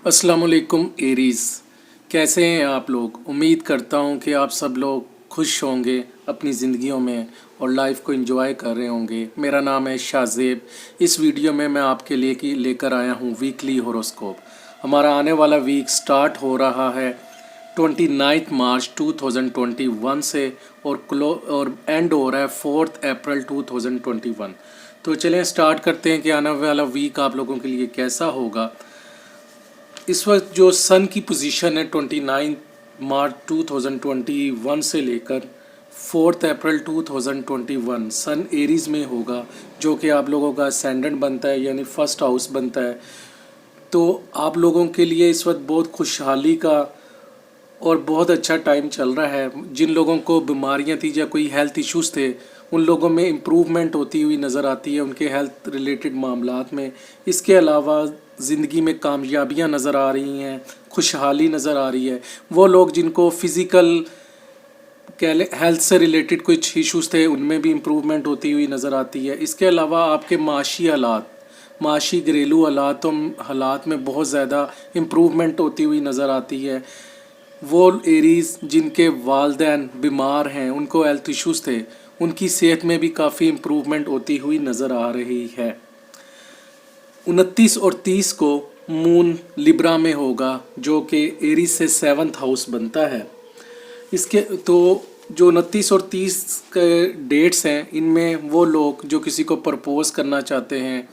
अस्सलाम वालेकुम एरीज़, कैसे हैं आप लोग। उम्मीद करता हूं कि आप सब लोग खुश होंगे अपनी ज़िंदगियों में और लाइफ को एंजॉय कर रहे होंगे। मेरा नाम है शाहज़ेब। इस वीडियो में मैं आपके लिए लेकर आया हूं वीकली हॉरोस्कोप। हमारा आने वाला वीक स्टार्ट हो रहा है 29 मार्च 2021 से और एंड हो रहा है 4 अप्रैल 2021। तो चलें स्टार्ट करते हैं कि आने वाला वीक आप लोगों के लिए कैसा होगा। इस वक्त जो सन की पोजीशन है 29 मार्च 2021 से लेकर 4 अप्रैल 2021 सन एरीज़ में होगा, जो कि आप लोगों का असेंडेंट बनता है यानी फर्स्ट हाउस बनता है। तो आप लोगों के लिए इस वक्त बहुत खुशहाली का और बहुत अच्छा टाइम चल रहा है। जिन लोगों को बीमारियां थी या कोई हेल्थ इश्यूज़ थे, उन लोगों में इम्प्रूवमेंट होती हुई नज़र आती है उनके हेल्थ रिलेटेड मामलात में। इसके अलावा ज़िंदगी में कामयाबियां नज़र आ रही हैं, खुशहाली नज़र आ रही है। वो लोग जिनको फ़िज़िकल हेल्थ से रिलेटेड कुछ इश्यूज़ थे, उनमें भी इम्प्रूवमेंट होती हुई नज़र आती है। इसके अलावा आपके माशी घरेलू हालात में बहुत ज़्यादा इम्प्रूवमेंट होती हुई नज़र आती है। वो एरीज़ जिनके वालदैन बीमार हैं, उनको हेल्थ इश्यूज़ थे, उनकी सेहत में भी काफ़ी इम्प्रूवमेंट होती हुई नज़र आ रही है। 29 और 30 को मून लिब्रा में होगा, जो कि एरीज से 7th हाउस बनता है। इसके तो जो 29 और 30 के डेट्स हैं, इनमें वो लोग जो किसी को प्रपोज़ करना चाहते हैं,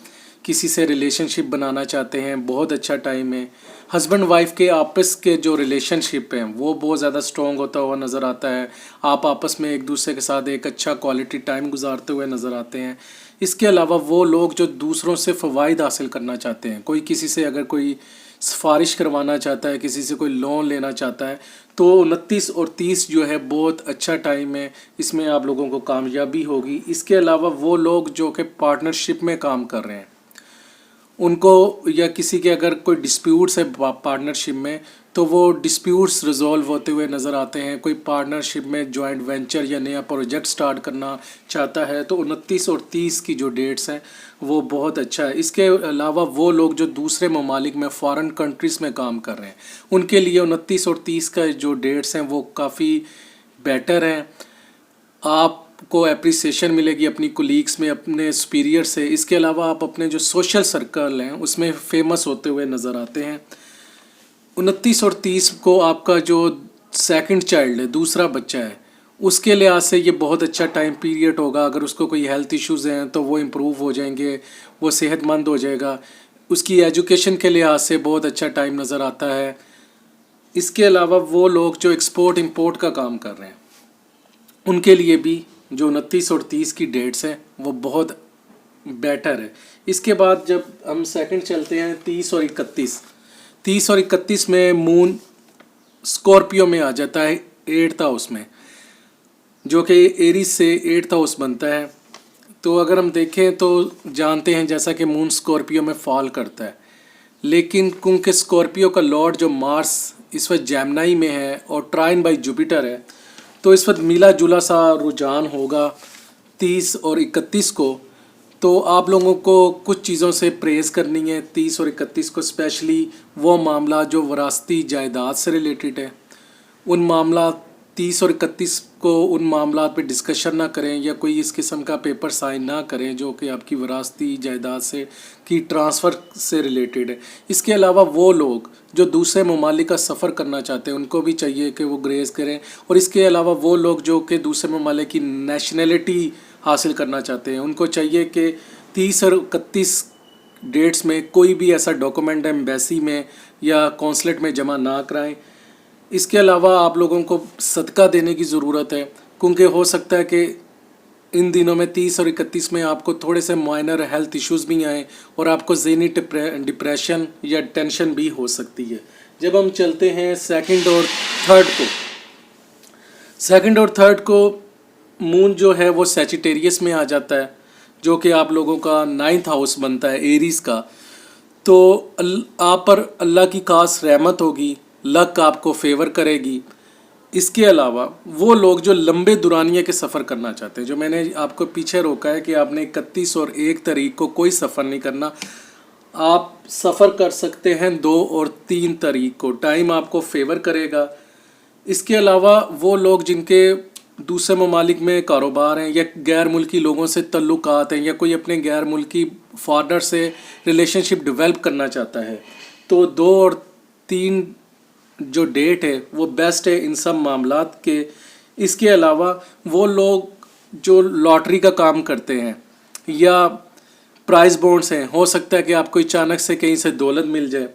किसी से रिलेशनशिप बनाना चाहते हैं, बहुत अच्छा टाइम है। हस्बैंड वाइफ के आपस के जो रिलेशनशिप हैं वो बहुत ज़्यादा स्ट्रॉन्ग होता हुआ नज़र आता है। आप आपस में एक दूसरे के साथ एक अच्छा क्वालिटी टाइम गुजारते हुए नज़र आते हैं। इसके अलावा वो लोग जो दूसरों से फ़वाइद हासिल करना चाहते हैं, कोई किसी से अगर कोई सिफारिश करवाना चाहता है, किसी से कोई लोन लेना चाहता है, तो 29 और 30 जो है बहुत अच्छा टाइम है। इसमें आप लोगों को कामयाबी होगी। इसके अलावा वो लोग जो कि पार्टनरशिप में काम कर रहे हैं, उनको या किसी के अगर कोई डिस्प्यूट्स है पार्टनरशिप में, तो वो डिस्प्यूट्स रिजॉल्व होते हुए नज़र आते हैं। कोई पार्टनरशिप में जॉइंट वेंचर या नया प्रोजेक्ट स्टार्ट करना चाहता है, तो 29 और 30 की जो डेट्स हैं वो बहुत अच्छा है। इसके अलावा वो लोग जो दूसरे ममालिक में फ़ॉरेन कंट्रीज़ में काम कर रहे हैं, उनके लिए 29 और 30 का जो डेट्स हैं वो काफ़ी बेटर हैं। आपको अप्रिसिएशन मिलेगी अपनी कोलीग्स में, अपने सुपीरियर से। इसके अलावा आप अपने जो सोशल सर्कल हैं उसमें फेमस होते हुए नज़र आते हैं। 29 और 30 को आपका जो सेकंड चाइल्ड है, दूसरा बच्चा है, उसके लिहाज से ये बहुत अच्छा टाइम पीरियड होगा। अगर उसको कोई हेल्थ इश्यूज़ हैं तो वो इम्प्रूव हो जाएंगे, वो सेहतमंद हो जाएगा। उसकी एजुकेशन के लिहाज से बहुत अच्छा टाइम नज़र आता है। इसके अलावा वो लोग जो एक्सपोर्ट इंपोर्ट का काम कर रहे हैं, उनके लिए भी जो 29 और 30 की डेट्स हैं वो बहुत बेटर है। इसके बाद जब हम सेकंड चलते हैं 30 और 31 में मून स्कॉर्पियो में आ जाता है 8th हाउस में, जो कि एरीज से 8th हाउस बनता है। तो अगर हम देखें तो जानते हैं जैसा कि मून स्कॉर्पियो में फॉल करता है, लेकिन क्योंकि स्कॉर्पियो का लॉर्ड जो मार्स इस वक्त जेमिनी में है और ट्राइन बाई जुपिटर है, तो इस वक्त मिला जुला सा रुझान होगा 30 और 31 को। तो आप लोगों को कुछ चीज़ों से प्रेस करनी है 30 और 31 को, स्पेशली वो मामला जो वरासती जायदाद से रिलेटेड है। उन मामला 30 और 31 को उन मामला पे डिस्कशन ना करें या कोई इस किस्म का पेपर साइन ना करें जो कि आपकी वरासती जायदाद से की ट्रांसफ़र से रिलेटेड है। इसके अलावा वो लोग जो दूसरे ममालिक का सफ़र करना चाहते हैं, उनको भी चाहिए कि वो ग्रेस करें। और इसके अलावा वो लोग जो कि दूसरे ममालिक की नेशनलिटी हासिल करना चाहते हैं, उनको चाहिए कि 30 और 31 डेट्स में कोई भी ऐसा डॉक्यूमेंट एम्बेसी में या कौंसलेट में जमा ना कराएं। इसके अलावा आप लोगों को सदका देने की ज़रूरत है, क्योंकि हो सकता है कि इन दिनों में 30 और 31 में आपको थोड़े से माइनर हेल्थ इश्यूज़ भी आएँ और आपको ज़हनी डिप्रेशन या टेंशन भी हो सकती है। जब हम चलते हैं सेकंड और थर्ड को मून जो है वो सैजिटेरियस में आ जाता है, जो कि आप लोगों का 9th हाउस बनता है एरीज़ का। तो आप पर अल्लाह की खास रहमत होगी, लक आपको फेवर करेगी। इसके अलावा वो लोग जो लंबे दुरानिये के सफ़र करना चाहते हैं, जो मैंने आपको पीछे रोका है कि आपने 31 और 1 तारीख को कोई सफ़र नहीं करना, आप सफ़र कर सकते हैं 2 और 3 तारीख को, टाइम आपको फेवर करेगा। इसके अलावा वो लोग जिनके दूसरे ममालिक में कारोबार हैं या गैर मुल्की लोगों से तल्लुकात हैं या कोई अपने गैर मुल्की फॉरेनर से रिलेशनशिप डेवलप करना चाहता है, तो 2 और 3 जो डेट है वो बेस्ट है इन सब मामलात के। इसके अलावा वो लोग जो लॉटरी का काम करते हैं या प्राइस बॉन्ड्स हैं, हो सकता है कि आपको अचानक से कहीं से दौलत मिल जाए,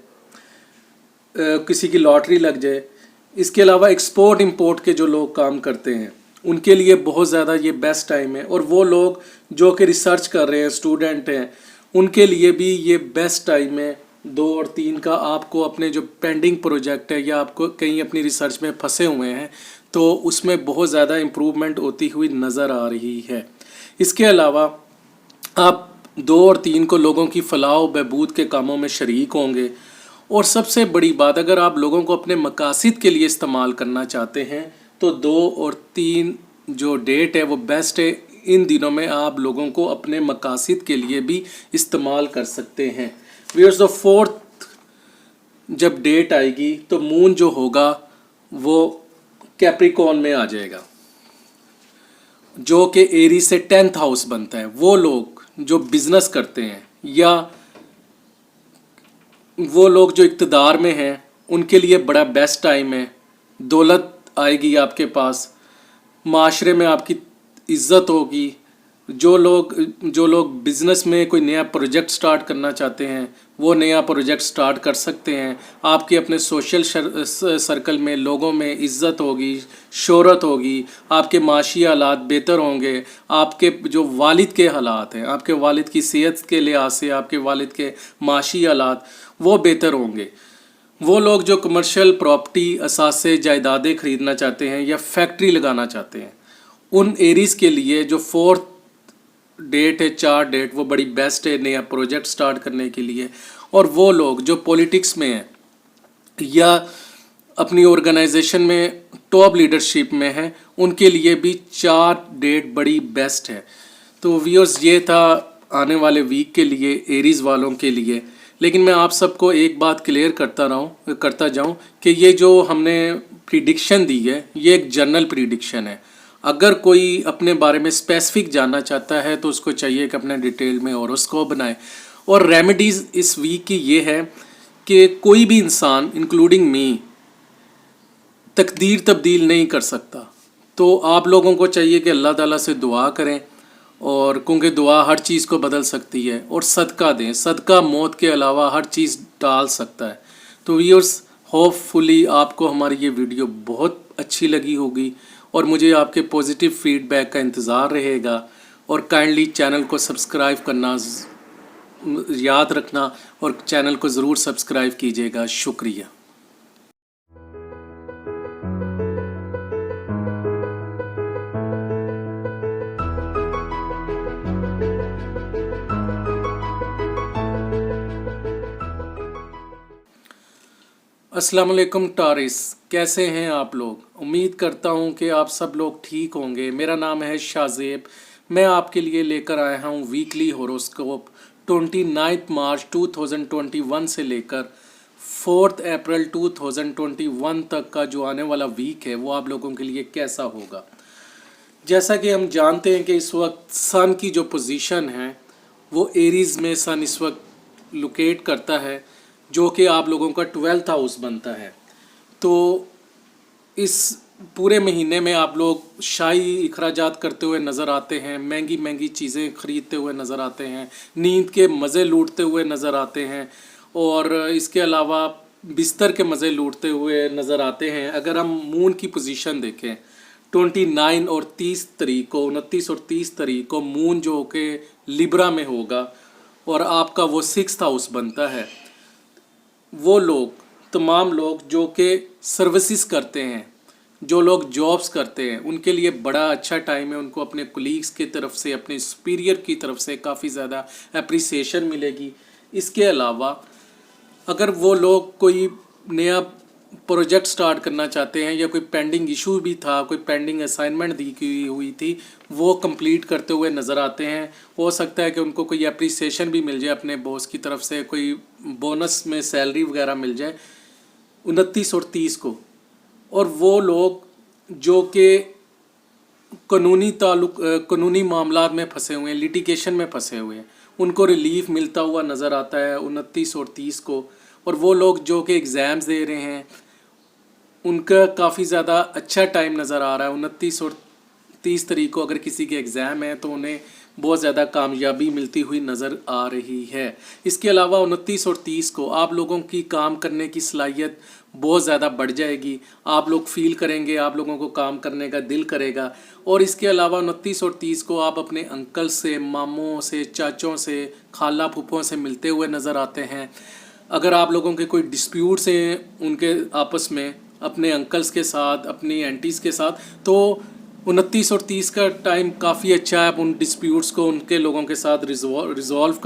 किसी की लॉटरी लग जाए। इसके अलावा एक्सपोर्ट इंपोर्ट के जो लोग काम करते हैं उनके लिए बहुत ज़्यादा ये बेस्ट टाइम है। और वो लोग जो कि रिसर्च कर रहे हैं, स्टूडेंट हैं, उनके लिए भी ये बेस्ट टाइम है 2 और 3 का। आपको अपने जो पेंडिंग प्रोजेक्ट है या आपको कहीं अपनी रिसर्च में फंसे हुए हैं तो उसमें बहुत ज़्यादा इम्प्रूवमेंट होती हुई नज़र आ रही है। इसके अलावा आप 2 और 3 को लोगों की फलाह व बहबूद के कामों में शरीक होंगे। और सबसे बड़ी बात, अगर आप लोगों को अपने मकासद के लिए इस्तेमाल करना चाहते हैं तो 2 और 3 जो डेट है वो बेस्ट है। इन दिनों में आप लोगों को अपने मकासद के लिए भी इस्तेमाल कर सकते हैं। व्यूअर्स, द 4th जब डेट आएगी तो मून जो होगा वो कैप्रिकॉर्न में आ जाएगा, जो कि एरी से 10th हाउस बनता है। वो लोग जो बिज़नेस करते हैं या वो लोग जो इक़्तिदार में हैं उनके लिए बड़ा बेस्ट टाइम है। दौलत आएगी आपके पास, माशरे में आपकी इज़्ज़त होगी। जो लोग बिज़नेस में कोई नया प्रोजेक्ट स्टार्ट करना चाहते हैं वो नया प्रोजेक्ट स्टार्ट कर सकते हैं। आपके अपने सोशल सर्कल में लोगों में इज़्ज़त होगी, शोहरत होगी, आपके माशी हालात बेहतर होंगे। आपके जो वालिद के हालात हैं, आपके वालिद की सेहत के लिहाज से आपके वालिद के माशी हालात वो बेहतर होंगे। वो लोग जो कमर्शियल प्रॉपर्टी, असासे, जायदादें ख़रीदना चाहते हैं या फैक्ट्री लगाना चाहते हैं, उन एरीज़ के लिए जो 4th डेट है, 4 डेट, वो बड़ी बेस्ट है नया प्रोजेक्ट स्टार्ट करने के लिए। और वो लोग जो पॉलिटिक्स में हैं या अपनी ऑर्गेनाइजेशन में टॉप लीडरशिप में हैं उनके लिए भी 4 डेट बड़ी बेस्ट है। तो व्यूअर्स, ये था आने वाले वीक के लिए एरीज़ वालों के लिए। लेकिन मैं आप सबको एक बात क्लियर करता जाऊं कि ये जो हमने प्रिडिक्शन दी है ये एक जनरल प्रिडिक्शन है। अगर कोई अपने बारे में स्पेसिफिक जानना चाहता है तो उसको चाहिए कि अपने डिटेल में हॉरोस्कोप बनाए। और रेमेडीज़ इस वीक की ये है कि कोई भी इंसान इंक्लूडिंग मी तकदीर तब्दील नहीं कर सकता। तो आप लोगों को चाहिए कि अल्लाह ताला से दुआ करें, और क्योंकि दुआ हर चीज़ को बदल सकती है। और सदका दें, सदका मौत के अलावा हर चीज़ टाल सकता है। तो व्यूअर्स, होपफुली आपको हमारी ये वीडियो बहुत अच्छी लगी होगी और मुझे आपके पॉजिटिव फीडबैक का इंतज़ार रहेगा। और काइंडली चैनल को सब्सक्राइब करना याद रखना और चैनल को ज़रूर सब्सक्राइब कीजिएगा। शुक्रिया। अस्सलाम वालेकुम टारिस, कैसे हैं आप लोग? उम्मीद करता हूं कि आप सब लोग ठीक होंगे। मेरा नाम है शाज़ेब। मैं आपके लिए लेकर आया हूं वीकली हॉरोस्कोप 29 मार्च 2021 से लेकर 4 अप्रैल 2021 तक का जो आने वाला वीक है वो आप लोगों के लिए कैसा होगा। जैसा कि हम जानते हैं कि इस वक्त सन की जो पोजीशन है वो एरीज़ में सन इस वक्त लोकेट करता है, जो कि आप लोगों का 12th हाउस बनता है। तो इस पूरे महीने में आप लोग शाही अखराजात करते हुए नज़र आते हैं, महंगी महंगी चीज़ें ख़रीदते हुए नज़र आते हैं, नींद के मज़े लूटते हुए नज़र आते हैं और इसके अलावा बिस्तर के मज़े लूटते हुए नज़र आते हैं। अगर हम मून की पोजीशन देखें 29 और 30 तारीख को, 29 और 30 तारीख को मून जो कि लिब्रा में होगा और आपका वो 6th हाउस बनता है। वो लोग, तमाम लोग जो कि सर्विसेज करते हैं, जो लोग जॉब्स करते हैं, उनके लिए बड़ा अच्छा टाइम है। उनको अपने कोलीग्स की तरफ से, अपने सुपीरियर की तरफ से काफ़ी ज़्यादा अप्रिसिएशन मिलेगी। इसके अलावा अगर वो लोग कोई नया प्रोजेक्ट स्टार्ट करना चाहते हैं या कोई पेंडिंग इशू भी था, कोई पेंडिंग असाइनमेंट दी की हुई थी, वो कंप्लीट करते हुए नज़र आते हैं। हो सकता है कि उनको कोई अप्रिसिएशन भी मिल जाए अपने बॉस की तरफ से, कोई बोनस में सैलरी वगैरह मिल जाए 29 और 30 को। और वो लोग जो कि कानूनी मामलात में फंसे हुए हैं, लिटिगेशन में फंसे हुए हैं, उनको रिलीफ मिलता हुआ नज़र आता है 29 और 30 को। और वो लोग जो कि एग्ज़ाम्स दे रहे हैं, उनका काफ़ी ज़्यादा अच्छा टाइम नज़र आ रहा है। 29 और 30 तारीख को अगर किसी के एग्ज़ाम है तो उन्हें बहुत ज़्यादा कामयाबी मिलती हुई नज़र आ रही है। इसके अलावा 29 और 30 को आप लोगों की काम करने की सलाहियत बहुत ज़्यादा बढ़ जाएगी। आप लोग फील करेंगे, आप लोगों को काम करने का दिल करेगा। और इसके अलावा 29 और 30 को आप अपने अंकल से, मामों से, चाचों से, खाला फूफों से मिलते हुए नज़र आते हैं। अगर आप लोगों के कोई डिस्प्यूट्स हैं उनके आपस में, अपने अंकल्स के साथ, अपनी आंटीज़ के साथ, तो 29 और 30 का टाइम काफ़ी अच्छा है। आप उन डिस्प्यूट्स को उनके लोगों के साथ रिजॉल्व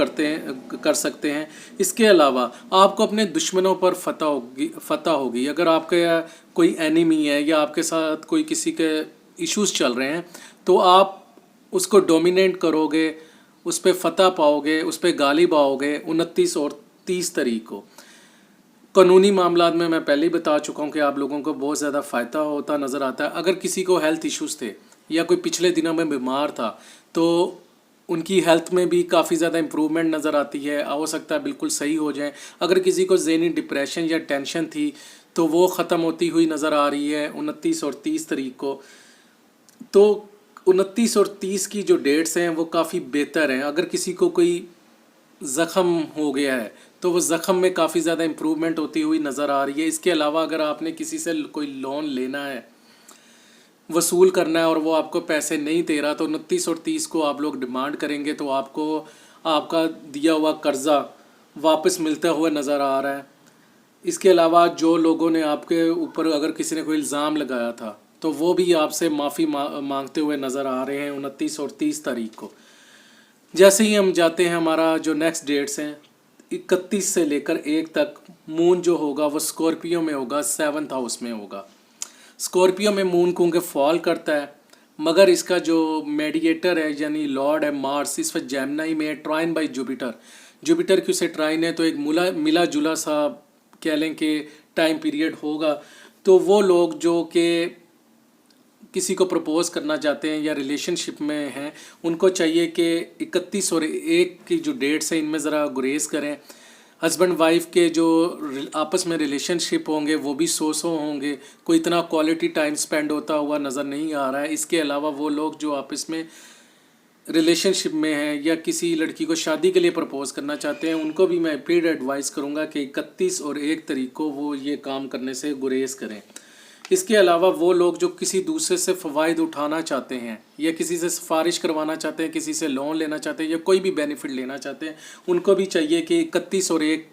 कर सकते हैं। इसके अलावा आपको अपने दुश्मनों पर फतह होगी। अगर आपके कोई एनिमी है या आपके साथ कोई किसी के इश्यूज़ चल रहे हैं, तो आप उसको डोमिनेट करोगे, उस पर फतह पाओगे, उस पर गालिब आओगे 29 और 30 तारीख को। कानूनी मामलात में मैं पहले ही बता चुका हूँ कि आप लोगों को बहुत ज़्यादा फ़ायदा होता नज़र आता है। अगर किसी को हेल्थ इश्यूज़ थे या कोई पिछले दिनों में बीमार था, तो उनकी हेल्थ में भी काफ़ी ज़्यादा इम्प्रूवमेंट नज़र आती है। हो सकता है बिल्कुल सही हो जाए। अगर किसी को ज़हनी डिप्रेशन या टेंशन थी, तो वो ख़त्म होती हुई नज़र आ रही है 29 और 30 तारीख को। तो 29 और 30 की जो डेट्स हैं वो काफ़ी बेहतर हैं। अगर किसी को कोई ज़ख़म हो गया है तो वो ज़ख़म में काफ़ी ज़्यादा इम्प्रूवमेंट होती हुई नज़र आ रही है। इसके अलावा अगर आपने किसी से कोई लोन लेना है, वसूल करना है, और वो आपको पैसे नहीं दे रहा, तो 29 और 30 को आप लोग डिमांड करेंगे तो आपको आपका दिया हुआ कर्ज़ा वापस मिलता हुआ नज़र आ रहा है। इसके अलावा जो लोगों ने आपके ऊपर, अगर किसी ने कोई इल्ज़ाम लगाया था, तो वो भी आपसे माफ़ी मांगते हुए नज़र आ रहे हैं 29 और 30 तारीख को। जैसे ही हम जाते हैं, हमारा जो नेक्स्ट डेट्स हैं 31 से लेकर 1 तक, मून जो होगा वो स्कॉर्पियो में होगा, 7th हाउस में होगा। स्कॉर्पियो में मून क्योंकि फॉल करता है, मगर इसका जो मेडिएटर है यानी लॉर्ड है मार्स, इस वक्त जेमिनी में ट्राइन बाई जुपिटर की उसे ट्राइन है, तो एक मिला जुला सा कह लें कि टाइम पीरियड होगा। तो वो लोग जो कि किसी को प्रपोज़ करना चाहते हैं या रिलेशनशिप में हैं, उनको चाहिए कि 31 और 1 की जो डेट्स हैं इनमें ज़रा गुरेज करें। हस्बैंड वाइफ के जो आपस में रिलेशनशिप होंगे वो भी सो होंगे, कोई इतना क्वालिटी टाइम स्पेंड होता हुआ नज़र नहीं आ रहा है। इसके अलावा वो लोग जो आपस में रिलेशनशिप में हैं या किसी लड़की को शादी के लिए प्रपोज़ करना चाहते हैं, उनको भी मैं पेड एडवाइस करूँगा कि 31 और 1 तारीख को वो ये काम करने से गुरेज करें। इसके अलावा वो लोग जो किसी दूसरे से फ़वाइद उठाना चाहते हैं या किसी से सिफारिश करवाना चाहते हैं, किसी से लोन लेना चाहते हैं या कोई भी बेनिफिट लेना चाहते हैं, उनको भी चाहिए कि 31 और 1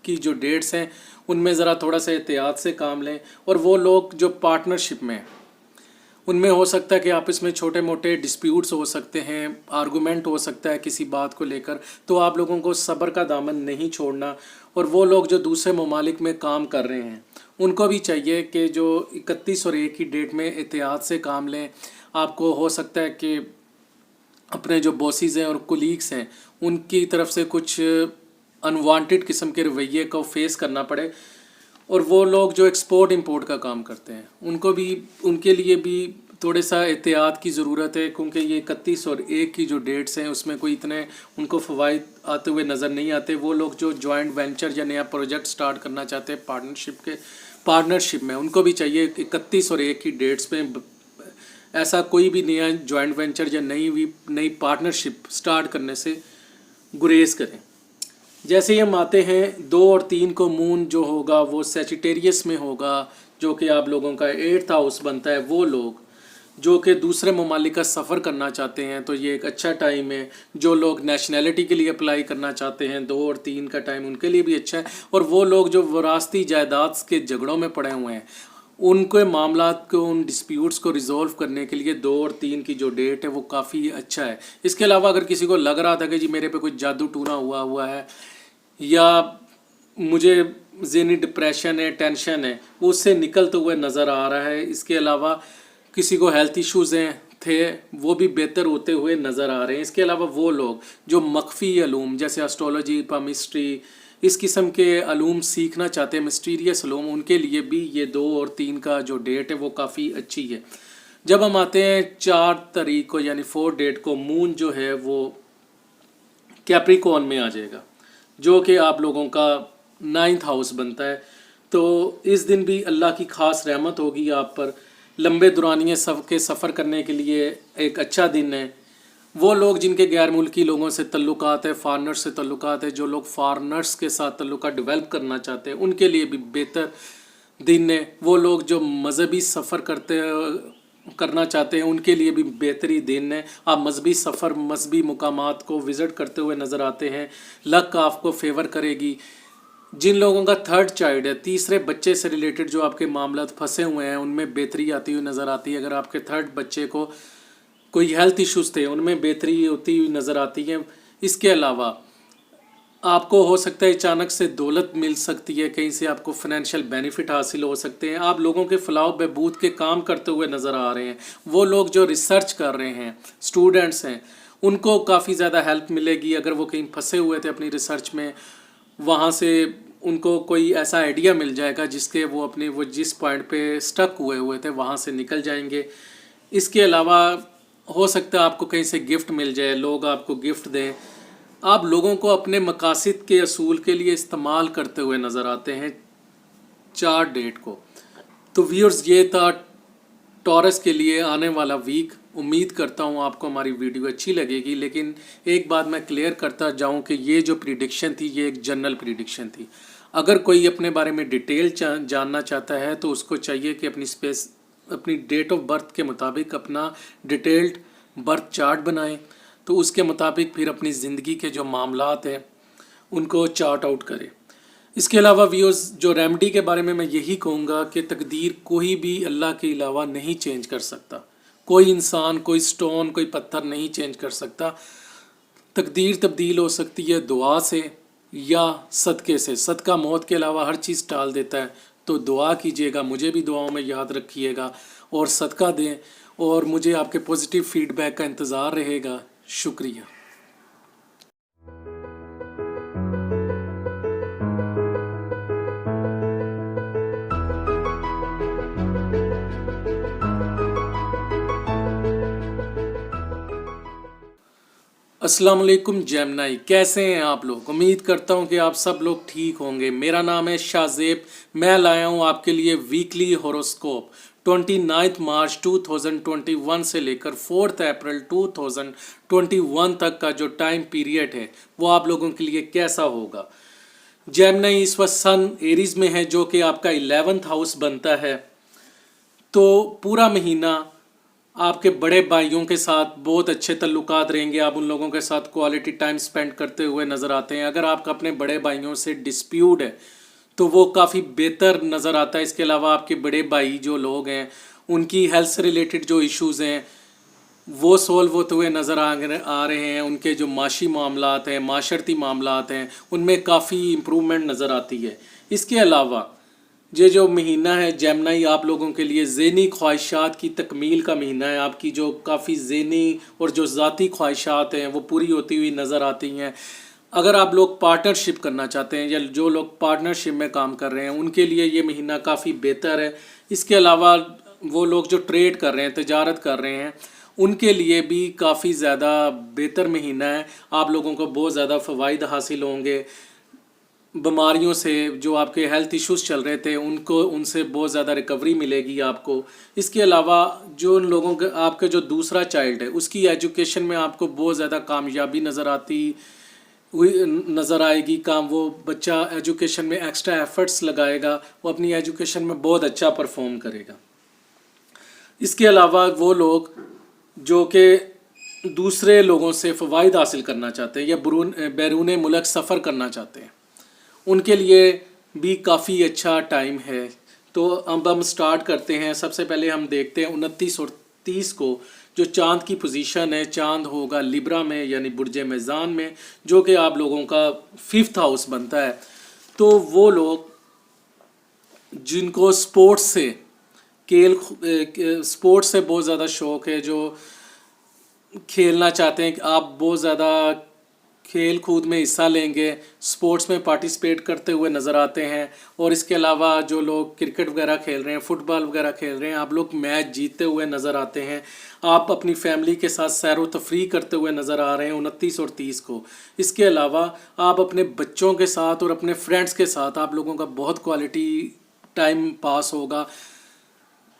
की जो डेट्स हैं उनमें ज़रा थोड़ा सा एहतियात से काम लें। और वो लोग जो पार्टनरशिप में, उनमें हो सकता है कि आपस में छोटे मोटे डिस्प्यूट्स हो सकते हैं, आर्गूमेंट हो सकता है किसी बात को लेकर, तो आप लोगों को सब्र का दामन नहीं छोड़ना। और वो लोग जो दूसरे ममालिक में काम कर रहे हैं, उनको भी चाहिए कि जो 31 और 1 की डेट में एहतियात से काम लें। आपको हो सकता है कि अपने जो बॉसेस हैं और कोलीग्स हैं उनकी तरफ से कुछ अनवांटेड किस्म के रवैये को फेस करना पड़े। और वो लोग जो एक्सपोर्ट इंपोर्ट का काम करते हैं, उनके लिए भी थोड़े सा एहतियात की ज़रूरत है, क्योंकि ये 31 और 1 की जो डेट्स हैं उसमें कोई इतने उनको फ़वाइद आते हुए नज़र नहीं आते। वो लोग जो जॉइंट वेंचर या नया प्रोजेक्ट स्टार्ट करना चाहते हैं पार्टनरशिप में, उनको भी चाहिए कि 31 और 1 की डेट्स में ऐसा कोई भी नया जॉइंट वेंचर या नई पार्टनरशिप स्टार्ट करने से गुरेज करें। जैसे ही हम आते हैं 2 और 3 को, मून जो होगा वो सैजिटेरियस में होगा, जो कि आप लोगों का 8th हाउस बनता है। वो लोग जो कि दूसरे ममालिक का सफ़र करना चाहते हैं, तो ये एक अच्छा टाइम है। जो लोग नेशनैलिटी के लिए अप्लाई करना चाहते हैं, 2 और 3 का टाइम उनके लिए भी अच्छा है। और वो लोग जो विरासती जायदाद के झगड़ों में पड़े हुए हैं, उनके मामलात को, उन डिस्प्यूट्स को रिजॉल्व करने के लिए 2 और 3 की जो डेट है वो काफ़ी अच्छा है। इसके अलावा अगर किसी को लग रहा था कि जी मेरे पे कोई जादू टूना हुआ है या मुझे ज़हनी डिप्रेशन है, टेंशन है, वो उससे निकलते हुए नज़र आ रहा है। इसके अलावा किसी को हेल्थ इश्यूज़ हैं थे, वो भी बेहतर होते हुए नज़र आ रहे हैं। इसके अलावा वो लोग जो मख्फी अलूम जैसे एस्ट्रोलॉजी, पामिस्ट्री, इस किस्म के अलूम सीखना चाहते हैं, मिस्टीरियस अलूम, उनके लिए भी ये 2 और 3 का जो डेट है वो काफ़ी अच्छी है। जब हम आते हैं 4 तारीख को यानी 4 डेट को, मून जो है वो कैप्रिकॉर्न में आ जाएगा, जो कि आप लोगों का 9th हाउस बनता है। तो इस दिन भी अल्लाह की ख़ास रहमत होगी आप पर। लंबे दुरानिये के सफ़र करने के लिए एक अच्छा दिन है। वो लोग जिनके गैर मुल्की लोगों से तल्लुकात है, फॉरनर्स से तल्लुकात है, जो लोग फॉरनर्स के साथ तल्लुकात डेवलप करना चाहते हैं, उनके लिए भी बेहतर दिन है। वो लोग जो मजहबी सफ़र करना चाहते हैं, उनके लिए भी बेहतरी दिन है। आप मजहबी सफ़र, मजहबी मुकामात को विज़िट करते हुए नज़र आते हैं। लक आपको फेवर करेगी। जिन लोगों का 3rd चाइल्ड है, तीसरे बच्चे से रिलेटेड जो आपके मामला फंसे हुए हैं, उनमें बेहतरी आती हुई नज़र आती है। अगर आपके 3rd बच्चे को कोई हेल्थ इश्यूज़ थे, उनमें बेहतरी होती हुई नज़र आती है। इसके अलावा आपको हो सकता है अचानक से दौलत मिल सकती है, कहीं से आपको फाइनेंशियल बेनिफिट हासिल हो सकते हैं। आप लोगों के फलाह बहबूद के काम करते हुए नज़र आ रहे हैं। वो लोग जो रिसर्च कर रहे हैं, स्टूडेंट्स हैं, उनको काफ़ी ज़्यादा हेल्प मिलेगी। अगर वो कहीं फंसे हुए थे अपनी रिसर्च में, वहाँ से उनको कोई ऐसा आइडिया मिल जाएगा जिसके वो जिस पॉइंट पे स्टक हुए थे वहाँ से निकल जाएंगे। इसके अलावा हो सकता है आपको कहीं से गिफ्ट मिल जाए, लोग आपको गिफ्ट दें। आप लोगों को अपने मकासद के असूल के लिए इस्तेमाल करते हुए नज़र आते हैं 4 डेट को। तो व्यूअर्स, ये था टॉरस के लिए आने वाला वीक। उम्मीद करता हूँ आपको हमारी वीडियो अच्छी लगेगी, लेकिन एक बात मैं क्लियर करता जाऊँ कि ये जो प्रिडिक्शन थी, ये एक जनरल प्रिडिक्शन थी। अगर कोई अपने बारे में डिटेल जानना चाहता है तो उसको चाहिए कि अपनी डेट ऑफ बर्थ के मुताबिक अपना डिटेल्ड बर्थ चार्ट बनाएं, तो उसके मुताबिक फिर अपनी ज़िंदगी के जो मामलात हैं उनको चार्ट आउट करें। इसके अलावा व्यूअर्स, जो रेमेडी के बारे में मैं यही कहूँगा कि तकदीर कोई भी अल्लाह के अलावा नहीं चेंज कर सकता। कोई इंसान, कोई स्टोन, कोई पत्थर नहीं चेंज कर सकता। तकदीर तब्दील हो सकती है दुआ से या सदक़े से। सदका मौत के अलावा हर चीज़ टाल देता है। तो दुआ कीजिएगा, मुझे भी दुआओं में याद रखिएगा और सदका दें, और मुझे आपके पॉजिटिव फीडबैक का इंतज़ार रहेगा। शुक्रिया। अस्सलाम वालेकुम जेमिनी, कैसे हैं आप लोग? उम्मीद करता हूं कि आप सब लोग ठीक होंगे। मेरा नाम है शाहज़ेब। मैं लाया हूं आपके लिए वीकली हॉरोस्कोप 29 मार्च 2021 से लेकर 4 अप्रैल 2021 तक का जो टाइम पीरियड है वो आप लोगों के लिए कैसा होगा। जेमिनी इस वक्त सन एरीज में है, जो कि आपका 11th हाउस बनता है। तो पूरा महीना आपके बड़े भाइयों के साथ बहुत अच्छे तल्लुकात रहेंगे। आप उन लोगों के साथ क्वालिटी टाइम स्पेंड करते हुए नज़र आते हैं। अगर आपका अपने बड़े भाइयों से डिस्प्यूट है तो वो काफ़ी बेहतर नज़र आता है। इसके अलावा आपके बड़े भाई जो लोग हैं, उनकी हेल्थ से रिलेटेड जो इश्यूज़ हैं वो सॉल्व होते हुए नज़र आ रहे हैं। उनके जो माशी मामलात हैं, माशरती मामलात हैं, उनमें काफ़ी इम्प्रूवमेंट नज़र आती है। इसके अलावा ये जो महीना है जेमिनी, आप लोगों के लिए ज़हनी ख्वाहिशात की तकमील का महीना है। आपकी जो काफ़ी ज़हनी और जो ज़ाती ख्वाहिशात हैं वो पूरी होती हुई नज़र आती हैं। अगर आप लोग पार्टनरशिप करना चाहते हैं या जो लोग पार्टनरशिप में काम कर रहे हैं, उनके लिए ये महीना काफ़ी बेहतर है। इसके अलावा वो लोग जो ट्रेड कर रहे हैं, तजारत कर रहे हैं, उनके लिए भी काफ़ी ज़्यादा बेहतर महीना है। आप लोगों को बहुत ज़्यादा फ़वाइद हासिल होंगे। बीमारियों से, जो आपके हेल्थ इश्यूज़ चल रहे थे, उनसे बहुत ज़्यादा रिकवरी मिलेगी आपको। इसके अलावा जो उन लोगों के, आपका जो दूसरा चाइल्ड है, उसकी एजुकेशन में आपको बहुत ज़्यादा कामयाबी नज़र आएगी। वो बच्चा एजुकेशन में एक्स्ट्रा एफर्ट्स लगाएगा, वो अपनी एजुकेशन में बहुत अच्छा परफॉर्म करेगा। इसके अलावा वो लोग जो कि दूसरे लोगों से फ़वाइद हासिल करना चाहते हैं या बैरून मुल्क सफ़र करना चाहते हैं, उनके लिए भी काफ़ी अच्छा टाइम है। तो अब हम स्टार्ट करते हैं। सबसे पहले हम देखते हैं 29 और 30 को जो चांद की पोजीशन है। चांद होगा लिब्रा में यानी बुर्ज मेज़ान में, जो कि आप लोगों का 5th हाउस बनता है। तो वो लोग जिनको स्पोर्ट्स से स्पोर्ट्स से बहुत ज़्यादा शौक़ है, जो खेलना चाहते हैं कि आप बहुत ज़्यादा खेल कूद में हिस्सा लेंगे, स्पोर्ट्स में पार्टिसिपेट करते हुए नज़र आते हैं। और इसके अलावा जो लोग क्रिकेट वगैरह खेल रहे हैं, फुटबॉल वगैरह खेल रहे हैं, आप लोग मैच जीतते हुए नज़र आते हैं। आप अपनी फैमिली के साथ सैर व तफरीह करते हुए नज़र आ रहे हैं 29 और 30 को। इसके अलावा आप अपने बच्चों के साथ और अपने फ्रेंड्स के साथ आप लोगों का बहुत क्वालिटी टाइम पास होगा।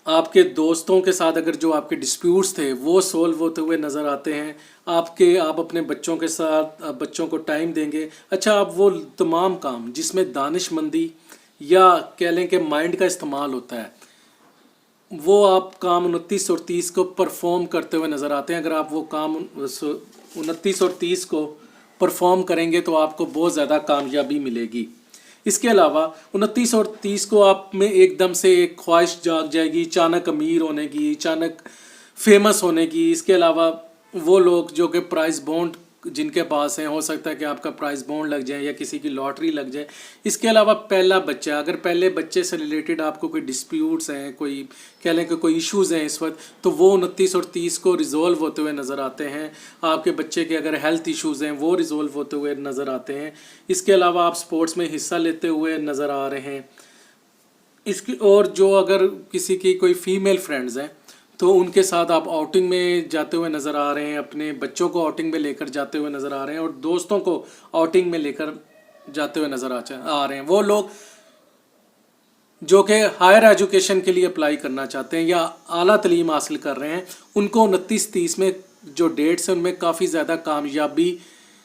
आपके दोस्तों के साथ अगर जो आपके डिस्प्यूट्स थे वो सोल्व होते हुए नज़र आते हैं। आप अपने बच्चों के साथ बच्चों को टाइम देंगे। अच्छा, आप वो तमाम काम जिसमें दानिशमंदी या कह लें कि माइंड का इस्तेमाल होता है, वो आप काम 29 और 30 को परफॉर्म करते हुए नज़र आते हैं। अगर आप वो काम 29 और 30 को परफॉर्म करेंगे तो आपको बहुत ज़्यादा कामयाबी मिलेगी। इसके अलावा 29 और 30 को आप में एकदम से एक ख्वाहिश जाग जाएगी अचानक अमीर होने की, अचानक फेमस होने की। इसके अलावा वो लोग जो कि प्राइस बॉन्ड जिनके पास हैं, हो सकता है कि आपका प्राइस बॉन्ड लग जाए या किसी की लॉटरी लग जाए। इसके अलावा पहला बच्चा, अगर पहले बच्चे से रिलेटेड आपको कोई डिस्प्यूट्स हैं, कोई कह लें कि कोई इश्यूज़ हैं इस वक्त, तो वो 29 और 30 को रिज़ॉल्व होते हुए नज़र आते हैं। आपके बच्चे के अगर हेल्थ इश्यूज़ हैं वो रिज़ॉल्व होते हुए नज़र आते हैं। इसके अलावा आप स्पोर्ट्स में हिस्सा लेते हुए नज़र आ रहे हैं। इसकी और जो अगर किसी की कोई फीमेल फ्रेंड्स हैं तो उनके साथ आप आउटिंग में जाते हुए नज़र आ रहे हैं, अपने बच्चों को आउटिंग में लेकर जाते हुए नज़र आ रहे हैं और दोस्तों को आउटिंग में लेकर जाते हुए नज़र आ रहे हैं। वो लोग जो कि हायर एजुकेशन के लिए अप्लाई करना चाहते हैं या आला तलीम हासिल कर रहे हैं, उनको 29-30 में जो डेट्स हैं उनमें काफ़ी ज़्यादा कामयाबी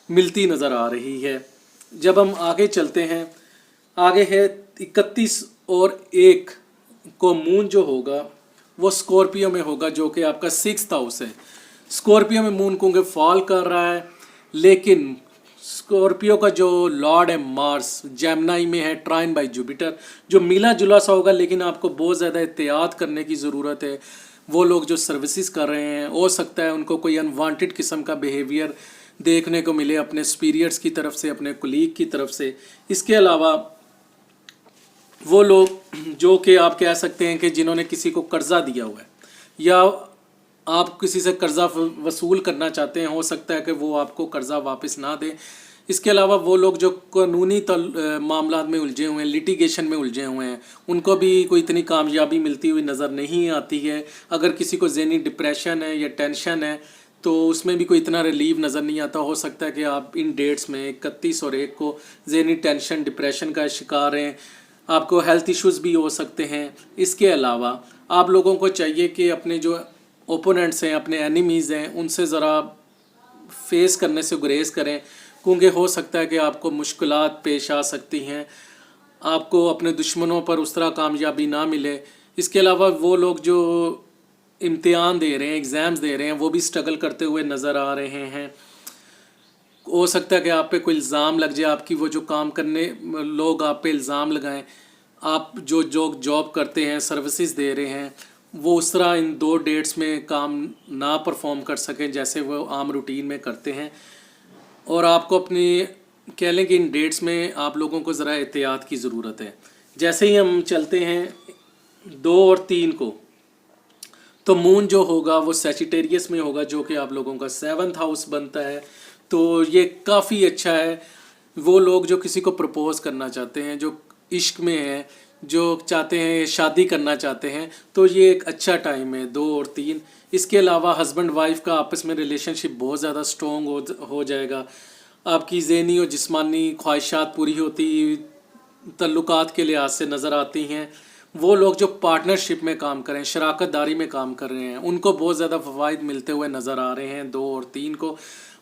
मिलती नज़र आ रही है। जब हम आगे चलते हैं, आगे है 31 और 1 को मून जो होगा वो स्कॉर्पियो में होगा, जो कि आपका 6th हाउस है। स्कॉर्पियो में मून क्योंकि फॉल कर रहा है, लेकिन स्कॉर्पियो का जो लॉर्ड है मार्स जेमिनी में है, ट्राइन बाय जुपिटर, जो मिला जुला सा होगा, लेकिन आपको बहुत ज़्यादा एहतियात करने की ज़रूरत है। वो लोग जो सर्विसेज कर रहे हैं, हो सकता है उनको कोई अनवांटेड किस्म का बिहेवियर देखने को मिले अपने सुपीरियर्स की तरफ से, अपने कुलीग की तरफ से। इसके अलावा वो लोग जो कि आप कह सकते हैं कि जिन्होंने किसी को कर्ज़ा दिया हुआ है या आप किसी से कर्ज़ा वसूल करना चाहते हैं, हो सकता है कि वो आपको कर्ज़ा वापस ना दें। इसके अलावा वो लोग जो कानूनी मामलात में उलझे हुए हैं, लिटिगेशन में उलझे हुए हैं, उनको भी कोई इतनी कामयाबी मिलती हुई नज़र नहीं आती है। अगर किसी को ज़हनी डिप्रेशन है या टेंशन है तो उसमें भी कोई इतना रिलीव नज़र नहीं आता। हो सकता है कि आप इन डेट्स में 31 और 1 को ज़हनी टेंशन डिप्रेशन का शिकार हैं, आपको हेल्थ इश्यूज़ भी हो सकते हैं। इसके अलावा आप लोगों को चाहिए कि अपने जो ओपोनेंट्स हैं, अपने एनिमीज़ हैं, उनसे ज़रा फेस करने से गुरेज करें, क्योंकि हो सकता है कि आपको मुश्किलात पेश आ सकती हैं, आपको अपने दुश्मनों पर उस तरह कामयाबी ना मिले। इसके अलावा वो लोग जो इम्तिहान दे रहे हैं, एग्ज़ाम्स दे रहे हैं, वो भी स्ट्रगल करते हुए नज़र आ रहे हैं। हो सकता है कि आप पे कोई इल्ज़ाम लग जाए, आपकी वो जो काम करने लोग आप पे इल्ज़ाम लगाएं, आप जो जॉब करते हैं, सर्विसेज दे रहे हैं, वो उस तरह इन 2 डेट्स में काम ना परफॉर्म कर सकें जैसे वो आम रूटीन में करते हैं। और आपको अपनी कह लें कि इन डेट्स में आप लोगों को ज़रा एहतियात की ज़रूरत है। जैसे ही हम चलते हैं 2 और 3 को, तो मून जो होगा वो सैजिटेरियस में होगा, जो कि आप लोगों का 7th हाउस बनता है। तो ये काफ़ी अच्छा है। वो लोग जो किसी को प्रपोज़ करना चाहते हैं, जो इश्क में हैं, जो चाहते हैं शादी करना चाहते हैं, तो ये एक अच्छा टाइम है 2 और 3। इसके अलावा हस्बैंड वाइफ का आपस में रिलेशनशिप बहुत ज़्यादा स्ट्रॉन्ग हो जाएगा। आपकी ज़हनी और जिस्मानी ख्वाहिशात पूरी होती तल्लुकात के लिहाज से नज़र आती हैं। वो लोग जो पार्टनरशिप में काम करें, शराकत दारी में काम कर रहे हैं, उनको बहुत ज़्यादा फ़वाइद मिलते हुए नज़र आ रहे हैं 2 और 3 को।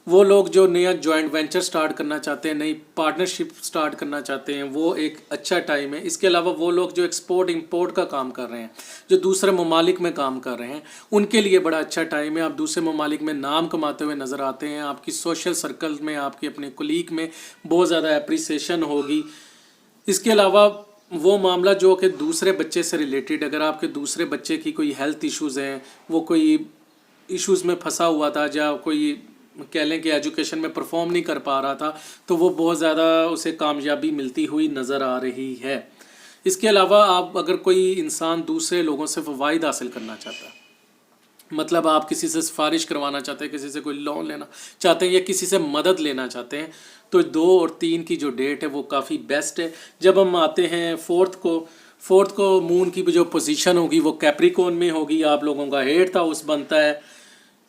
वो लोग जो नया जॉइंट वेंचर स्टार्ट करना चाहते हैं, नई पार्टनरशिप स्टार्ट करना चाहते हैं, वो एक अच्छा टाइम है। इसके अलावा वो लोग जो एक्सपोर्ट इंपोर्ट का काम कर रहे हैं, जो दूसरे ममालिक में काम कर रहे हैं, उनके लिए बड़ा अच्छा टाइम है। आप दूसरे ममालिक में नाम कमाते हुए नज़र आते हैं, आपकी सोशल सर्कल में, आपके अपने कुलीग में बहुत ज़्यादा अप्रिसिएशन होगी। इसके अलावा वो मामला जो कि दूसरे बच्चे से रिलेटेड, अगर आपके दूसरे बच्चे की कोई हेल्थ इश्यूज़ हैं, वो कोई इश्यूज़ में फंसा हुआ था, या कोई कह लें कि एजुकेशन में परफॉर्म नहीं कर पा रहा था, तो वो बहुत ज़्यादा उसे कामयाबी मिलती हुई नज़र आ रही है। इसके अलावा आप अगर कोई इंसान दूसरे लोगों से फ़वाइद हासिल करना चाहता है, मतलब आप किसी से सिफारिश करवाना चाहते हैं, किसी से कोई लोन लेना चाहते हैं या किसी से मदद लेना चाहते हैं, तो 2 और 3 की जो डेट है वो काफ़ी बेस्ट है। जब हम आते हैं फोर्थ को मून की जो पोजीशन होगी वो कैप्रिकॉर्न में होगी, आप लोगों का 8th हाउस बनता है,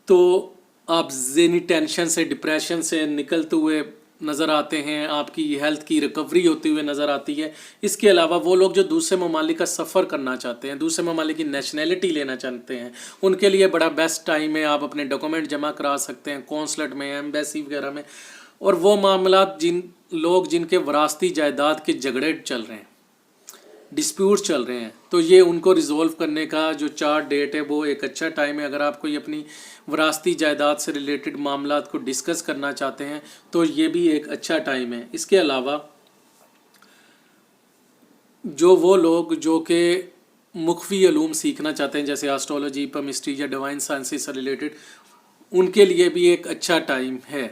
तो आप ज़हनी टेंशन से, डिप्रेशन से निकलते हुए नज़र आते हैं, आपकी हेल्थ की रिकवरी होती हुई नज़र आती है। इसके अलावा वो लोग जो दूसरे ममालिक का सफ़र करना चाहते हैं, दूसरे ममालिक की नेशनैलिटी लेना चाहते हैं, उनके लिए बड़ा बेस्ट टाइम है। आप अपने डॉक्यूमेंट जमा करा सकते हैं कौंसलेट में, एम्बेसी वगैरह में। और वो मामला जिनके वरासती जायदाद के झगड़े चल रहे हैं, डिस्प्यूट चल रहे हैं, तो ये उनको रिजॉल्व करने का जो 4 डेट है वो एक अच्छा टाइम है। अगर आप कोई अपनी वरासती जायदाद से रिलेटेड मामलात को डिस्कस करना चाहते हैं तो ये भी एक अच्छा टाइम है। इसके अलावा वो लोग जो कि मुख्फी अलूम सीखना चाहते हैं, जैसे एस्ट्रोलॉजी, पमिस्ट्री या डिवाइन साइंसेस से रिलेटेड, उनके लिए भी एक अच्छा टाइम है।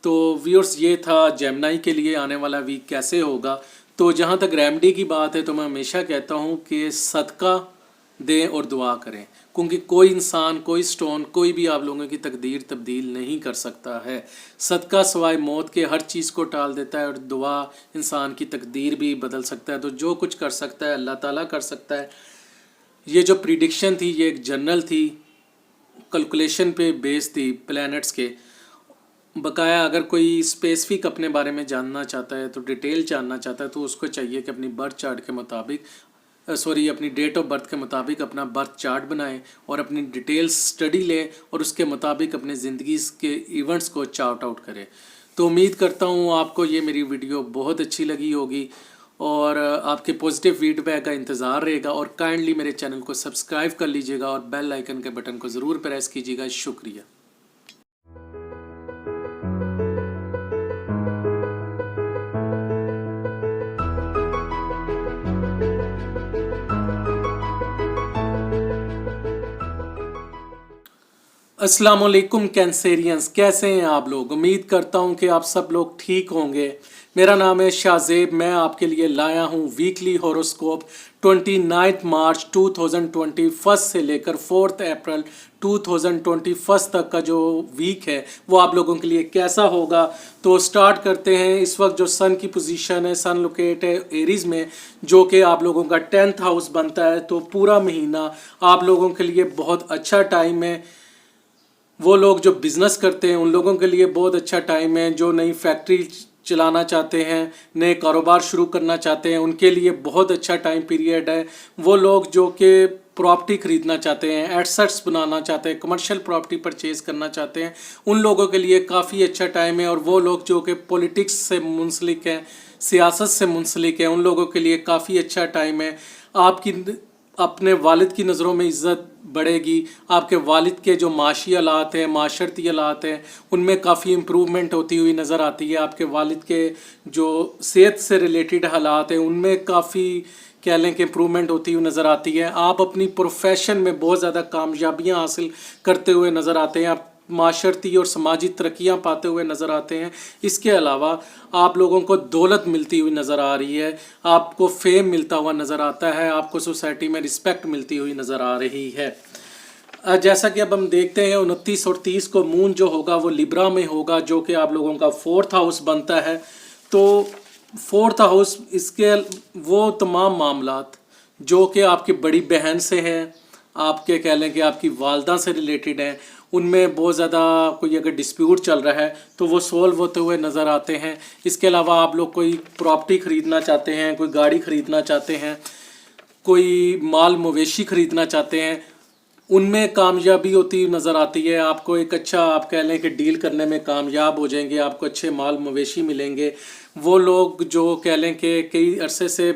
तो व्यूअर्स, ये था जेमिनी के लिए आने वाला वीक कैसे होगा। तो जहाँ तक रेमेडी की बात है तो मैं हमेशा कहता हूँ कि सदका दें और दुआ करें, क्योंकि कोई इंसान, कोई स्टोन, कोई भी आप लोगों की तकदीर तब्दील नहीं कर सकता है। सदका सवाए मौत के हर चीज़ को टाल देता है और दुआ इंसान की तकदीर भी बदल सकता है। तो जो कुछ कर सकता है अल्लाह ताला कर सकता है। ये जो प्रिडिक्शन थी ये एक जनरल थी, कैलकुलेशन पे बेस थी प्लैनेट्स के। बकाया अगर कोई स्पेसिफिक अपने बारे में जानना चाहता है, तो डिटेल जानना चाहता है, तो उसको चाहिए कि अपनी बर्थ चार्ट के मुताबिक अपनी डेट ऑफ बर्थ के मुताबिक अपना बर्थ चार्ट बनाएं और अपनी डिटेल स्टडी लें और उसके मुताबिक अपने ज़िंदगी के इवेंट्स को चार्ट आउट करें। तो उम्मीद करता हूँ आपको ये मेरी वीडियो बहुत अच्छी लगी होगी और आपके पॉजिटिव फीडबैक का इंतज़ार रहेगा। और काइंडली मेरे चैनल को सब्सक्राइब कर लीजिएगा और बेल आइकन के बटन को ज़रूर प्रेस कीजिएगा। शुक्रिया। अस्सलाम वालेकुम कैंसेरियंस, कैसे हैं आप लोग? उम्मीद करता हूं कि आप सब लोग ठीक होंगे। मेरा नाम है शाहजेब, मैं आपके लिए लाया हूं वीकली हॉरोस्कोप 29 मार्च 2021 से लेकर 4 अप्रैल 2021 तक का जो वीक है वो आप लोगों के लिए कैसा होगा। तो स्टार्ट करते हैं। इस वक्त जो सन की पोजीशन है, सन लोकेट है एरीज़ में, जो कि आप लोगों का 10th हाउस बनता है। तो पूरा महीना आप लोगों के लिए बहुत अच्छा टाइम है। वो लोग जो बिज़नेस करते हैं उन लोगों के लिए बहुत अच्छा टाइम है। जो नई फैक्ट्री चलाना चाहते हैं, नए कारोबार शुरू करना चाहते हैं, उनके लिए बहुत अच्छा टाइम पीरियड है। वो लोग जो कि प्रॉपर्टी ख़रीदना चाहते हैं, एसेट्स बनाना चाहते हैं, कमर्शियल प्रॉपर्टी परचेज़ करना चाहते हैं, उन लोगों के लिए काफ़ी अच्छा टाइम है। और वो लोग जो कि पॉलिटिक्स से मुंसलिक हैं, सियासत से मुंसलिक हैं, उन लोगों के लिए काफ़ी अच्छा टाइम है। आपकी अपने वालिद की नज़रों में इज़्ज़त बढ़ेगी। आपके वालिद के जो माशी हालात हैं, माशरती हालात हैं, उनमें काफ़ी इम्प्रूवमेंट होती हुई नज़र आती है। आपके वालिद के जो सेहत से रिलेटेड हालात हैं उनमें काफ़ी कह लें कि इम्प्रूवमेंट होती हुई नज़र आती है। आप अपनी प्रोफेशन में बहुत ज़्यादा कामयाबियाँ हासिल करते हुए नज़र आते हैं। आप माशरती और समाजी तरक्कियाँ पाते हुए नज़र आते हैं। इसके अलावा आप लोगों को दौलत मिलती हुई नज़र आ रही है, आपको फेम मिलता हुआ नज़र आता है, आपको सोसाइटी में रिस्पेक्ट मिलती हुई नज़र आ रही है। जैसा कि अब हम देखते हैं 29 और 30 को मून जो होगा वो लिब्रा में होगा, जो कि आप लोगों का 4th हाउस बनता है। तो 4th हाउस इसके वो तमाम मामलात जो कि आपकी बड़ी बहन से हैं, आपके कह लें कि आपकी वालदा से रिलेटेड हैं, उनमें बहुत ज़्यादा कोई अगर डिस्प्यूट चल रहा है तो वो सॉल्व होते हुए नज़र आते हैं। इसके अलावा आप लोग कोई प्रॉपर्टी ख़रीदना चाहते हैं, कोई गाड़ी ख़रीदना चाहते हैं, कोई माल मवेशी ख़रीदना चाहते हैं, उनमें कामयाबी होती नज़र आती है। आपको एक अच्छा, आप कह लें कि डील करने में कामयाब हो जाएंगे, आपको अच्छे माल मवेशी मिलेंगे। वो लोग जो कह लें कि कई अरसे से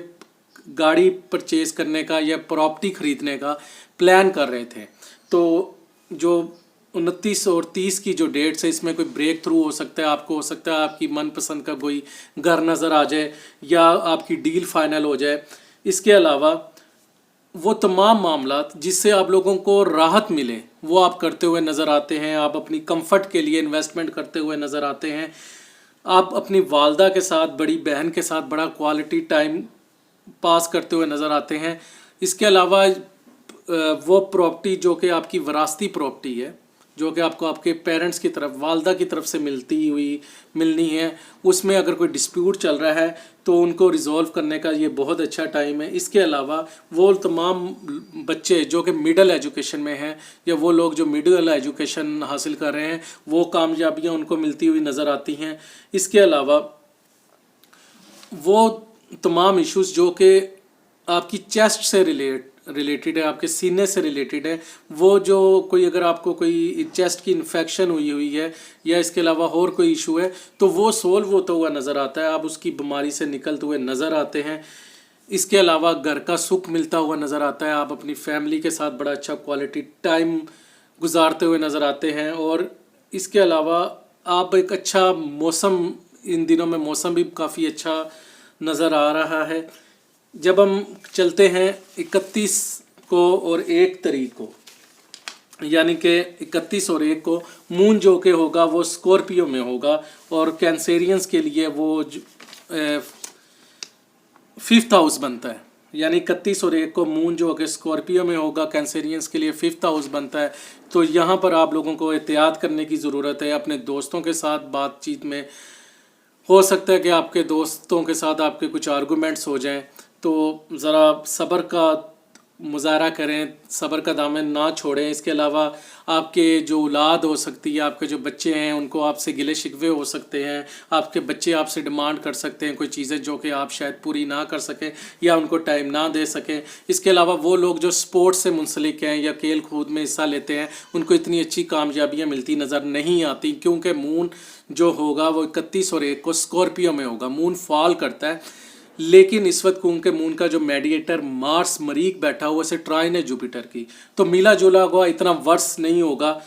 गाड़ी परचेज़ करने का या प्रॉपर्टी ख़रीदने का प्लान कर रहे थे, तो जो 29 और 30 की जो डेट्स है इसमें कोई ब्रेक थ्रू हो सकता है। आपको हो सकता है आपकी मनपसंद का कोई घर नज़र आ जाए या आपकी डील फाइनल हो जाए। इसके अलावा वो तमाम मामलात जिससे आप लोगों को राहत मिले वो आप करते हुए नज़र आते हैं। आप अपनी कंफर्ट के लिए इन्वेस्टमेंट करते हुए नज़र आते हैं। आप अपनी वालदा के साथ, बड़ी बहन के साथ बड़ा क्वालिटी टाइम पास करते हुए नज़र आते हैं। इसके अलावा वो प्रॉपर्टी जो कि आपकी विरासती प्रॉपर्टी है, जो कि आपको आपके पेरेंट्स की तरफ, वालदा की तरफ से मिलनी है, उसमें अगर कोई डिस्प्यूट चल रहा है तो उनको रिजॉल्व करने का ये बहुत अच्छा टाइम है। इसके अलावा वो तमाम बच्चे जो कि मिडिल एजुकेशन में हैं या वो लोग जो मिडिल एजुकेशन हासिल कर रहे हैं, वो कामयाबियाँ उनको मिलती हुई नज़र आती हैं। इसके अलावा वो तमाम इश्यूज़ जो कि आपकी चेस्ट से रिलेटेड है, आपके सीने से रिलेटेड है, वो जो कोई अगर आपको कोई चेस्ट की इन्फेक्शन हुई है या इसके अलावा और कोई इशू है तो वो सोल्व होता हुआ नज़र आता है, आप उसकी बीमारी से निकलते हुए नज़र आते हैं। इसके अलावा घर का सुख मिलता हुआ नज़र आता है, आप अपनी फैमिली के साथ बड़ा अच्छा क्वालिटी टाइम गुजारते हुए नज़र आते हैं। और इसके अलावा आप एक अच्छा मौसम, इन दिनों में मौसम भी काफ़ी अच्छा नज़र आ रहा है। जब हम चलते हैं 31 को और 1 तारीख को, यानी कि 31 और 1 को मून जो के होगा वो स्कॉर्पियो में होगा और कैंसेरियंस के लिए वो 5th हाउस बनता है। यानी 31 और 1 को मून जो कि स्कॉर्पियो में होगा, कैंसेरियंस के लिए 5th हाउस बनता है। तो यहाँ पर आप लोगों को एहतियात करने की ज़रूरत है। अपने दोस्तों के साथ बातचीत में हो सकता है कि आपके दोस्तों के साथ आपके कुछ आर्गूमेंट्स हो जाएं, तो ज़रा सब्र का मुज़ाहरा करें, सब्र का दामन ना छोड़ें। इसके अलावा आपके जो औलाद हो सकती है, आपके जो बच्चे हैं, उनको आपसे गिले शिकवे हो सकते हैं, आपके बच्चे आपसे डिमांड कर सकते हैं कोई चीज़ें जो कि आप शायद पूरी ना कर सकें या उनको टाइम ना दे सकें। इसके अलावा वो लोग जो स्पोर्ट्स से मुंसलिक हैं या खेल कूद में हिस्सा लेते हैं, उनको इतनी अच्छी कामयाबियाँ मिलती नज़र नहीं आती, क्योंकि मून जो होगा वो 31 और 1 को स्कॉर्पियो में होगा। मून फॉल करता है, लेकिन इस वक्त उनके मून का जो मेडिएटर मार्स मरीक बैठा हुआ से ट्राइन है जुपिटर की, तो मिला जुला हुआ इतना वर्स नहीं होगा,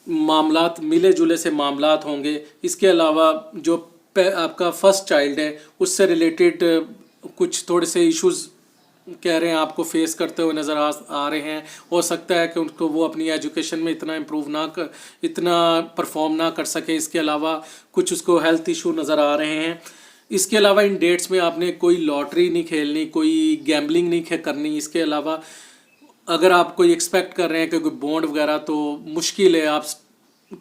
मामलात मिले जुले से मामलात होंगे। इसके अलावा जो आपका फर्स्ट चाइल्ड है उससे रिलेटेड कुछ थोड़े से इश्यूज़ कह रहे हैं आपको फेस करते हुए नज़र आ रहे हैं। हो सकता है कि उनको वो अपनी एजुकेशन में इतना परफॉर्म ना कर सके। इसके अलावा कुछ उसको हेल्थ इशू नज़र आ रहे हैं। इसके अलावा इन डेट्स में आपने कोई लॉटरी नहीं खेलनी, कोई गैम्बलिंग नहीं करनी। इसके अलावा अगर आप कोई एक्सपेक्ट कर रहे हैं कि कोई बॉन्ड वगैरह, तो मुश्किल है। आप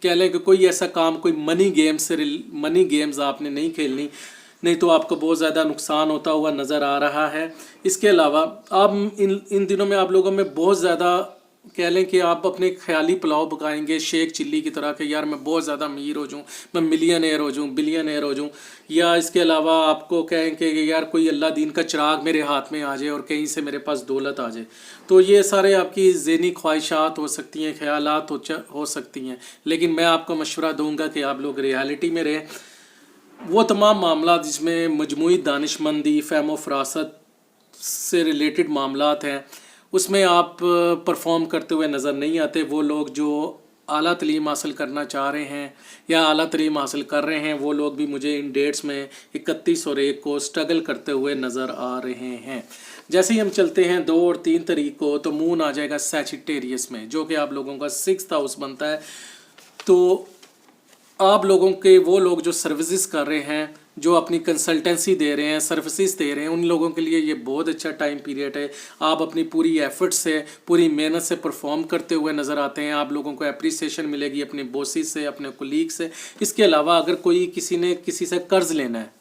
कह लें कि कोई ऐसा काम, कोई मनी गेम्स आपने नहीं खेलनी, नहीं तो आपको बहुत ज़्यादा नुकसान होता हुआ नज़र आ रहा है। इसके अलावा आप इन दिनों में आप लोगों में बहुत ज़्यादा कह लें कि आप अपने ख्याली पुलाव पकाएंगे शेख चिल्ली की तरह कि यार मैं बहुत ज़्यादा अमीर हो जाऊँ, मैं मिलियनेयर हो जाऊँ, बिलियनेयर हो जाऊँ। या इसके अलावा आपको कहें कि यार कोई अल्लाह दीन का चिराग मेरे हाथ में आ जाए और कहीं से मेरे पास दौलत आ जाए। तो ये सारे आपकी ज़हनी ख्वाहिशात हो सकती हैं, ख्यालात हो सकती हैं, लेकिन मैं आपको मशवरा दूँगा कि आप लोग रियलिटी में रहें। वो तमाम मामला जिसमें मजमूई दानिशमंदी, फ़हम व फ़रासत से रिलेटेड मामलात हैं, उसमें आप परफॉर्म करते हुए नज़र नहीं आते। वो लोग जो आला तलीम हासिल करना चाह रहे हैं या आला तलीम हासिल कर रहे हैं, वो लोग भी मुझे इन डेट्स में 31 और 1 को स्ट्रगल करते हुए नज़र आ रहे हैं। जैसे ही हम चलते हैं 2 और 3 तारीख को, तो मून आ जाएगा सैजिटेरियस में, जो कि आप लोगों का 6th हाउस बनता है। तो आप लोगों के वो लोग जो सर्विसेज कर रहे हैं, जो अपनी कंसल्टेंसी दे रहे हैं, सर्विसेज दे रहे हैं, उन लोगों के लिए ये बहुत अच्छा टाइम पीरियड है। आप अपनी पूरी एफर्ट से, पूरी मेहनत से परफॉर्म करते हुए नज़र आते हैं। आप लोगों को अप्रिसिएशन मिलेगी अपने बॉसेस से, अपने कोलीग से। इसके अलावा अगर कोई किसी से कर्ज़ लेना है,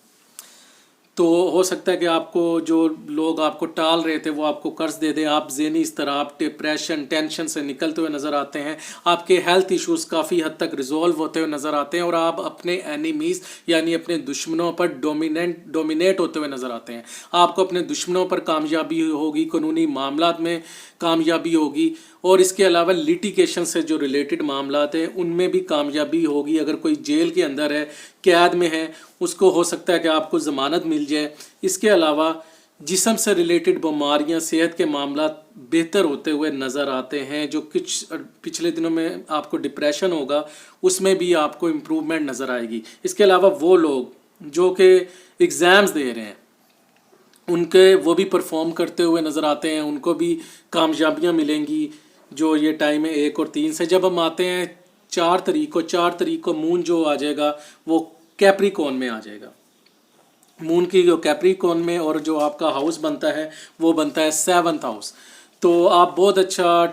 तो हो सकता है कि आपको जो लोग आपको टाल रहे थे वो आपको कर्ज दे दें। आप ज़हनी इस तरह आप डिप्रेशन, टेंशन से निकलते हुए नज़र आते हैं। आपके हेल्थ इश्यूज़ काफ़ी हद तक रिजॉल्व होते हुए नज़र आते हैं और आप अपने एनिमीज़ यानी अपने दुश्मनों पर डोमिनेट होते हुए नज़र आते हैं। आपको अपने दुश्मनों पर कामयाबी होगी, कानूनी मामलात में कामयाबी होगी, और इसके अलावा लिटिगेशन से जो रिलेटेड मामलात हैं उनमें भी कामयाबी होगी। अगर कोई जेल के अंदर है, कैद में है, उसको हो सकता है कि आपको ज़मानत मिल जाए। इसके अलावा जिस्म से रिलेटेड बीमारियां, सेहत के मामला बेहतर होते हुए नज़र आते हैं। जो कुछ पिछले दिनों में आपको डिप्रेशन होगा, उसमें भी आपको इम्प्रूवमेंट नज़र आएगी। इसके अलावा वो लोग जो कि एग्ज़ाम्स दे रहे हैं, उनके वो भी परफॉर्म करते हुए नज़र आते हैं, उनको भी कामयाबियाँ मिलेंगी। जो ये टाइम है 1 और 3 से। जब हम आते हैं 4 तारीख को मून जो आ जाएगा वो कैप्रिकॉर्न में आ जाएगा। मून की जो कैप्रिकॉर्न में, और जो आपका हाउस बनता है वो बनता है 7th हाउस। तो आप बहुत अच्छा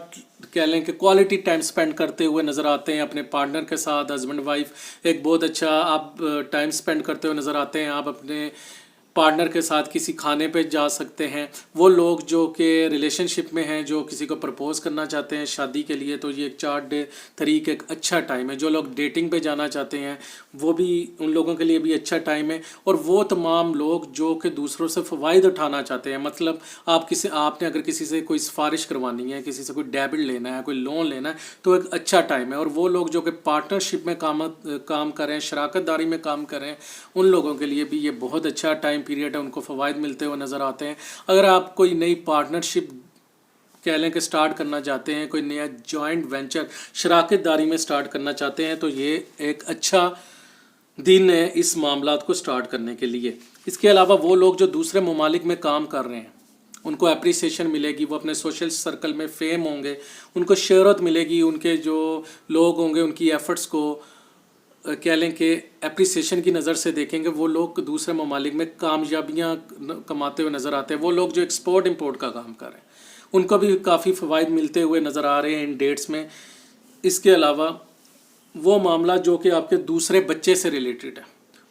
कह लें कि क्वालिटी टाइम स्पेंड करते हुए नज़र आते हैं अपने पार्टनर के साथ, हस्बैंड वाइफ एक बहुत अच्छा आप टाइम स्पेंड करते हुए नज़र आते हैं। आप अपने पार्टनर के साथ किसी खाने पे जा सकते हैं। वो लोग जो कि रिलेशनशिप में हैं, जो किसी को प्रपोज करना चाहते हैं शादी के लिए, तो ये 4 तारीख एक अच्छा टाइम है। जो लोग डेटिंग पे जाना चाहते हैं वो भी, उन लोगों के लिए भी अच्छा टाइम है। और वो तमाम लोग जो कि दूसरों से फ़वाइद उठाना चाहते हैं, मतलब आपने अगर किसी से कोई सिफारिश करवानी है, किसी से कोई डेबिट लेना है, कोई लोन लेना है, तो एक अच्छा टाइम है। और वो लोग जो कि पार्टनरशिप में काम कर रहे हैं, शराकत दारी में काम कर रहे हैं, उन लोगों के लिए भी ये बहुत अच्छा टाइम पीरियड है, उनको फ़वाइद मिलते हुए नज़र आते हैं। अगर आप कोई नई पार्टनरशिप कह लें कि स्टार्ट करना चाहते हैं, कोई नया जॉइंट वेंचर शराकत दारी में स्टार्ट करना चाहते हैं, तो ये एक अच्छा दिन है इस मामलात को स्टार्ट करने के लिए। इसके अलावा वो लोग जो दूसरे ममालिक में काम कर रहे हैं, उनको अप्रिसिएशन मिलेगी, वो अपने सोशल सर्कल में फेम होंगे, उनको शहरत मिलेगी, उनके जो लोग होंगे उनकी एफ़र्ट्स को कह लें कि एप्रिसिएशन की नज़र से देखेंगे। वो लोग दूसरे ममालिक में कामयाबियाँ कमाते हुए नज़र आते हैं। वो लोग जो एक्सपोर्ट इंपोर्ट का काम कर रहे हैं, उनको भी काफ़ी फ़वाइद मिलते हुए नज़र आ रहे हैं इन डेट्स में। इसके अलावा वो मामला जो कि आपके दूसरे बच्चे से रिलेटेड है,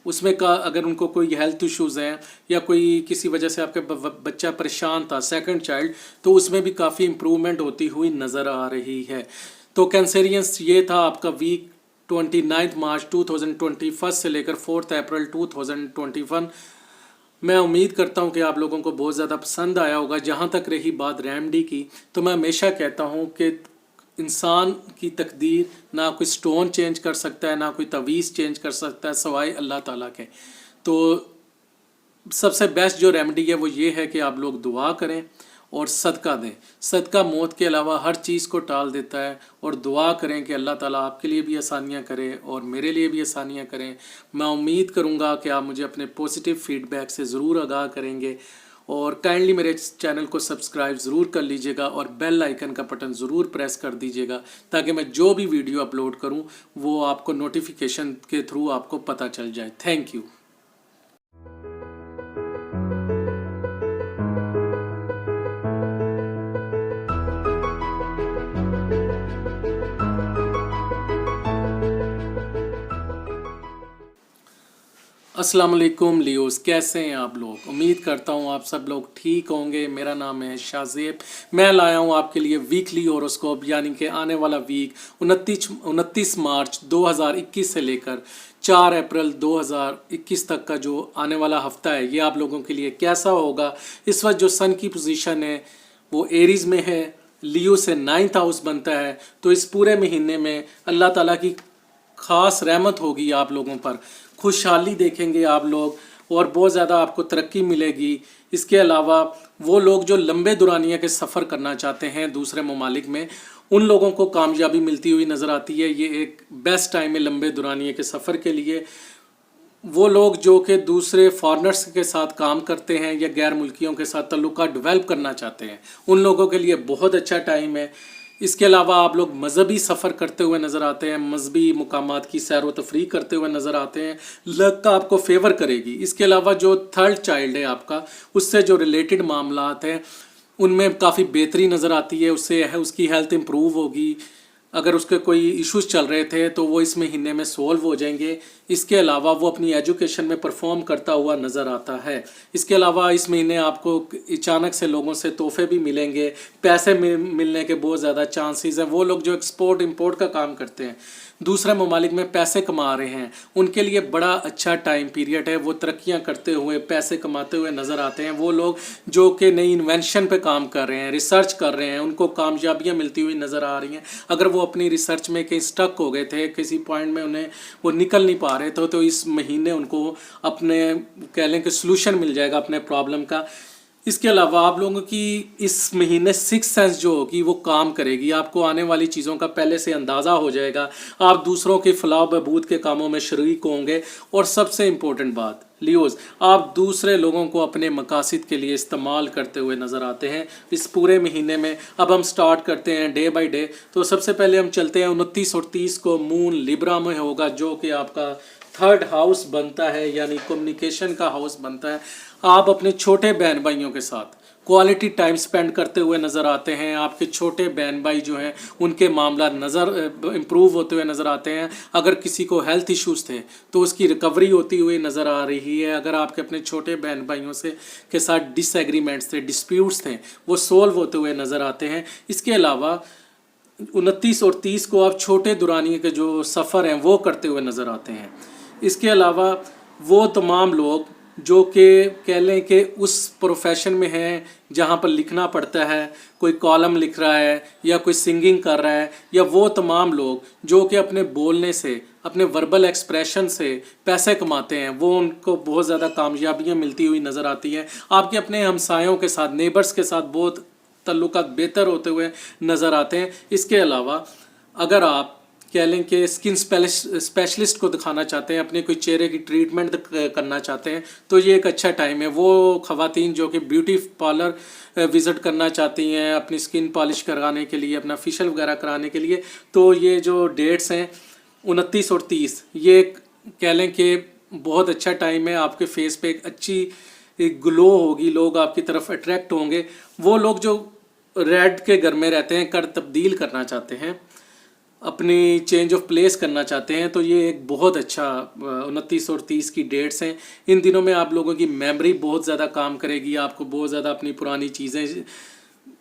उसमें का अगर उनको कोई हेल्थ इश्यूज़ हैं या कोई किसी वजह से आपके बच्चा परेशान था, सेकंड चाइल्ड, तो उसमें भी काफ़ी इम्प्रूवमेंट होती हुई नज़र आ रही है। तो कैंसेरियंस ये था आपका वीक 29 मार्च 2021 से लेकर 4 अप्रैल 2021। मैं उम्मीद करता हूं कि आप लोगों को बहुत ज़्यादा पसंद आया होगा। जहां तक रही बात रेमेडी की, तो मैं हमेशा कहता हूं कि इंसान की तकदीर ना कोई स्टोन चेंज कर सकता है, ना कोई तवीज़ चेंज कर सकता है सिवाय अल्लाह ताला के। तो सबसे बेस्ट जो रेमेडी है वो ये है कि आप लोग दुआ करें और सदका दें। सदका मौत के अलावा हर चीज़ को टाल देता है। और दुआ करें कि अल्लाह ताला आपके लिए भी आसानियाँ करे और मेरे लिए भी आसानियाँ करें। मैं उम्मीद करूँगा कि आप मुझे अपने पॉजिटिव फीडबैक से ज़रूर आगाह करेंगे। और काइंडली मेरे चैनल को सब्सक्राइब ज़रूर कर लीजिएगा और बेल आइकन का बटन ज़रूर प्रेस कर दीजिएगा, ताकि मैं जो भी वीडियो अपलोड करूँ वो आपको नोटिफिकेशन के थ्रू आपको पता चल जाए। Thank you. अस्सलाम वालेकुम लियोस, कैसे हैं आप लोग? उम्मीद करता हूं आप सब लोग ठीक होंगे। मेरा नाम है शाज़ेब। मैं लाया हूं आपके लिए वीकली होरोस्कोप, यानी कि आने वाला वीक 29 मार्च 2021 से लेकर 4 अप्रैल 2021 तक का जो आने वाला हफ्ता है, ये आप लोगों के लिए कैसा होगा। इस वक्त जो सन की पोजीशन है वो एरीज़ में है, लियो से 9th हाउस बनता है। तो इस पूरे महीने में अल्लाह ताला की ख़ास रहमत होगी आप लोगों पर, खुशहाली देखेंगे आप लोग और बहुत ज़्यादा आपको तरक्की मिलेगी। इसके अलावा वो लोग जो लंबे दुरानिया के सफ़र करना चाहते हैं दूसरे ममालिक में, उन लोगों को कामयाबी मिलती हुई नज़र आती है। ये एक बेस्ट टाइम है लंबे दुरानिया के सफ़र के लिए। वो लोग जो कि दूसरे फॉरेनर्स के साथ काम करते हैं या गैर मुल्कियों के साथ तल्लुक़ात डेवलप करना चाहते हैं, उन लोगों के लिए बहुत अच्छा टाइम है। इसके अलावा आप लोग मजहबी सफ़र करते हुए नज़र आते हैं, मजहबी मुकामात की सैर व तफरीह करते हुए नज़र आते हैं, लक का आपको फेवर करेगी। इसके अलावा जो थर्ड चाइल्ड है आपका, उससे जो रिलेटेड मामलात हैं उनमें काफ़ी बेहतरी नज़र आती है। उससे उसकी हेल्थ इम्प्रूव होगी। अगर उसके कोई इश्यूज़ चल रहे थे तो वो इस महीने में सोल्व हो जाएंगे। इसके अलावा वो अपनी एजुकेशन में परफॉर्म करता हुआ नज़र आता है। इसके अलावा इस महीने आपको अचानक से लोगों से तोहफे भी मिलेंगे, पैसे मिलने के बहुत ज़्यादा चांसेस हैं। वो लोग जो एक्सपोर्ट इंपोर्ट का काम करते हैं, दूसरे ममालिक में पैसे कमा रहे हैं, उनके लिए बड़ा अच्छा टाइम पीरियड है। वो तरक्कियां करते हुए, पैसे कमाते हुए नज़र आते हैं। वो लोग जो कि नई इन्वेंशन पे काम कर रहे हैं, रिसर्च कर रहे हैं, उनको कामयाबियां मिलती हुई नज़र आ रही हैं। अगर वो अपनी रिसर्च में कहीं स्टक हो गए थे, किसी पॉइंट में उन्हें वो निकल नहीं पा रहे थे, तो इस महीने उनको अपने कह लें कि सलूशन मिल जाएगा अपने प्रॉब्लम का। इसके अलावा आप लोगों की इस महीने सिक्स सेंस जो होगी वो काम करेगी। आपको आने वाली चीज़ों का पहले से अंदाज़ा हो जाएगा। आप दूसरों के फलाह बहबूद के कामों में शरीक होंगे। और सबसे इम्पोर्टेंट बात लियोज़, आप दूसरे लोगों को अपने मकासद के लिए इस्तेमाल करते हुए नज़र आते हैं इस पूरे महीने में। अब हम स्टार्ट करते हैं डे बाय डे। तो सबसे पहले हम चलते हैं 29 और 30 को मून लिब्रा में होगा, जो कि आपका थर्ड हाउस बनता है, यानी कम्युनिकेशन का हाउस बनता है। आप अपने छोटे बहन भाइयों के साथ क्वालिटी टाइम स्पेंड करते हुए नज़र आते हैं। आपके छोटे बहन भाई जो हैं उनके मामला इम्प्रूव होते हुए नज़र आते हैं। अगर किसी को हेल्थ इश्यूज़ थे तो उसकी रिकवरी होती हुई नज़र आ रही है। अगर आपके अपने छोटे बहन भाइयों से के साथ डिसएग्रीमेंट्स थे, डिस्प्यूट्स थे, वो सोल्व होते हुए नज़र आते हैं। इसके अलावा 29 और 30 को आप छोटे दुरानी के जो सफ़र हैं वो करते हुए नज़र आते हैं। इसके अलावा वो तमाम लोग जो कि कह लें कि उस प्रोफेशन में हैं जहाँ पर लिखना पड़ता है, कोई कॉलम लिख रहा है या कोई सिंगिंग कर रहा है, या वो तमाम लोग जो कि अपने बोलने से, अपने वर्बल एक्सप्रेशन से पैसे कमाते हैं, वो उनको बहुत ज़्यादा कामयाबियाँ मिलती हुई नज़र आती हैं। आपके अपने हमसायों के साथ, नेबर्स के साथ बहुत तल्लुकात बेहतर होते हुए नज़र आते हैं। इसके अलावा अगर आप कह लें कि स्किन स्पेशलिस्ट को दिखाना चाहते हैं, अपने कोई चेहरे की ट्रीटमेंट करना चाहते हैं, तो ये एक अच्छा टाइम है। वो ख़वातीन जो कि ब्यूटी पार्लर विज़िट करना चाहती हैं अपनी स्किन पॉलिश कराने के लिए, अपना फेशियल वगैरह कराने के लिए, तो ये जो डेट्स हैं 29 और 30, ये कह लें कि बहुत अच्छा टाइम है। आपके फेस पे एक अच्छी एक ग्लो होगी, लोग आपकी तरफ अट्रैक्ट होंगे। वो लोग जो रेड के घर में रहते हैं, कर तब्दील करना चाहते हैं, अपनी चेंज ऑफ प्लेस करना चाहते हैं, तो ये एक बहुत अच्छा 29 और 30 की डेट्स हैं। इन दिनों में आप लोगों की मेमोरी बहुत ज़्यादा काम करेगी, आपको बहुत ज़्यादा अपनी पुरानी चीज़ें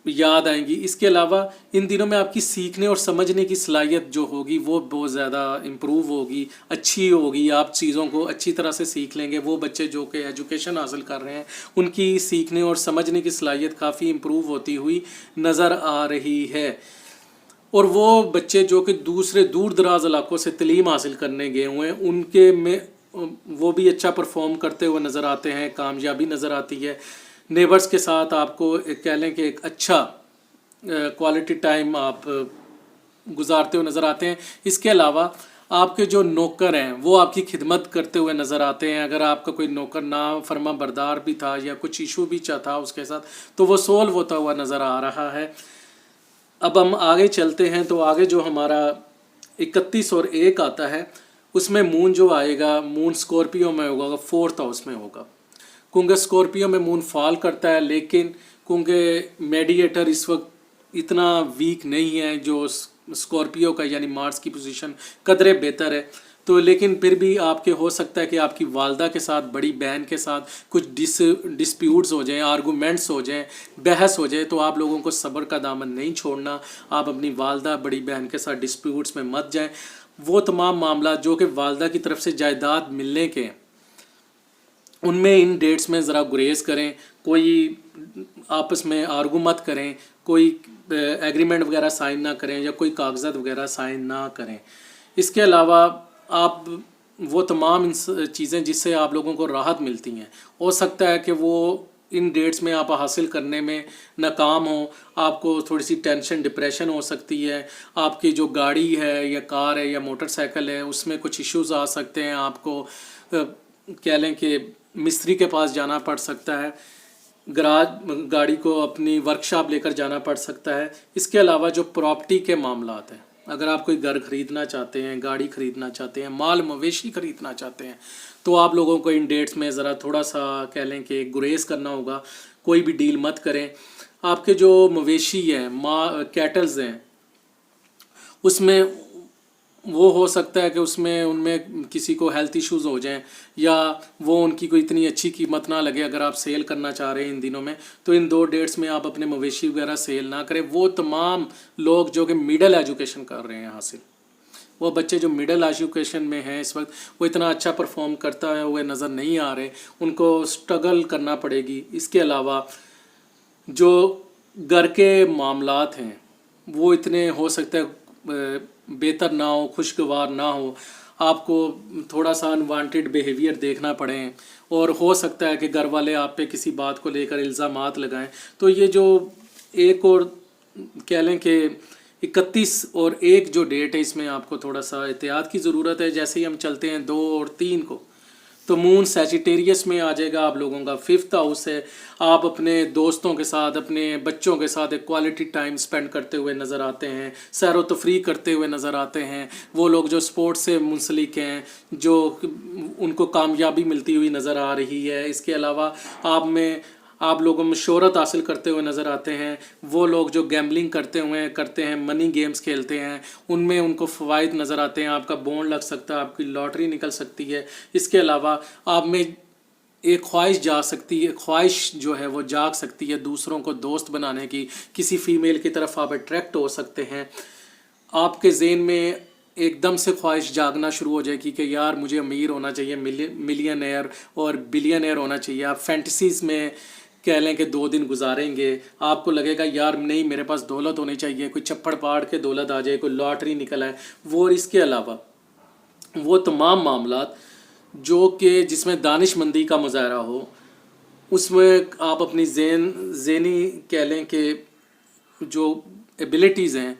याद आएंगी। इसके अलावा इन दिनों में आपकी सीखने और समझने की सलाहियत जो होगी वो बहुत ज़्यादा इम्प्रूव होगी, अच्छी होगी। आप चीज़ों को अच्छी तरह से सीख लेंगे। वो बच्चे जो कि एजुकेशन हासिल कर रहे हैं उनकी सीखने और समझने की सलाहियत काफ़ी इम्प्रूव होती हुई नज़र आ रही है। और वो बच्चे जो कि दूसरे दूर दराज इलाकों से तालीम हासिल करने गए हुए हैं, उनके में वो भी अच्छा परफॉर्म करते हुए नज़र आते हैं, कामयाबी नज़र आती है। नेबर्स के साथ आपको कह लें कि एक अच्छा क्वालिटी टाइम आप गुजारते हुए नज़र आते हैं। इसके अलावा आपके जो नौकर हैं वो आपकी खिदमत करते हुए नज़र आते हैं। अगर आपका कोई नौकर ना फरमा बरदार भी था या कुछ इशू भी था उसके साथ, तो वो सोल्व होता हुआ नज़र आ रहा है। अब हम आगे चलते हैं, तो आगे जो हमारा 31 और 1 आता है, उसमें मून जो आएगा, मून स्कॉर्पियो में होगा, 4th हाउस में होगा। क्योंकि स्कॉर्पियो में मून फॉल करता है, लेकिन क्योंकि मेडिएटर इस वक्त इतना वीक नहीं है जो स्कॉर्पियो का, यानी मार्स की पोजीशन कदरे बेहतर है, तो लेकिन फिर भी आपके हो सकता है कि आपकी वालदा के साथ, बड़ी बहन के साथ कुछ डिस्प्यूट्स हो जाएं, आर्गूमेंट्स हो जाएं, बहस हो जाए, तो आप लोगों को सब्र का दामन नहीं छोड़ना। आप अपनी वालदा, बड़ी बहन के साथ डिस्प्यूट्स में मत जाएं। वो तमाम मामला जो कि वालदा की तरफ से जायदाद मिलने के, उनमें इन डेट्स में ज़रा गुरेज करें। कोई आपस में आर्गू मत करें, कोई एग्रीमेंट वगैरह साइन ना करें या कोई कागजात वगैरह साइन ना करें। इसके अलावा आप वो तमाम चीज़ें जिससे आप लोगों को राहत मिलती हैं, हो सकता है कि वो इन डेट्स में आप हासिल करने में नाकाम हो। आपको थोड़ी सी टेंशन, डिप्रेशन हो सकती है। आपकी जो गाड़ी है या कार है या मोटरसाइकिल है उसमें कुछ इश्यूज़ आ सकते हैं। आपको कह लें कि मिस्त्री के पास जाना पड़ सकता है, गाड़ी को अपनी वर्कशॉप लेकर जाना पड़ सकता है। इसके अलावा जो प्रॉपर्टी के मामलात हैं, अगर आप कोई घर ख़रीदना चाहते हैं, गाड़ी ख़रीदना चाहते हैं, माल मवेशी ख़रीदना चाहते हैं, तो आप लोगों को इन डेट्स में ज़रा थोड़ा सा कह लें कि गुरेज करना होगा। कोई भी डील मत करें। आपके जो मवेशी हैं, कैटल्स हैं, उसमें वो हो सकता है कि उसमें उनमें किसी को हेल्थ इश्यूज़ हो जाएं, या वो उनकी कोई इतनी अच्छी कीमत ना लगे। अगर आप सेल करना चाह रहे हैं इन दिनों में, तो इन 2 डेट्स में आप अपने मवेशी वगैरह सेल ना करें। वो तमाम लोग जो कि मिडिल एजुकेशन कर रहे हैं हासिल, वो बच्चे जो मिडिल एजुकेशन में हैं इस वक्त, वो इतना अच्छा परफॉर्म करता है हुए नज़र नहीं आ रहे, उनको स्ट्रगल करना पड़ेगी। इसके अलावा जो घर के मामलात हैं वो इतने हो सकते हैं बेहतर ना हो, खुशगवार ना हो। आपको थोड़ा सा अनवांटेड बिहेवियर देखना पड़े, और हो सकता है कि घर वाले आप पे किसी बात को लेकर इल्ज़ामात लगाएं। तो ये जो एक और कह लें कि 31 और 1 जो डेट है, इसमें आपको थोड़ा सा एहतियात की ज़रूरत है। जैसे ही हम चलते हैं 2 और 3 को, तो मून सैजिटेरियस में आ जाएगा, आप लोगों का 5th हाउस है। आप अपने दोस्तों के साथ, अपने बच्चों के साथ एक क्वालिटी टाइम स्पेंड करते हुए नज़र आते हैं, सैर व तफरी करते हुए नज़र आते हैं। वो लोग जो स्पोर्ट्स से मुंसलिक हैं, जो उनको कामयाबी मिलती हुई नज़र आ रही है। इसके अलावा आप लोगों में शोहरत हासिल करते हुए नज़र आते हैं। वो लोग जो गैम्बलिंग करते हैं, मनी गेम्स खेलते हैं, उनमें उनको फ़वाइद नज़र आते हैं। आपका बॉन्ड लग सकता है, आपकी लॉटरी निकल सकती है। इसके अलावा आप में एक ख्वाहिश जो है वो जाग सकती है दूसरों को दोस्त बनाने की। किसी फ़ीमेल की तरफ आप अट्रैक्ट हो सकते हैं। आपके ज़हन में एकदम से ख्वाहिश जागना शुरू हो जाएगी कि यार मुझे अमीर होना चाहिए, मिलियनेयर और बिलियनेयर होना चाहिए। आप फैंटसीज़ में कह लें कि 2 दिन गुजारेंगे। आपको लगेगा यार नहीं, मेरे पास दौलत होनी चाहिए, कोई चप्पड़ पाड़ के दौलत आ जाए, कोई लॉटरी निकल आए। वो और इसके अलावा वो तमाम मामलात जो कि जिसमें दानिशमंदी का मुजाहरा हो, उसमें आप अपनी ज़हनी कह लें कि जो एबिलिटीज़ हैं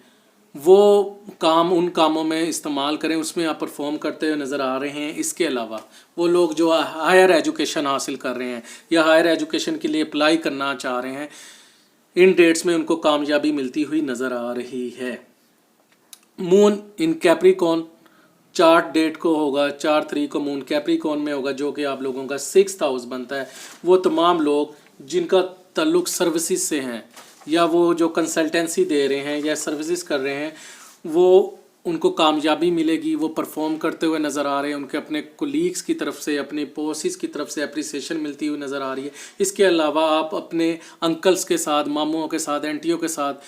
वो उन कामों में इस्तेमाल करें, उसमें आप परफॉर्म करते हुए नज़र आ रहे हैं। इसके अलावा वो लोग जो हायर एजुकेशन हासिल कर रहे हैं या हायर एजुकेशन के लिए अप्लाई करना चाह रहे हैं, इन डेट्स में उनको कामयाबी मिलती हुई नज़र आ रही है। मून इन कैप्रिकॉर्न 4 डेट को होगा, 4 तारीख को मून कैप्रिकॉर्न में होगा, जो कि आप लोगों का 6th हाउस बनता है। वो तमाम लोग जिनका ताल्लुक सर्विसेज से हैं या वो जो कंसल्टेंसी दे रहे हैं या सर्विसेज कर रहे हैं, वो उनको कामयाबी मिलेगी। वो परफॉर्म करते हुए नज़र आ रहे हैं, उनके अपने कोलीग्स की तरफ से, अपने बॉसेस की तरफ से अप्रिसिएशन मिलती हुई नज़र आ रही है। इसके अलावा आप अपने अंकल्स के साथ, मामुओं के साथ, आंटियों के साथ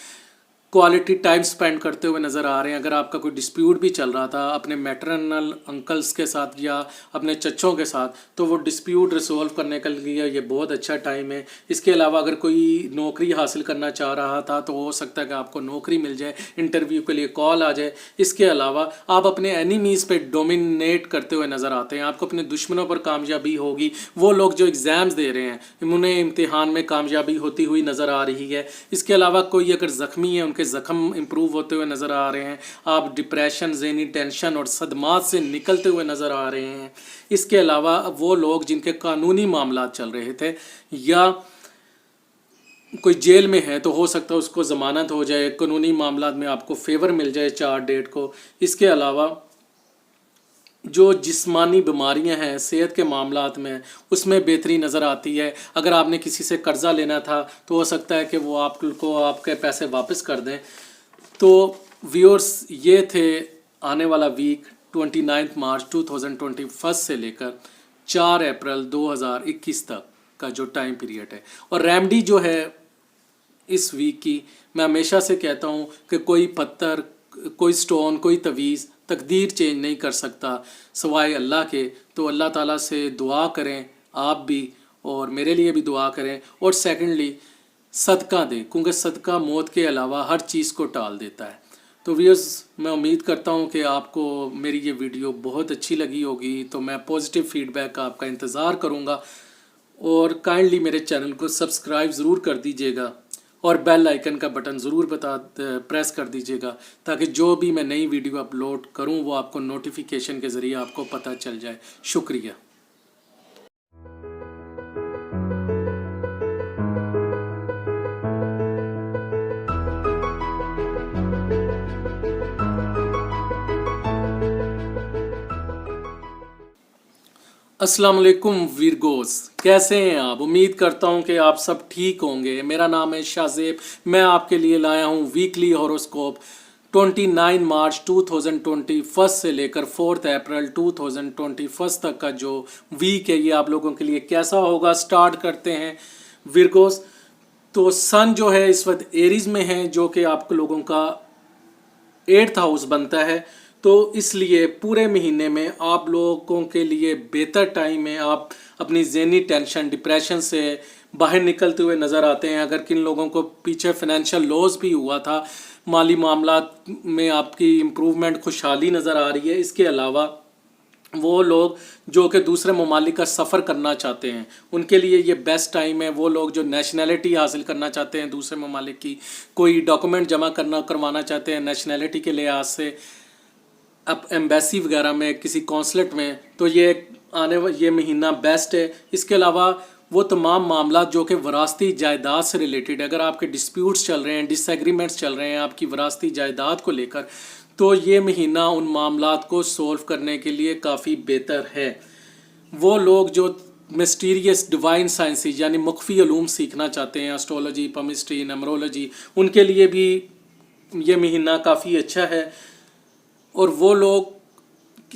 क्वालिटी टाइम स्पेंड करते हुए नज़र आ रहे हैं। अगर आपका कोई डिस्प्यूट भी चल रहा था अपने मैटरनल अंकल्स के साथ या अपने चच्चों के साथ, तो वो डिस्प्यूट रिसोल्व करने के लिए ये बहुत अच्छा टाइम है। इसके अलावा अगर कोई नौकरी हासिल करना चाह रहा था तो हो सकता है कि आपको नौकरी मिल जाए, इंटरव्यू के लिए कॉल आ जाए। इसके अलावा आप अपने एनिमीज़ पे डोमिनेट करते हुए नज़र आते हैं, आपको अपने दुश्मनों पर कामयाबी होगी। वो लोग जो एग्ज़ाम्स दे रहे हैं उन्हें इम्तिहान में कामयाबी होती हुई नज़र आ रही है। इसके अलावा कोई अगर ज़ख्मी है, उनके ज़ख्म इम्प्रूव होते हुए नज़र आ रहे हैं। आप डिप्रेशन, ज़हनी टेंशन और सदमात से निकलते हुए नज़र आ रहे हैं। इसके अलावा वो लोग जिनके कानूनी मामलात चल रहे थे या कोई जेल में है, तो हो सकता है उसको ज़मानत हो जाए, कानूनी मामलात में आपको फेवर मिल जाए 4 डेट को। इसके अलावा जो जिस्मानी बीमारियां हैं, सेहत के मामलात में, उसमें बेहतरी नज़र आती है। अगर आपने किसी से कर्ज़ा लेना था तो हो सकता है कि वो आपको आपके पैसे वापस कर दें। तो व्यूअर्स, ये थे आने वाला वीक 29 मार्च 2021 से लेकर 4 अप्रैल 2021 तक का जो टाइम पीरियड है। और रेमेडी जो है इस वीक की, मैं हमेशा से कहता हूँ कि कोई पत्थर, कोई स्टोन, कोई तवीज़ तकदीर चेंज नहीं कर सकता सवाए अल्लाह के। तो अल्लाह ताला से दुआ करें आप भी, और मेरे लिए भी दुआ करें। और सेकंडली सदका दें, क्योंकि सदका मौत के अलावा हर चीज़ को टाल देता है। तो व्यूअर्स, मैं उम्मीद करता हूँ कि आपको मेरी ये वीडियो बहुत अच्छी लगी होगी। तो मैं पॉजिटिव फीडबैक का आपका इंतज़ार करूँगा और काइंडली मेरे चैनल को सब्सक्राइब ज़रूर कर दीजिएगा और बेल आइकन का बटन ज़रूर प्रेस कर दीजिएगा, ताकि जो भी मैं नई वीडियो अपलोड करूं वो आपको नोटिफिकेशन के ज़रिए आपको पता चल जाए। शुक्रिया। अस्सलाम वालेकुम वीरगोस, कैसे हैं आप? उम्मीद करता हूं कि आप सब ठीक होंगे। मेरा नाम है शाहजेब। मैं आपके लिए लाया हूं वीकली हॉरोस्कोप 29 मार्च 2021 से लेकर 4 अप्रैल 2021 तक का जो वीक है, ये आप लोगों के लिए कैसा होगा। स्टार्ट करते हैं वीरगोस। तो सन जो है इस वक्त एरीज में है, जो कि आप लोगों का 8th हाउस बनता है। तो इसलिए पूरे महीने में आप लोगों के लिए बेहतर टाइम है। आप अपनी ज़हनी टेंशन, डिप्रेशन से बाहर निकलते हुए नज़र आते हैं। अगर किन लोगों को पीछे फाइनेंशियल लॉस भी हुआ था, माली मामलात में आपकी इम्प्रूवमेंट, खुशहाली नज़र आ रही है। इसके अलावा वो लोग जो कि दूसरे ममालिक का सफ़र करना चाहते हैं, उनके लिए ये बेस्ट टाइम है। वो लोग जो नेशनैलिटी हासिल करना चाहते हैं दूसरे ममालिक की, कोई डॉक्यूमेंट जमा करवाना चाहते हैं नेशनैलिटी के लिहाज से, अब एम्बेसी वगैरह में, किसी कौंसलेट में, तो ये ये महीना बेस्ट है। इसके अलावा वो तमाम मामला जो कि वरासती जायदाद से रिलेटेड, अगर आपके डिस्प्यूट्स चल रहे हैं, डिसएग्रीमेंट्स चल रहे हैं आपकी वरासती जायदाद को लेकर, तो ये महीना उन मामलात को सॉल्व करने के लिए काफ़ी बेहतर है। वो लोग जो मिस्टीरियस डिवाइन साइंसेज यानी मख्फी उलूम सीखना चाहते हैं, एस्ट्रोलॉजी, पमिस्ट्री, नमरोलॉजी, उनके लिए भी ये महीना काफ़ी अच्छा है। और वो लोग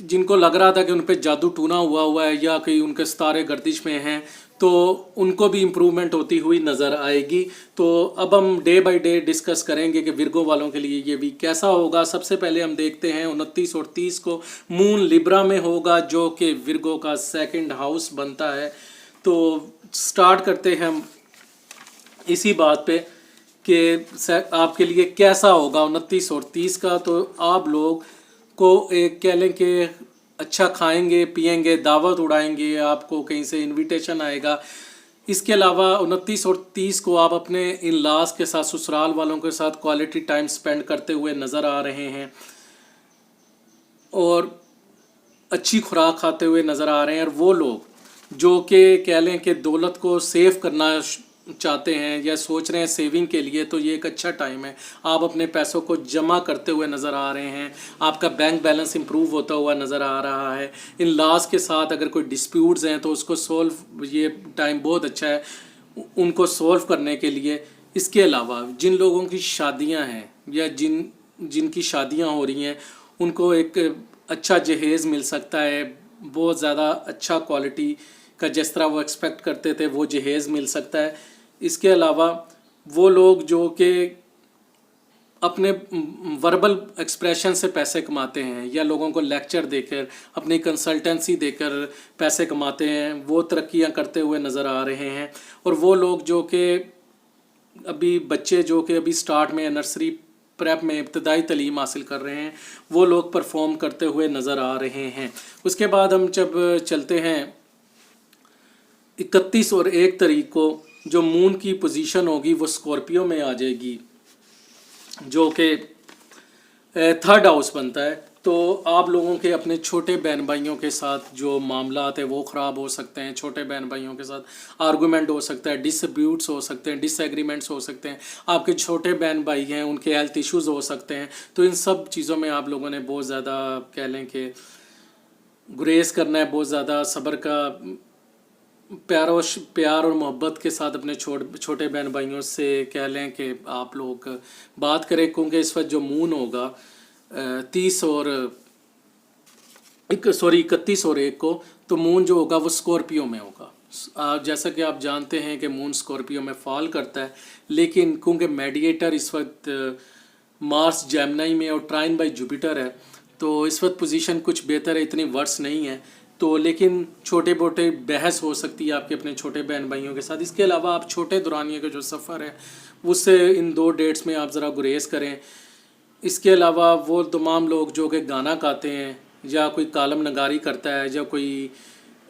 जिनको लग रहा था कि उन पे जादू टूना हुआ है या कि उनके सितारे गर्दिश में हैं, तो उनको भी इम्प्रूवमेंट होती हुई नज़र आएगी। तो अब हम डे बाय डे डिस्कस करेंगे कि विर्गो वालों के लिए ये भी कैसा होगा। सबसे पहले हम देखते हैं 29 और 30 को मून लिब्रा में होगा, जो कि विर्गो का सेकंड हाउस बनता है। तो स्टार्ट करते हैं हम इसी बात पे कि आपके लिए कैसा होगा 29 और 30 का। तो आप लोग को एक कह लें कि अच्छा खाएंगे पिएंगे, दावत उड़ाएंगे, आपको कहीं से इनविटेशन आएगा। इसके अलावा 29 और 30 को आप अपने इन लॉज के साथ, ससुराल वालों के साथ क्वालिटी टाइम स्पेंड करते हुए नज़र आ रहे हैं और अच्छी खुराक खाते हुए नज़र आ रहे हैं। और वो लोग जो कि कह लें कि दौलत को सेव करना चाहते हैं या सोच रहे हैं सेविंग के लिए, तो ये एक अच्छा टाइम है। आप अपने पैसों को जमा करते हुए नज़र आ रहे हैं, आपका बैंक बैलेंस इंप्रूव होता हुआ नज़र आ रहा है। इन लॉज के साथ अगर कोई डिस्प्यूट्स हैं तो उसको सॉल्व, ये टाइम बहुत अच्छा है उनको सॉल्व करने के लिए। इसके अलावा जिन लोगों की शादियां हैं या जिनकी शादियां हो रही हैं, उनको एक अच्छा जहेज़ मिल सकता है, बहुत ज़्यादा अच्छा क्वालिटी का, जिस तरह वो एक्सपेक्ट करते थे वो जहेज़ मिल सकता है। इसके अलावा वो लोग जो कि अपने वर्बल एक्सप्रेशन से पैसे कमाते हैं या लोगों को लेक्चर देकर, अपनी कंसल्टेंसी देकर पैसे कमाते हैं, वो तरक्कियां करते हुए नज़र आ रहे हैं। और वो लोग जो कि अभी बच्चे जो कि अभी स्टार्ट में नर्सरी प्रेप में इब्तदाई तालीम हासिल कर रहे हैं, वो लोग परफॉर्म करते हुए नज़र आ रहे हैं। उसके बाद हम जब चलते हैं 31 और 1 तारीख को, जो मून की पोजीशन होगी वो स्कॉर्पियो में आ जाएगी, जो कि थर्ड हाउस बनता है। तो आप लोगों के अपने छोटे बहन भाइयों के साथ जो मामलात है वो ख़राब हो सकते हैं। छोटे बहन भाइयों के साथ आर्गूमेंट हो सकता है, डिस्प्यूट्स हो सकते हैं, डिसएग्रीमेंट्स हो सकते हैं। आपके छोटे बहन भाई हैं, उनके हेल्थ इश्यूज़ हो सकते हैं। तो इन सब चीज़ों में आप लोगों ने बहुत ज़्यादा कह लें कि गुरेज करना है, बहुत ज़्यादा सब्र का, प्यार और मोहब्बत के साथ अपने छोटे बहन भाइयों से कह लें कि आप लोग बात करें। क्योंकि इस वक्त जो मून होगा 31 और 1 को, तो मून जो होगा वो स्कॉर्पियो में होगा। जैसा कि आप जानते हैं कि मून स्कॉर्पियो में फॉल करता है, लेकिन क्योंकि मेडिएटर इस वक्त मार्स जेमिनी में और ट्राइन बाय जुपिटर है, तो इस वक्त पोजीशन कुछ बेहतर है, इतनी वर्स नहीं है। तो लेकिन छोटे मोटे बहस हो सकती है आपके अपने छोटे बहन भाइयों के साथ। इसके अलावा आप छोटे दौरानिए का जो सफ़र है उससे इन 2 डेट्स में आप ज़रा गुरेज करें। इसके अलावा वो तमाम लोग जो कि गाना गाते हैं या कोई कालम नगारी करता है या कोई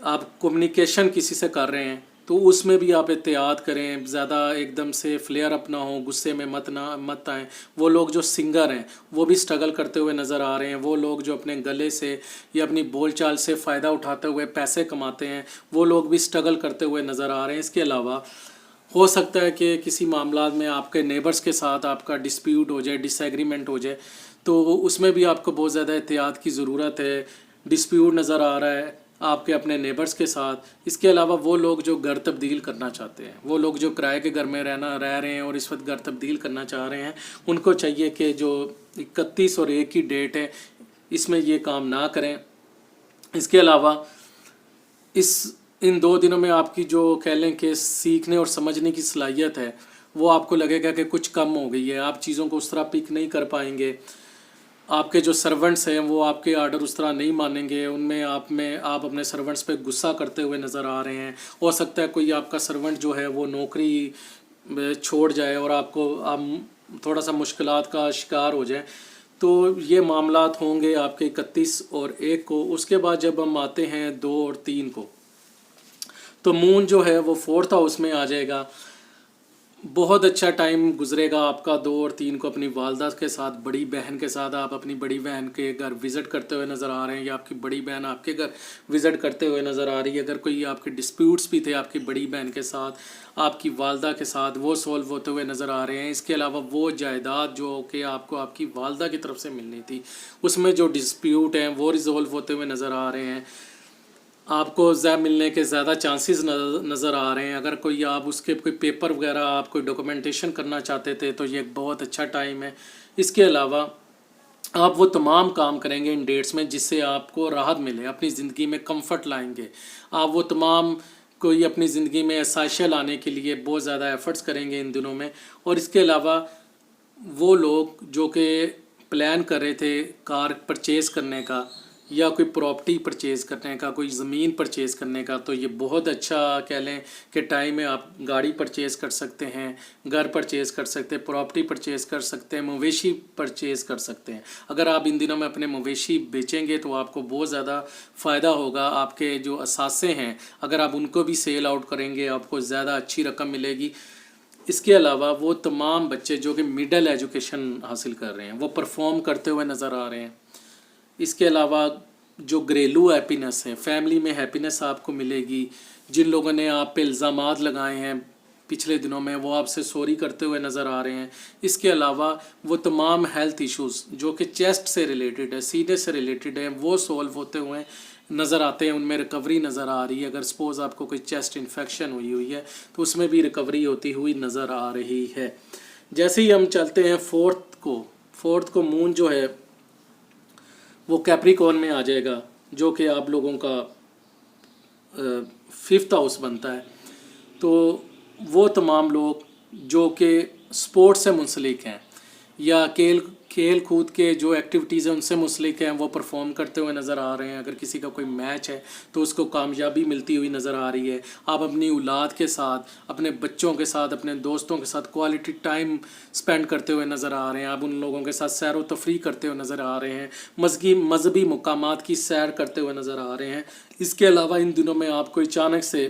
आप कम्युनिकेशन किसी से कर रहे हैं, तो उसमें भी आप एहतियात करें, ज़्यादा एकदम से फ्लेयर अप ना हो, गुस्से में मत आएँ। वो लोग जो सिंगर हैं वो भी स्ट्रगल करते हुए नज़र आ रहे हैं। वो लोग जो अपने गले से या अपनी बोलचाल से फ़ायदा उठाते हुए पैसे कमाते हैं, वो लोग भी स्ट्रगल करते हुए नज़र आ रहे हैं। इसके अलावा हो सकता है कि किसी मामला में आपके नेबर्स के साथ आपका डिस्प्यूट हो जाए, डिसएग्रीमेंट हो जाए, तो उसमें भी आपको बहुत ज़्यादा एहतियात की ज़रूरत है। डिस्प्यूट नज़र आ रहा है आपके अपने नेबर्स के साथ। इसके अलावा वो लोग जो घर तब्दील करना चाहते हैं, वो लोग जो किराए के घर में रह रहे हैं और इस वक्त घर तब्दील करना चाह रहे हैं, उनको चाहिए कि जो 31 और 1 की डेट है इसमें ये काम ना करें। इसके अलावा इन 2 दिनों में आपकी जो कह लें कि सीखने और समझने की सलाहियत है वो आपको लगेगा कि कुछ कम हो गई है। आप चीज़ों को उस तरह पिक नहीं कर पाएंगे। आपके जो सर्वेंट्स हैं वो आपके आर्डर उस तरह नहीं मानेंगे, उनमें आप अपने सर्वेंट्स पे गुस्सा करते हुए नज़र आ रहे हैं। हो सकता है कोई आपका सर्वेंट जो है वो नौकरी छोड़ जाए और आप थोड़ा सा मुश्किलात का शिकार हो जाए। तो ये मामलात होंगे आपके 31 और 1 को। उसके बाद जब हम आते हैं 2 और 3 को, तो मून जो है वो 4th हाउस में आ जाएगा। बहुत अच्छा टाइम गुजरेगा आपका। 2 और 3 को अपनी वालदा के साथ, बड़ी बहन के साथ आप अपनी बड़ी बहन के घर विज़िट करते हुए नज़र आ रहे हैं, या आपकी बड़ी बहन आपके घर विज़िट करते हुए नज़र आ रही है। अगर कोई आपके डिस्प्यूट्स भी थे आपकी बड़ी बहन के साथ, आपकी वालदा के साथ, वो सॉल्व होते हुए नज़र आ रहे हैं। इसके अलावा वो जायदाद जो कि आपको आपकी वालदा की तरफ से मिलनी थी, उसमें जो डिस्प्यूट हैं वो रिज़ॉल्व होते हुए नज़र आ रहे हैं। आपको मिलने के ज़्यादा चांसेस नज़र आ रहे हैं। अगर कोई आप उसके कोई पेपर वगैरह, आप कोई डॉक्यूमेंटेशन करना चाहते थे, तो ये एक बहुत अच्छा टाइम है। इसके अलावा आप वो तमाम काम करेंगे इन डेट्स में जिससे आपको राहत मिले, अपनी ज़िंदगी में कंफर्ट लाएंगे। आप वो तमाम कोई अपनी ज़िंदगी में आसाइशें लाने के लिए बहुत ज़्यादा एफ़र्ट्स करेंगे इन दिनों में। और इसके अलावा वो लोग जो कि प्लान कर रहे थे कार परचेज़ करने का, या कोई प्रॉपर्टी परचेज़ करने का, कोई ज़मीन परचेज़ करने का, तो ये बहुत अच्छा कह लें कि टाइम है। आप गाड़ी परचेज़ कर सकते हैं, घर परचेज़ कर सकते हैं, प्रॉपर्टी परचेज़ कर सकते हैं, मवेशी परचेज़ कर सकते हैं। अगर आप इन दिनों में अपने मवेशी बेचेंगे तो आपको बहुत ज़्यादा फ़ायदा होगा। आपके जो असासे हैं, अगर आप उनको भी सेल आउट करेंगे, आपको ज़्यादा अच्छी रकम मिलेगी। इसके अलावा वो तमाम बच्चे जो कि मिडिल एजुकेशन हासिल कर रहे हैं, वो परफॉर्म करते हुए नज़र आ रहे हैं। इसके अलावा जो घरेलू हैप्पीनेस है, फैमिली में हैप्पीनेस आपको मिलेगी। जिन लोगों ने आप पे इल्ज़ामात लगाए हैं पिछले दिनों में, वो आपसे सॉरी करते हुए नज़र आ रहे हैं। इसके अलावा वो तमाम हेल्थ इश्यूज़ जो कि चेस्ट से रिलेटेड है, सीने से रिलेटेड है, वो सॉल्व होते हुए नज़र आते हैं, उनमें रिकवरी नज़र आ रही है। अगर सपोज़ आपको कोई चेस्ट इन्फेक्शन हुई है तो उसमें भी रिकवरी होती हुई नज़र आ रही है। जैसे ही हम चलते हैं फोर्थ को मून जो है वो कैप्रिकॉर्न में आ जाएगा, जो कि आप लोगों का 5th हाउस बनता है। तो वो तमाम लोग जो कि स्पोर्ट्स से मुंसलिक हैं या खेल कूद के जो एक्टिविटीज़ हैं उनसे मुंसलिक हैं, वो परफॉर्म करते हुए नज़र आ रहे हैं। अगर किसी का कोई मैच है तो उसको कामयाबी मिलती हुई नज़र आ रही है। आप अपनी औलाद के साथ, अपने बच्चों के साथ, अपने दोस्तों के साथ क्वालिटी टाइम स्पेंड करते हुए नज़र आ रहे हैं। आप उन लोगों के साथ सैर व तफरी करते हुए नज़र आ रहे हैं, मजहबी मुकामात की सैर करते हुए नज़र आ रहे हैं। इसके अलावा इन दिनों में आपको अचानक से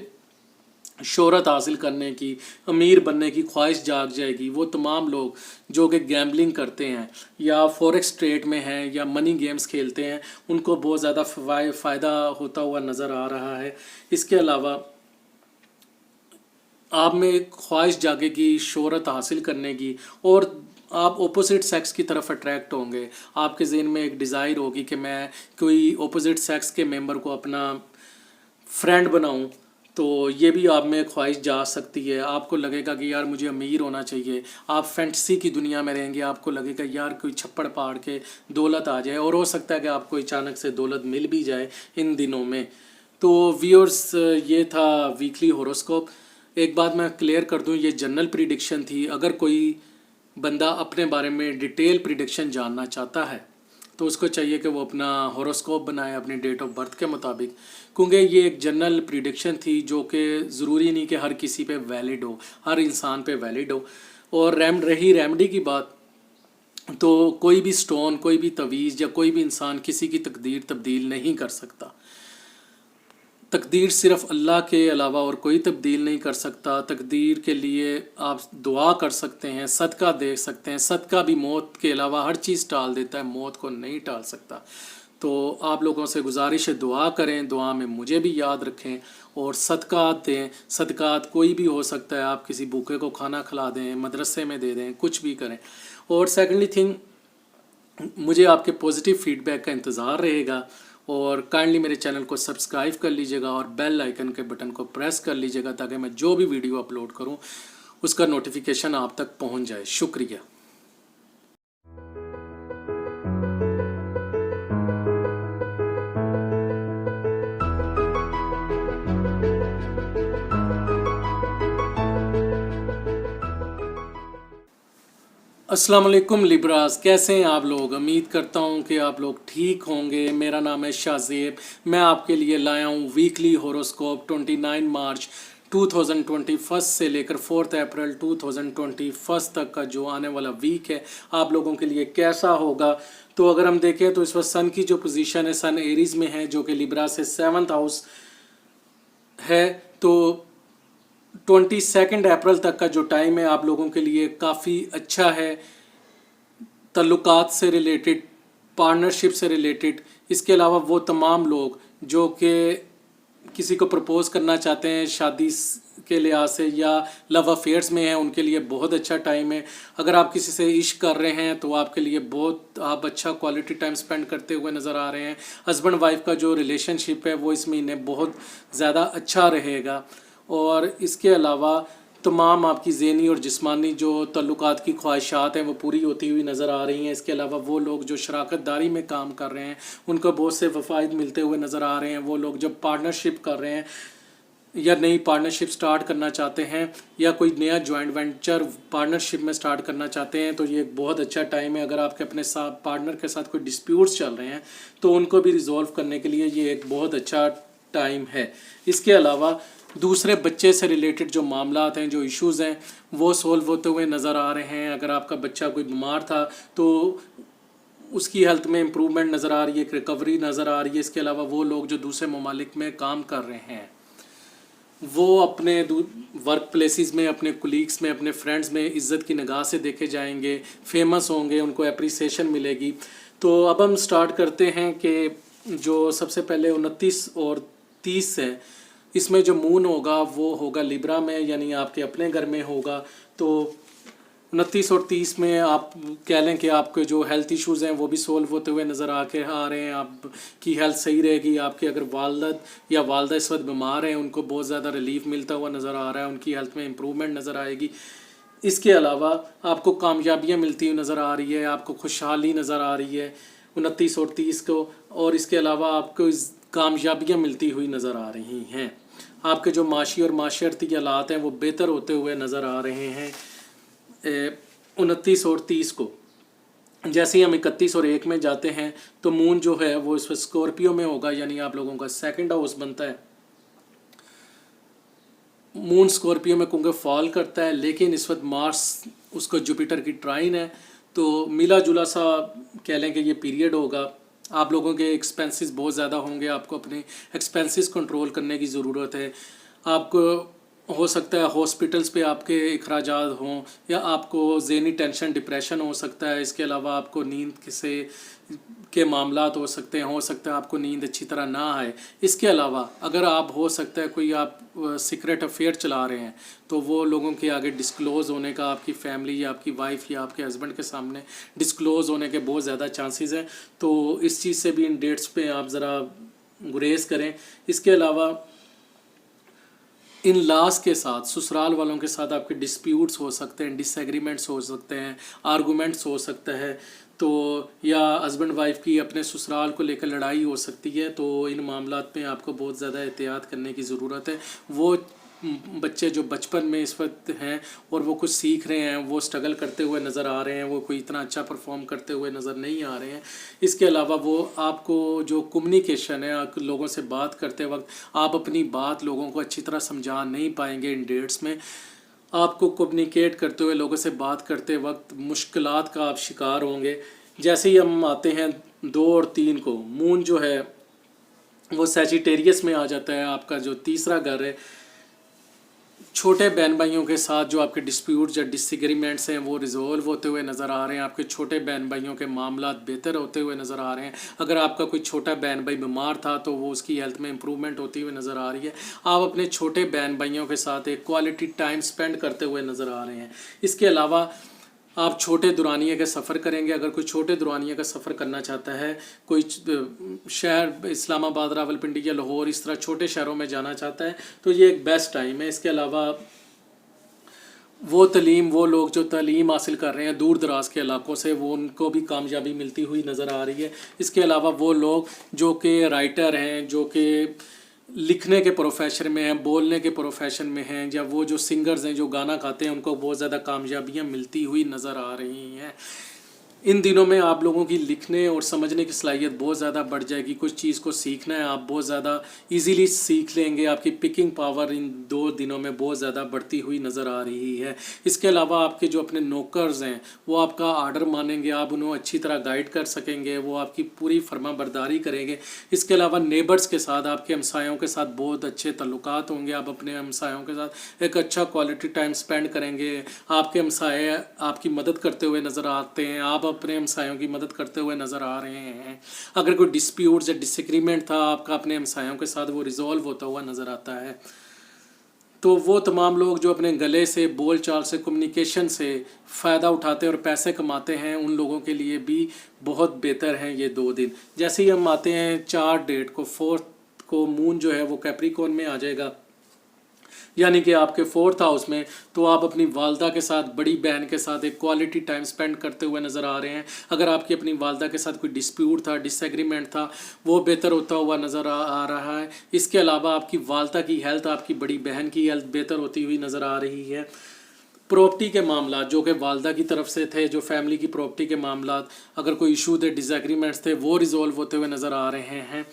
शोहरत हासिल करने की, अमीर बनने की ख्वाहिश जाग जाएगी। वो तमाम लोग जो कि गैम्बलिंग करते हैं या फॉरेक्स ट्रेड में हैं या मनी गेम्स खेलते हैं, उनको बहुत ज़्यादा फ़ायदा होता हुआ नज़र आ रहा है। इसके अलावा आप में ख्वाहिश जागेगी शोहरत हासिल करने की, और आप ओपोजिट सेक्स की तरफ अट्रैक्ट होंगे। आपके ज़हन में एक डिज़ायर होगी कि मैं कोई ओपोजिट सेक्स के मेंबर को अपना फ्रेंड बनाऊं, तो ये भी आप में ख्वाहिश जा सकती है। आपको लगेगा कि यार मुझे अमीर होना चाहिए। आप फैंटेसी की दुनिया में रहेंगे, आपको लगेगा यार कोई छप्पड़ पाड़ के दौलत आ जाए, और हो सकता है कि आपको अचानक से दौलत मिल भी जाए इन दिनों में। तो व्यूअर्स, ये था वीकली होरोस्कोप। एक बात मैं क्लियर कर दूं, ये जनरल प्रिडिक्शन थी। अगर कोई बंदा अपने बारे में डिटेल प्रिडिक्शन जानना चाहता है तो उसको चाहिए कि वो अपना होरोस्कोप बनाए अपनी डेट ऑफ बर्थ के मुताबिक, क्योंकि ये एक जनरल प्रिडिक्शन थी जो कि ज़रूरी नहीं कि हर किसी पे वैलिड हो, हर इंसान पे वैलिड हो। और रही रेमेडी की बात, तो कोई भी स्टोन, कोई भी तवीज़ या कोई भी इंसान किसी की तकदीर तब्दील नहीं कर सकता। तकदीर सिर्फ अल्लाह के अलावा और कोई तब्दील नहीं कर सकता। तकदीर के लिए आप दुआ कर सकते हैं, सदका दे सकते हैं। सदका भी मौत के अलावा हर चीज़ टाल देता है, मौत को नहीं टाल सकता। तो आप लोगों से गुजारिश है, दुआ करें, दुआ में मुझे भी याद रखें, और सदकात दें। सदकात कोई भी हो सकता है, आप किसी भूखे को खाना खिला दें, मदरसे में दे दें, कुछ भी करें। और सेकेंडली थिंग, मुझे आपके पॉजिटिव फीडबैक का इंतज़ार रहेगा, और काइंडली मेरे चैनल को सब्सक्राइब कर लीजिएगा और बेल आइकन के बटन को प्रेस कर लीजिएगा, ताकि मैं जो भी वीडियो अपलोड करूं उसका नोटिफिकेशन आप तक पहुंच जाए। शुक्रिया। अस्सलाम वालेकुम लिब्रास, कैसे हैं आप लोग? उम्मीद करता हूं कि आप लोग ठीक होंगे। मेरा नाम है शाज़ेब। मैं आपके लिए लाया हूं वीकली होरोस्कोप 29 मार्च 2021 से लेकर 4 अप्रैल 2021 तक का जो आने वाला वीक है आप लोगों के लिए कैसा होगा। तो अगर हम देखें तो इस वक्त सन की जो पोजीशन है, सन एरीज़ में है, जो कि लिब्रा से 7th हाउस है। तो 22 अप्रैल तक का जो टाइम है आप लोगों के लिए काफ़ी अच्छा है, तल्लुकात से रिलेटेड, पार्टनरशिप से रिलेटेड। इसके अलावा वो तमाम लोग जो कि किसी को प्रपोज़ करना चाहते हैं शादी के लिहाज से या लव अफेयर्स में हैं, उनके लिए बहुत अच्छा टाइम है। अगर आप किसी से इश्क कर रहे हैं तो आपके लिए बहुत आप अच्छा क्वालिटी टाइम स्पेंड करते हुए नज़र आ रहे हैं। हस्बैंड वाइफ का जो रिलेशनशिप है वो इस महीने बहुत ज़्यादा अच्छा रहेगा। और इसके अलावा तमाम आपकी ज़हनी और जिस्मानी जो तल्लुकात की ख्वाहिशात हैं वो पूरी होती हुई नज़र आ रही हैं। इसके अलावा वो लोग जो शराकत दारी में काम कर रहे हैं उनको बहुत से फ़वाइद मिलते हुए नज़र आ रहे हैं। वो लोग जब पार्टनरशिप कर रहे हैं या नई पार्टनरशिप स्टार्ट करना चाहते हैं या कोई नया जॉइंट वेंचर पार्टनरशिप में स्टार्ट करना चाहते हैं तो ये एक बहुत अच्छा टाइम है। अगर आपके अपने साथ पार्टनर के साथ कोई डिस्प्यूट्स चल रहे हैं तो उनको भी रिजॉल्व करने के लिए ये एक बहुत अच्छा टाइम है। इसके अलावा दूसरे बच्चे से रिलेटेड जो मामलात हैं, जो इश्यूज़ हैं, वो सोल्व होते हुए नज़र आ रहे हैं। अगर आपका बच्चा कोई बीमार था तो उसकी हेल्थ में इम्प्रूवमेंट नज़र आ रही है, एक रिकवरी नज़र आ रही है। इसके अलावा वो लोग जो दूसरे ममालिक में काम कर रहे हैं वो अपने वर्क प्लेसेस में, अपने कुलीग्स में, अपने फ्रेंड्स में इज़्ज़त की निगाह से देखे जाएंगे, फेमस होंगे, उनको एप्रिसिएशन मिलेगी। तो अब हम स्टार्ट करते हैं कि जो सबसे पहले 29 और 30 है, इसमें जो मून होगा वो होगा लिब्रा में, यानी आपके अपने घर में होगा। तो 29 और 30 में आप कह लें कि आपके जो हेल्थ इश्यूज़ हैं वो भी सोल्व होते हुए नज़र आ रहे हैं। आपकी हेल्थ सही रहेगी। आपके अगर वालद या वालदा इस वक्त बीमार हैं उनको बहुत ज़्यादा रिलीफ मिलता हुआ नज़र आ रहा है, उनकी हेल्थ में इम्प्रूवमेंट नज़र आएगी। इसके अलावा आपको कामयाबियाँ मिलती हुई नज़र आ रही है, आपको खुशहाली नज़र आ रही है 29 और 30 को। और इसके अलावा आपको कामयाबियाँ मिलती हुई नज़र आ रही हैं। आपके जो माशी और माशरती हालात हैं वो बेहतर होते हुए नज़र आ रहे हैं 29 और 30 को। जैसे ही हम 31 और 1 में जाते हैं तो मून जो है वो इस वक्त स्कॉर्पियो में होगा, यानी आप लोगों का सेकंड हाउस बनता है। मून स्कॉर्पियो में क्योंकि फॉल करता है, लेकिन इस वक्त मार्स उसको जुपिटर की ट्राइन है, तो मिला जुला सा कह लें कि ये पीरियड होगा। आप लोगों के एक्सपेंसेस बहुत ज़्यादा होंगे, आपको अपने एक्सपेंसेस कंट्रोल करने की ज़रूरत है। आपको हो सकता है हॉस्पिटल्स पे आपके अखराजात हों, या आपको ज़हनी टेंशन, डिप्रेशन हो सकता है। इसके अलावा आपको नींद से के मामलात हो सकते हैं, हो सकता है आपको नींद अच्छी तरह ना आए। इसके अलावा अगर आप हो सकता है कोई आप सीक्रेट अफेयर चला रहे हैं तो वो लोगों के आगे डिस्क्लोज़ होने का, आपकी फैमिली या आपकी वाइफ या आपके हस्बैंड के सामने डिस्क्लोज़ होने के बहुत ज़्यादा चांसेस हैं। तो इस चीज़ से भी इन डेट्स पे आप ज़रा गुरेज करें। इसके अलावा इन लॉस के साथ, ससुराल वालों के साथ आपके डिस्प्यूट्स हो सकते हैं, डिसएग्रीमेंट्स हो सकते हैं, आर्गूमेंट्स हो सकता है। तो या हस्बैंड वाइफ की अपने ससुराल को लेकर लड़ाई हो सकती है। तो इन मामलात में आपको बहुत ज़्यादा एहतियात करने की ज़रूरत है। वो बच्चे जो बचपन में इस वक्त हैं और वो कुछ सीख रहे हैं, वो स्ट्रगल करते हुए नज़र आ रहे हैं, वो कोई इतना अच्छा परफॉर्म करते हुए नज़र नहीं आ रहे हैं। इसके अलावा वो आपको जो कम्युनिकेशन है, लोगों से बात करते वक्त आप अपनी बात लोगों को अच्छी तरह समझा नहीं पाएंगे। इन डेट्स में आपको कम्युनिकेट करते हुए, लोगों से बात करते वक्त मुश्किलात का आप शिकार होंगे। जैसे ही हम आते हैं 2 और 3 को, मून जो है वो सैजिटेरियस में आ जाता है। आपका जो तीसरा घर है, छोटे बहन भाइयों के साथ जो आपके डिस्प्यूट्स या डिसएग्रीमेंट्स हैं वो रिजॉल्व होते हुए नज़र आ रहे हैं। आपके छोटे बहन भाइयों के मामलात बेहतर होते हुए नज़र आ रहे हैं। अगर आपका कोई छोटा बहन भाई बीमार था तो वो उसकी हेल्थ में इम्प्रूवमेंट होती हुई नज़र आ रही है। आप अपने छोटे बहन भाइयों के साथ एक क्वालिटी टाइम स्पेंड करते हुए नज़र आ रहे हैं। इसके अलावा आप छोटे दुरानिये का सफ़र करेंगे। अगर कोई छोटे दुरानिये का सफ़र करना चाहता है, कोई शहर इस्लामाबाद, रावलपिंडी या लाहौर, इस तरह छोटे शहरों में जाना चाहता है तो ये एक बेस्ट टाइम है। इसके अलावा वो लोग जो तालीम हासिल कर रहे हैं दूर दराज के इलाकों से, वो उनको भी कामयाबी मिलती हुई नज़र आ रही है। इसके अलावा वो लोग जो कि राइटर हैं, जो कि लिखने के प्रोफेशन में हैं, बोलने के प्रोफेशन में हैं, या वो जो सिंगर्स हैं जो गाना गाते हैं, उनको बहुत ज़्यादा कामयाबियाँ मिलती हुई नज़र आ रही हैं। इन दिनों में आप लोगों की लिखने और समझने की सलाहियत बहुत ज़्यादा बढ़ जाएगी। कुछ चीज़ को सीखना है, आप बहुत ज़्यादा इजीली सीख लेंगे। आपकी पिकिंग पावर इन 2 दिनों में बहुत ज़्यादा बढ़ती हुई नज़र आ रही है। इसके अलावा आपके जो अपने नौकर्स हैं वो आपका आर्डर मानेंगे, आप उन्हें अच्छी तरह गाइड कर सकेंगे, वो आपकी पूरी फर्माबरदारी करेंगे। इसके अलावा नेबर्स के साथ, आपके हमसायों के साथ बहुत अच्छे ताल्लुकात होंगे। आप अपने हमसायों के साथ एक अच्छा क्वालिटी टाइम स्पेंड करेंगे। आपके हमसाए आपकी मदद करते हुए नज़र आते हैं, आप अपने हमसायों की मदद करते हुए नज़र आ रहे हैं। अगर कोई डिस्प्यूट या डिसएग्रीमेंट था आपका अपने हमसायों के साथ, वो रिजॉल्व होता हुआ नज़र आता है। तो वो तमाम लोग जो अपने गले से, बोल चाल से, कम्युनिकेशन से फ़ायदा उठाते हैं और पैसे कमाते हैं, उन लोगों के लिए भी बहुत बेहतर हैं ये 2 दिन। जैसे ही हम आते हैं 4 डेट को, 4th को मून जो है वो कैप्रिकॉर्न में आ जाएगा, यानी कि आपके 4th हाउस में। तो आप अपनी वालदा के साथ, बड़ी बहन के साथ एक क्वालिटी टाइम स्पेंड करते हुए नज़र आ रहे हैं। अगर आपकी अपनी वालदा के साथ कोई डिस्प्यूट था, डिसएग्रीमेंट था, वो बेहतर होता हुआ नज़र आ रहा है। इसके अलावा आपकी वालदा की हेल्थ, आपकी बड़ी बहन की हेल्थ बेहतर होती हुई नज़र आ रही है। प्रॉपर्टी के मामला जो कि वालदा की तरफ से थे, जो फैमिली की प्रॉपर्टी के मामला, अगर कोई इशू थे, डिसएग्रीमेंट्स थे, वो रिजॉल्व होते हुए नज़र आ रहे हैं।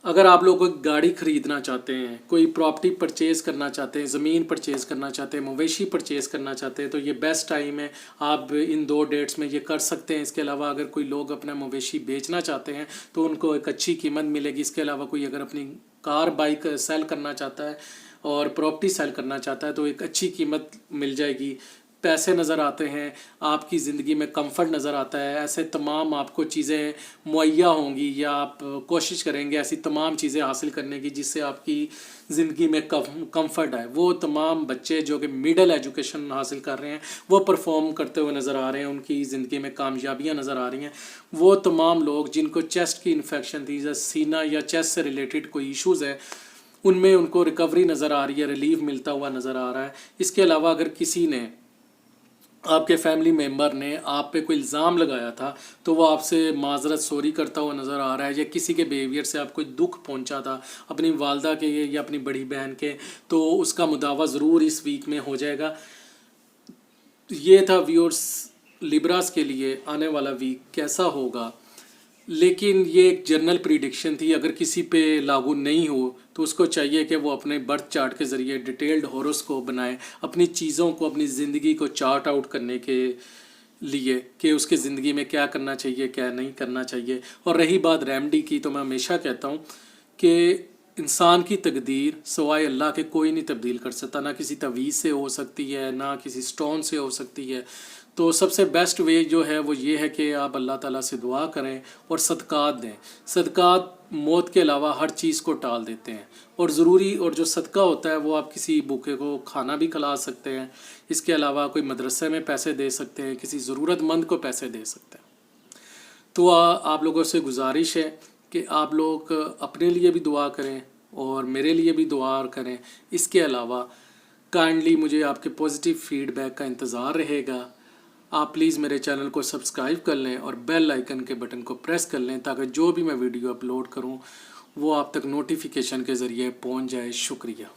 अगर आप लोग कोई गाड़ी ख़रीदना चाहते हैं, कोई प्रॉपर्टी परचेज़ करना चाहते हैं, ज़मीन परचेज़ करना चाहते हैं, मवेशी परचेज़ करना चाहते हैं, तो ये बेस्ट टाइम है। आप इन 2 डेट्स में ये कर सकते हैं। इसके अलावा अगर कोई लोग अपना मवेशी बेचना चाहते हैं तो उनको एक अच्छी कीमत मिलेगी। इसके अलावा कोई अगर अपनी कार, बाइक सेल करना चाहता है और प्रॉपर्टी सेल करना चाहता है तो एक अच्छी कीमत मिल जाएगी। पैसे नज़र आते हैं, आपकी ज़िंदगी में कंफर्ट नज़र आता है। ऐसे तमाम आपको चीज़ें मुहैया होंगी या आप कोशिश करेंगे ऐसी तमाम चीज़ें हासिल करने की जिससे आपकी ज़िंदगी में कंफर्ट है। वो तमाम बच्चे जो कि मिडिल एजुकेशन हासिल कर रहे हैं वो परफॉर्म करते हुए नज़र आ रहे हैं, उनकी ज़िंदगी में कामयाबियाँ नज़र आ रही हैं। वो तमाम लोग जिनको चेस्ट की इन्फेक्शन थी या सीना या चेस्ट से रिलेटेड कोई इशूज़ है, उनमें उनको रिकवरी नज़र आ रही है, रिलीफ मिलता हुआ नज़र आ रहा है। इसके अलावा अगर किसी ने, आपके फैमिली मेम्बर ने आप पे कोई इल्ज़ाम लगाया था तो वो आपसे माजरत सॉरी करता हुआ नज़र आ रहा है, या किसी के बिहेवियर से आपको दुख पहुंचा था अपनी वालदा के या अपनी बड़ी बहन के, तो उसका मुदावा ज़रूर इस वीक में हो जाएगा। ये था व्यूअर्स लिब्रास के लिए आने वाला वीक कैसा होगा। लेकिन ये एक जनरल प्रिडिक्शन थी, अगर किसी पे लागू नहीं हो तो उसको चाहिए कि वो अपने बर्थ चार्ट के ज़रिए डिटेल्ड हॉरोस्कोप बनाए, अपनी चीज़ों को, अपनी ज़िंदगी को चार्ट आउट करने के लिए कि उसके ज़िंदगी में क्या करना चाहिए, क्या नहीं करना चाहिए। और रही बात रेमेडी की, तो मैं हमेशा कहता हूँ कि इंसान की तकदीर सिवाय अल्लाह के कोई नहीं तब्दील कर सकता। ना किसी तवीज़ से हो सकती है, ना किसी स्टोन से हो सकती है। तो सबसे बेस्ट वे जो है वो ये है कि आप अल्लाह ताला से दुआ करें और सदक़ात दें। सदक़ात मौत के अलावा हर चीज़ को टाल देते हैं, और ज़रूरी, और जो सदका होता है वो आप किसी भूखे को खाना भी खिला सकते हैं। इसके अलावा कोई मदरसे में पैसे दे सकते हैं, किसी ज़रूरतमंद को पैसे दे सकते हैं। तो आप लोगों से गुजारिश है कि आप लोग अपने लिए भी दुआ करें और मेरे लिए भी दुआ करें। इसके अलावा काइंडली मुझे आपके पॉजिटिव फीडबैक का इंतज़ार रहेगा। आप प्लीज़ मेरे चैनल को सब्सक्राइब कर लें और बेल आइकन के बटन को प्रेस कर लें ताकि जो भी मैं वीडियो अपलोड करूं वो आप तक नोटिफिकेशन के ज़रिए पहुंच जाए। शुक्रिया।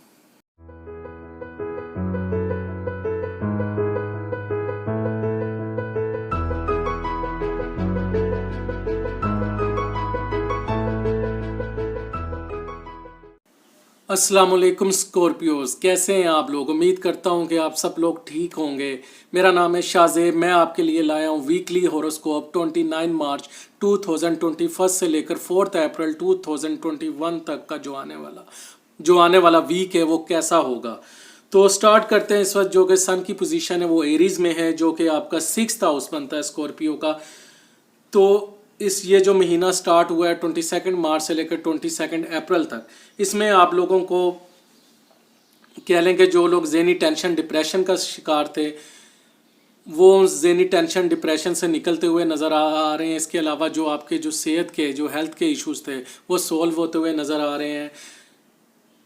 अस्सलाम वालेकुम स्कॉर्पियोज़, कैसे हैं आप लोग? उम्मीद करता हूं कि आप सब लोग ठीक होंगे। मेरा नाम है शाहज़ेब। मैं आपके लिए लाया हूं वीकली हॉरोस्कोप 29 मार्च 2021 से लेकर 4 अप्रैल 2021 तक का जो आने वाला वीक है वो कैसा होगा। तो स्टार्ट करते हैं। इस वक्त जो कि सन की पोजीशन है वो एरीज़ में है, जो कि आपका 6th हाउस बनता है स्कॉर्पियो का। तो ये जो महीना स्टार्ट हुआ है 22 मार्च से लेकर 22 अप्रैल तक, इसमें आप लोगों को कह लें कि जो लोग ज़हनी टेंशन, डिप्रेशन का शिकार थे वो ज़हनी टेंशन, डिप्रेशन से निकलते हुए नज़र आ रहे हैं। इसके अलावा जो आपके जो सेहत के, जो हेल्थ के इश्यूज़ थे वो सोल्व होते हुए नज़र आ रहे हैं।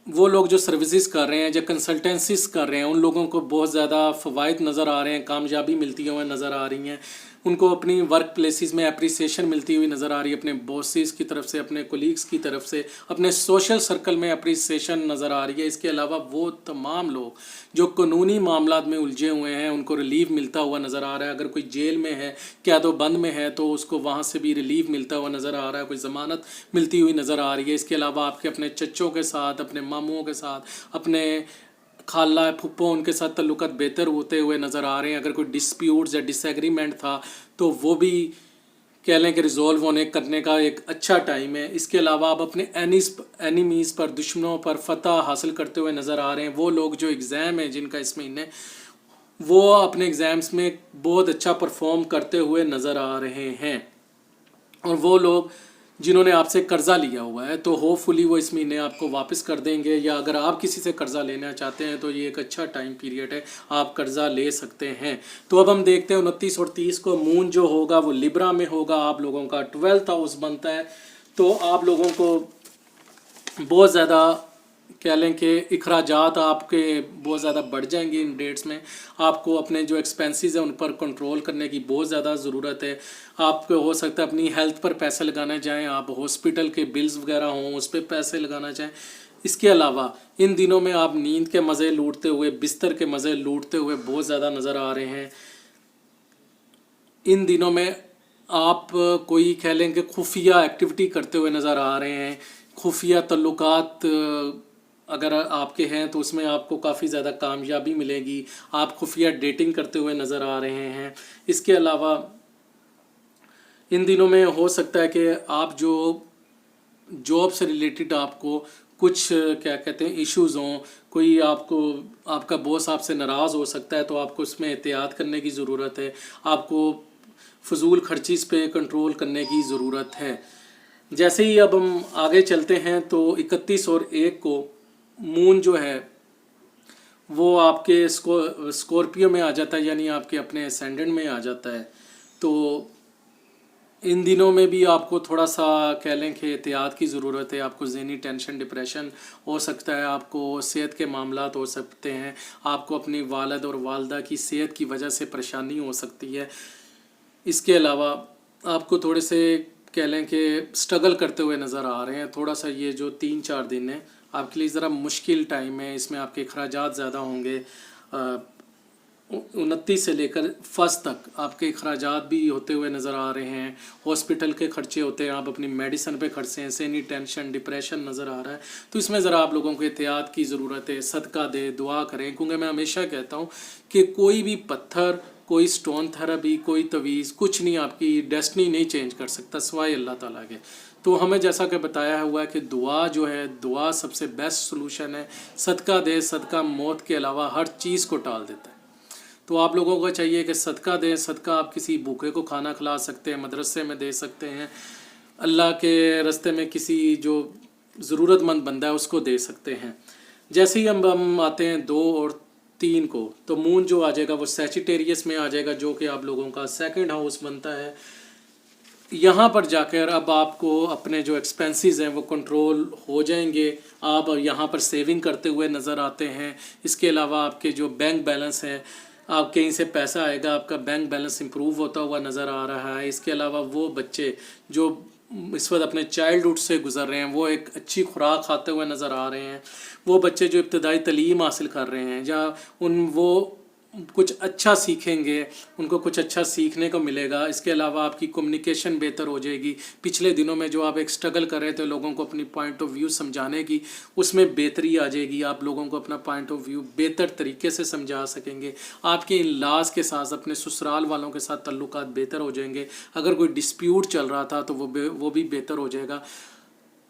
वो लोग जो सर्विसेज कर रहे हैं, जो कंसल्टेंसीज कर रहे हैं, उन लोगों को बहुत ज़्यादा फ़वाइद नज़र आ रहे हैं, कामयाबी मिलती हुई नज़र आ रही हैं। उनको अपनी वर्क प्लेसेस में अप्रिसिएशन मिलती हुई नज़र आ रही है, अपने बॉसेस की तरफ से, अपने कोलीग्स की तरफ से, अपने सोशल सर्कल में अप्रिसिएशन नज़र आ रही है। इसके अलावा वो तमाम लोग जो कानूनी मामलात में उलझे हुए हैं उनको रिलीफ मिलता हुआ नज़र आ रहा है। अगर कोई जेल में है, क्या तो बंद में है, तो उसको वहाँ से भी रिलीफ मिलता हुआ नज़र आ रहा है, कोई ज़मानत मिलती हुई नज़र आ रही है। इसके अलावा आपके अपने चच्चों के साथ, अपने मामुओं के साथ, अपने खाला फुप्पो उनके साथ तल्लुकात बेहतर होते हुए नज़र आ रहे हैं। अगर कोई डिस्प्यूट्स या डिसएग्रीमेंट था तो वो भी कह लें कि रिजॉल्व होने करने का एक अच्छा टाइम है। इसके अलावा आप अपने एनिमीज़ पर, दुश्मनों पर फतह हासिल करते हुए नज़र आ रहे हैं। वो लोग जो एग्ज़ाम है जिनका इस महीने, वो अपने एग्ज़ाम्स में बहुत अच्छा परफॉर्म करते हुए नज़र आ रहे हैं। और वो लोग जिन्होंने आपसे कर्ज़ा लिया हुआ है तो होपफुली वो इस महीने आपको वापस कर देंगे, या अगर आप किसी से कर्ज़ा लेना चाहते हैं तो ये एक अच्छा टाइम पीरियड है, आप कर्ज़ा ले सकते हैं। तो अब हम देखते हैं 29 और 30 को मून जो होगा वो लिब्रा में होगा, आप लोगों का 12th हाउस बनता है। तो आप लोगों को बहुत ज़्यादा कह लें कि इखराजात आपके बहुत ज़्यादा बढ़ जाएंगे इन डेट्स में। आपको अपने जो एक्सपेंसेस हैं उन पर कंट्रोल करने की बहुत ज़्यादा ज़रूरत है। आपको हो सकता है अपनी हेल्थ पर पैसे लगाना चाहें, आप हॉस्पिटल के बिल्स वगैरह हों उस पर पैसे लगाना चाहें। इसके अलावा इन दिनों में आप नींद के मज़े लूटते हुए, बिस्तर के मज़े लूटते हुए बहुत ज़्यादा नज़र आ रहे हैं। इन दिनों में आप कोई कह लें कि खुफिया एक्टिविटी करते हुए नज़र आ रहे हैं। खुफिया तल्लुकात अगर आपके हैं तो उसमें आपको काफ़ी ज़्यादा कामयाबी मिलेगी। आप खुफिया डेटिंग करते हुए नज़र आ रहे हैं। इसके अलावा इन दिनों में हो सकता है कि आप जो जॉब से रिलेटेड आपको कुछ क्या कहते हैं इश्यूज़ हों, कोई आपको, आपका बॉस आपसे नाराज़ हो सकता है, तो आपको उसमें एहतियात करने की ज़रूरत है। आपको फजूल खर्ची पे कंट्रोल करने की ज़रूरत है। जैसे ही अब हम आगे चलते हैं तो 31 और 1 को मून जो है वो आपके स्कॉर्पियो में आ जाता है, यानी आपके अपने असेंडेंट में आ जाता है। तो इन दिनों में भी आपको थोड़ा सा कह लें कि एहतियात की ज़रूरत है। आपको ज़हनी टेंशन, डिप्रेशन हो सकता है, आपको सेहत के मामलात हो सकते हैं, आपको अपनी वालिद और वालदा की सेहत की वजह से परेशानी हो सकती है। इसके अलावा आपको थोड़े से कह लें कि स्ट्रगल करते हुए नज़र आ रहे हैं। थोड़ा सा ये जो 3-4 दिन है आपके लिए ज़रा मुश्किल टाइम है, इसमें आपके अखराजात ज़्यादा होंगे। 29 से लेकर 1 तक आपके अखराजात भी होते हुए नज़र आ रहे हैं। हॉस्पिटल के खर्चे होते हैं, आप अपनी मेडिसिन पे खर्चे हैं, सेनी टेंशन, डिप्रेशन नज़र आ रहा है। तो इसमें ज़रा आप लोगों को एहतियात की ज़रूरत है। सदका दे, दुआ करें, क्योंकि मैं हमेशा कहता हूँ कि कोई भी पत्थर, कोई स्टोन थेरेपी, कोई तवीज़, कुछ नहीं आपकी डेस्टिनी नहीं चेंज कर सकता सिवाय अल्लाह ताला के। तो हमें जैसा कि बताया हुआ है कि दुआ जो है, दुआ सबसे बेस्ट सोल्यूशन है। सदका दे, सदका मौत के अलावा हर चीज़ को टाल देता है। तो आप लोगों को चाहिए कि सदका दें। सदका आप किसी भूखे को खाना खिला सकते हैं, मदरसे में दे सकते हैं, अल्लाह के रास्ते में किसी जो ज़रूरतमंद बंदा है उसको दे सकते हैं। जैसे ही हम आते हैं 2 और 3 को, तो मून जो आ जाएगा वो सैजिटेरियस में आ जाएगा, जो कि आप लोगों का 2nd हाउस बनता है। यहाँ पर जाकर अब आपको अपने जो एक्सपेंसेस हैं वो कंट्रोल हो जाएंगे। आप यहाँ पर सेविंग करते हुए नज़र आते हैं। इसके अलावा आपके जो बैंक बैलेंस है, आप कहीं से पैसा आएगा, आपका बैंक बैलेंस इंप्रूव होता हुआ नज़र आ रहा है। इसके अलावा वो बच्चे जो इस वक्त अपने चाइल्डहुड से गुज़र रहे हैं वो एक अच्छी खुराक खाते हुए नज़र आ रहे हैं। वो बच्चे जो इब्तदाई तालीम हासिल कर रहे हैं, जहाँ वो कुछ अच्छा सीखेंगे, उनको कुछ अच्छा सीखने को मिलेगा। इसके अलावा आपकी कम्युनिकेशन बेहतर हो जाएगी। पिछले दिनों में जो आप एक स्ट्रगल कर रहे थे लोगों को अपनी पॉइंट ऑफ व्यू समझाने की, उसमें बेहतरी आ जाएगी। आप लोगों को अपना पॉइंट ऑफ व्यू बेहतर तरीके से समझा सकेंगे। आपके इन-लॉज के साथ, अपने ससुराल वालों के साथ ताल्लुकात बेहतर हो जाएंगे। अगर कोई डिस्प्यूट चल रहा था तो वो भी बेहतर हो जाएगा।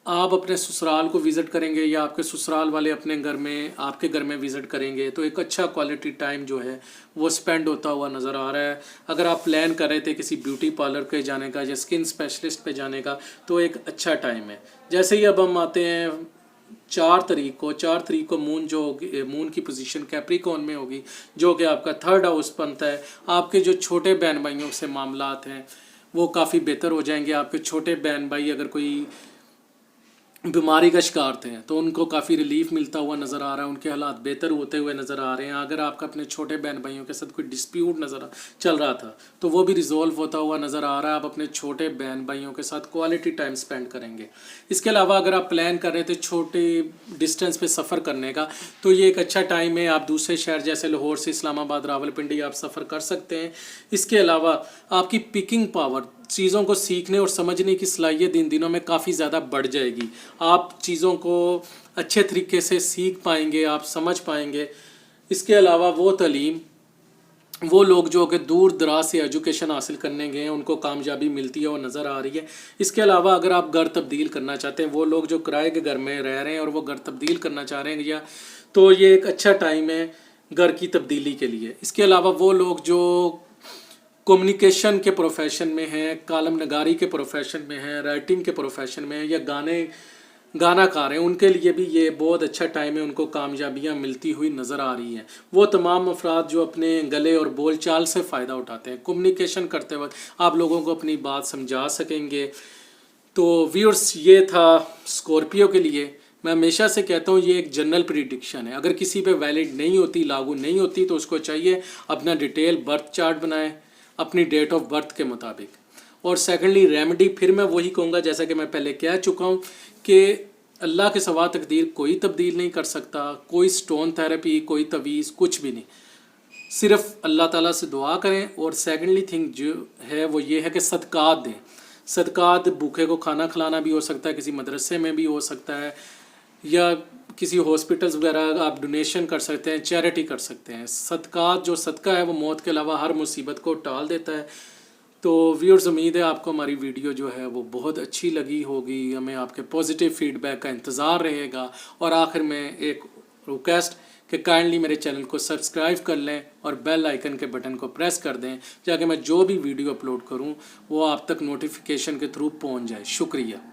आप अपने ससुराल को विज़िट करेंगे या आपके ससुराल वाले अपने घर में, आपके घर में विज़िट करेंगे, तो एक अच्छा क्वालिटी टाइम जो है वो स्पेंड होता हुआ नज़र आ रहा है। अगर आप प्लान कर रहे थे किसी ब्यूटी पार्लर पे जाने का या स्किन स्पेशलिस्ट पे जाने का, तो एक अच्छा टाइम है। जैसे ही अब हम आते हैं 4 तारीख को मून जो होगी, मून की पोजीशन कैप्रिकॉर्न में होगी, जो कि आपका 3rd हाउस बनता है। आपके जो छोटे बहन भाइयों से मामलात हैं वो काफ़ी बेहतर हो जाएंगे। आपके छोटे बहन भाई अगर कोई बीमारी का शिकार थे, तो उनको काफ़ी रिलीफ मिलता हुआ नज़र आ रहा है, उनके हालात बेहतर होते हुए नज़र आ रहे हैं। अगर आपका अपने छोटे बहन भाइयों के साथ कोई डिस्प्यूट चल रहा था तो वो भी रिजॉल्व होता हुआ नज़र आ रहा है। आप अपने छोटे बहन भाइयों के साथ क्वालिटी टाइम स्पेंड करेंगे। इसके अलावा अगर आप प्लान कर रहे थे छोटे डिस्टेंस पे सफ़र करने का, तो ये एक अच्छा टाइम है। आप दूसरे शहर जैसे लाहौर से इस्लामाबाद, रावलपिंडी आप सफ़र कर सकते हैं। इसके अलावा आपकी पिकिंग पावर, चीज़ों को सीखने और समझने की सलाहियत इन दिनों में काफ़ी ज़्यादा बढ़ जाएगी। आप चीज़ों को अच्छे तरीके से सीख पाएंगे, आप समझ पाएंगे। इसके अलावा वो तालीम, वो लोग जो कि दूर दराज से एजुकेशन हासिल करने गए हैं, उनको कामयाबी मिलती है और नज़र आ रही है। इसके अलावा अगर आप घर तब्दील करना चाहते हैं, वो लोग जो किराए के घर में रह रहे हैं और वो घर तब्दील करना चाह रहे हैं या, तो ये एक अच्छा टाइम है घर की तब्दीली के लिए। इसके अलावा वो लोग जो कम्युनिकेशन के प्रोफेशन में हैं, कालम नगारी के प्रोफेशन में हैं, राइटिंग के प्रोफेशन में हैं या गाना गा रहे हैं, उनके लिए भी ये बहुत अच्छा टाइम है, उनको कामयाबियाँ मिलती हुई नज़र आ रही हैं। वो तमाम अफराद जो अपने गले और बोल चाल से फ़ायदा उठाते हैं, कम्युनिकेशन करते वक्त आप लोगों को अपनी बात समझा सकेंगे। तो व्यूअर्स, ये था स्कॉर्पियो के लिए। मैं हमेशा से कहता हूँ ये एक जनरल प्रिडिक्शन है, अगर किसी पे वैलिड नहीं होती, लागू नहीं होती, तो उसको चाहिए अपना डिटेल बर्थ चार्ट बनाए अपनी डेट ऑफ बर्थ के मुताबिक। और सेकेंडली रेमेडी, फिर मैं वही कहूँगा जैसा कि मैं पहले कह चुका हूँ कि अल्लाह के सिवा तकदीर कोई तब्दील नहीं कर सकता। कोई स्टोन थेरेपी, कोई तवीज़, कुछ भी नहीं। सिर्फ अल्लाह ताला से दुआ करें। और सेकेंडली थिंग जो है वो ये है कि सदक़ात दें। सदक़ात, भूखे को खाना खिलाना भी हो सकता है, किसी मदरसे में भी हो सकता है, या किसी हॉस्पिटल्स वगैरह आप डोनेशन कर सकते हैं, चैरिटी कर सकते हैं। सदक़ात, जो सदका है वो मौत के अलावा हर मुसीबत को टाल देता है। तो व्यूअर्स, उम्मीद है आपको हमारी वीडियो जो है वो बहुत अच्छी लगी होगी। हमें आपके पॉजिटिव फीडबैक का इंतज़ार रहेगा। और आखिर में एक रिक्वेस्ट कि काइंडली मेरे चैनल को सब्सक्राइब कर लें और बेल आइकन के बटन को प्रेस कर दें, ताकि मैं जो भी वीडियो अपलोड करूं वो आप तक नोटिफिकेशन के थ्रू पहुंच जाए। शुक्रिया।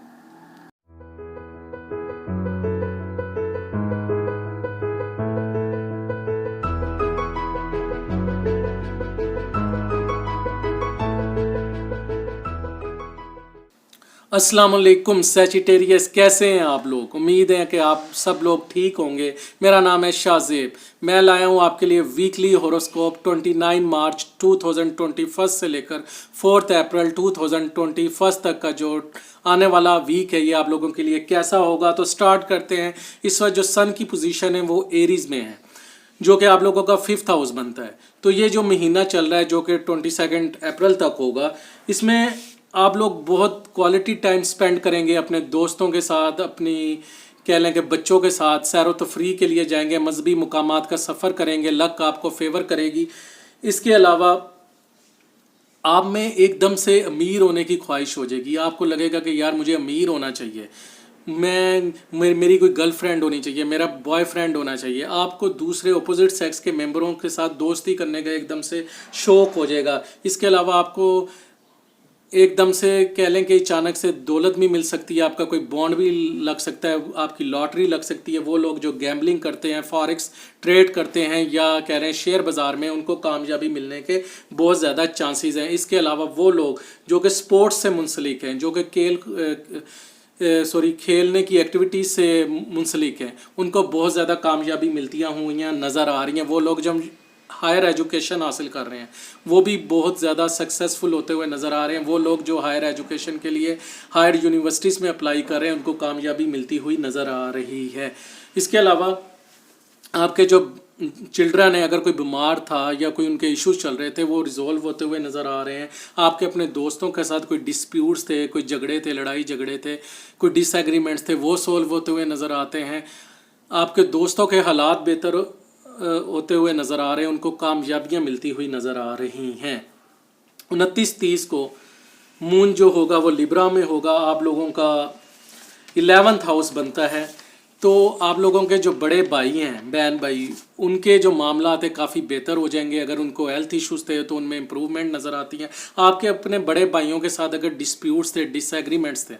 अस्सलाम वालेकुम सैजिटेरियस, कैसे हैं आप लोग? उम्मीद है कि आप सब लोग ठीक होंगे। मेरा नाम है शाहजेब। मैं लाया हूं आपके लिए वीकली हॉरोस्कोप 29 मार्च 2021 से लेकर 4 अप्रैल 2021 तक का जो आने वाला वीक है, ये आप लोगों के लिए कैसा होगा। तो स्टार्ट करते हैं। इस वक्त जो सन की पोजीशन है वो एरीज में है, जो कि आप लोगों का 5th हाउस बनता है। तो ये जो महीना चल रहा है जो कि 22 अप्रैल तक होगा, इसमें आप लोग बहुत क्वालिटी टाइम स्पेंड करेंगे अपने दोस्तों के साथ, अपनी कह लें कि बच्चों के साथ सैर व तफरीह के लिए जाएंगे, मजहबी मुकामात का सफ़र करेंगे, लक आपको फेवर करेगी। इसके अलावा आप में एकदम से अमीर होने की ख्वाहिश हो जाएगी। आपको लगेगा कि यार मुझे अमीर होना चाहिए, मेरी कोई गर्लफ्रेंड होनी चाहिए, मेरा बॉयफ्रेंड होना चाहिए। आपको दूसरे अपोजिट सेक्स के मेंबरों के साथ दोस्ती करने का एकदम से शौक़ हो जाएगा। इसके अलावा आपको एकदम से कह लें कि अचानक से दौलत भी मिल सकती है, आपका कोई बॉन्ड भी लग सकता है, आपकी लॉटरी लग सकती है। वो लोग जो गैम्बलिंग करते हैं, फॉरेक्स ट्रेड करते हैं या कह रहे हैं शेयर बाज़ार में, उनको कामयाबी मिलने के बहुत ज़्यादा चांसेस हैं। इसके अलावा वो लोग जो कि स्पोर्ट्स से मुंसलिक हैं, जो कि खेलने की एक्टिविटीज़ से मुंसलिक हैं, उनको बहुत ज़्यादा कामयाबी मिलतियाँ हुई नज़र आ रही हैं। वो लोग जब हायर एजुकेशन हासिल कर रहे हैं वो भी बहुत ज़्यादा सक्सेसफुल होते हुए नज़र आ रहे हैं। वो लोग जो हायर एजुकेशन के लिए हायर यूनिवर्सिटीज़ में अप्लाई कर रहे हैं, उनको कामयाबी मिलती हुई नज़र आ रही है। इसके अलावा आपके जो चिल्ड्रन है, अगर कोई बीमार था या कोई उनके इश्यूज चल रहे थे, वो रिजॉल्व होते हुए नज़र आ रहे हैं। आपके अपने दोस्तों के साथ कोई डिस्प्यूट्स थे, कोई झगड़े थे, लड़ाई झगड़े थे, कोई डिसएग्रीमेंट्स थे, वो सोल्व होते हुए नज़र आते हैं। आपके दोस्तों के हालात बेहतर होते हुए नज़र आ रहे हैं, उनको कामयाबियाँ मिलती हुई नज़र आ रही हैं। 29-30 को मून जो होगा वो लिब्रा में होगा। आप लोगों का 11th हाउस बनता है। तो आप लोगों के जो बड़े भाई हैं, बहन भाई, उनके जो मामला थे काफ़ी बेहतर हो जाएंगे। अगर उनको हेल्थ इश्यूज़ थे तो उनमें इम्प्रूवमेंट नज़र आती है। आपके अपने बड़े भाइयों के साथ अगर डिस्प्यूट्स थे, डिसएग्रीमेंट्स थे,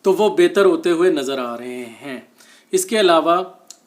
तो वो बेहतर होते हुए नज़र आ रहे हैं। इसके अलावा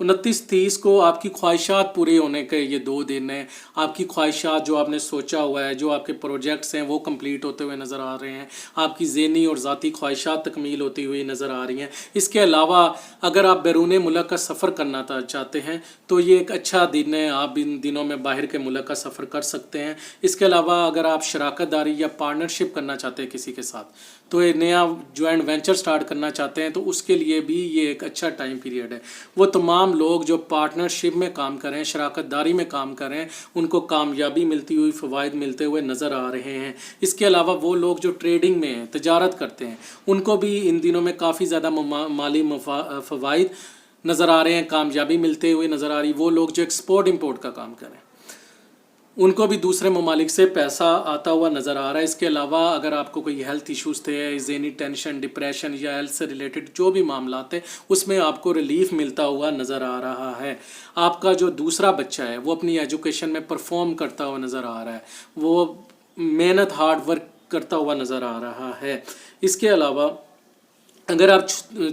29-30 को आपकी ख्वाहिशात पूरे होने के ये 2 दिन हैं। आपकी ख्वाहिशात जो आपने सोचा हुआ है, जो आपके प्रोजेक्ट्स हैं वो कंप्लीट होते हुए नज़र आ रहे हैं। आपकी ज़हनी और ज़ाती ख्वाहिशात तकमील होती हुई नज़र आ रही हैं। इसके अलावा अगर आप बैरून मुल्क का सफ़र करना चाहते हैं तो ये एक अच्छा दिन है, आप इन दिनों में बाहर के मुल्क का सफ़र कर सकते हैं। इसके अलावा अगर आप शराकत दारी या पार्टनरशिप करना चाहते हैं किसी के साथ, तो एक नया जॉइंट वेंचर स्टार्ट करना चाहते हैं, तो उसके लिए भी ये एक अच्छा टाइम पीरियड है। वो तमाम लोग जो पार्टनरशिप में काम करें, शराकत दारी में काम करें, उनको कामयाबी मिलती हुई, फ़वाइद मिलते हुए नज़र आ रहे हैं। इसके अलावा वो लोग जो ट्रेडिंग में हैं, तजारत करते हैं, उनको भी इन दिनों में काफ़ी ज़्यादा माली फ़वाइद नज़र आ रहे हैं, कामयाबी मिलते हुए नज़र आ रही। वो लोग जो एक्सपोर्ट इंपोर्ट का काम करें, उनको भी दूसरे ममालिक से पैसा आता हुआ नज़र आ रहा है। इसके अलावा अगर आपको कोई हेल्थ इश्यूज़ थे, ज़हनी टेंशन, डिप्रेशन या हेल्थ से रिलेटेड जो भी मामला थे, उसमें आपको रिलीफ मिलता हुआ नज़र आ रहा है। आपका जो दूसरा बच्चा है वो अपनी एजुकेशन में परफॉर्म करता हुआ नज़र आ रहा है, वो मेहनत हार्ड वर्क करता हुआ नज़र आ रहा है। इसके अलावा अगर आप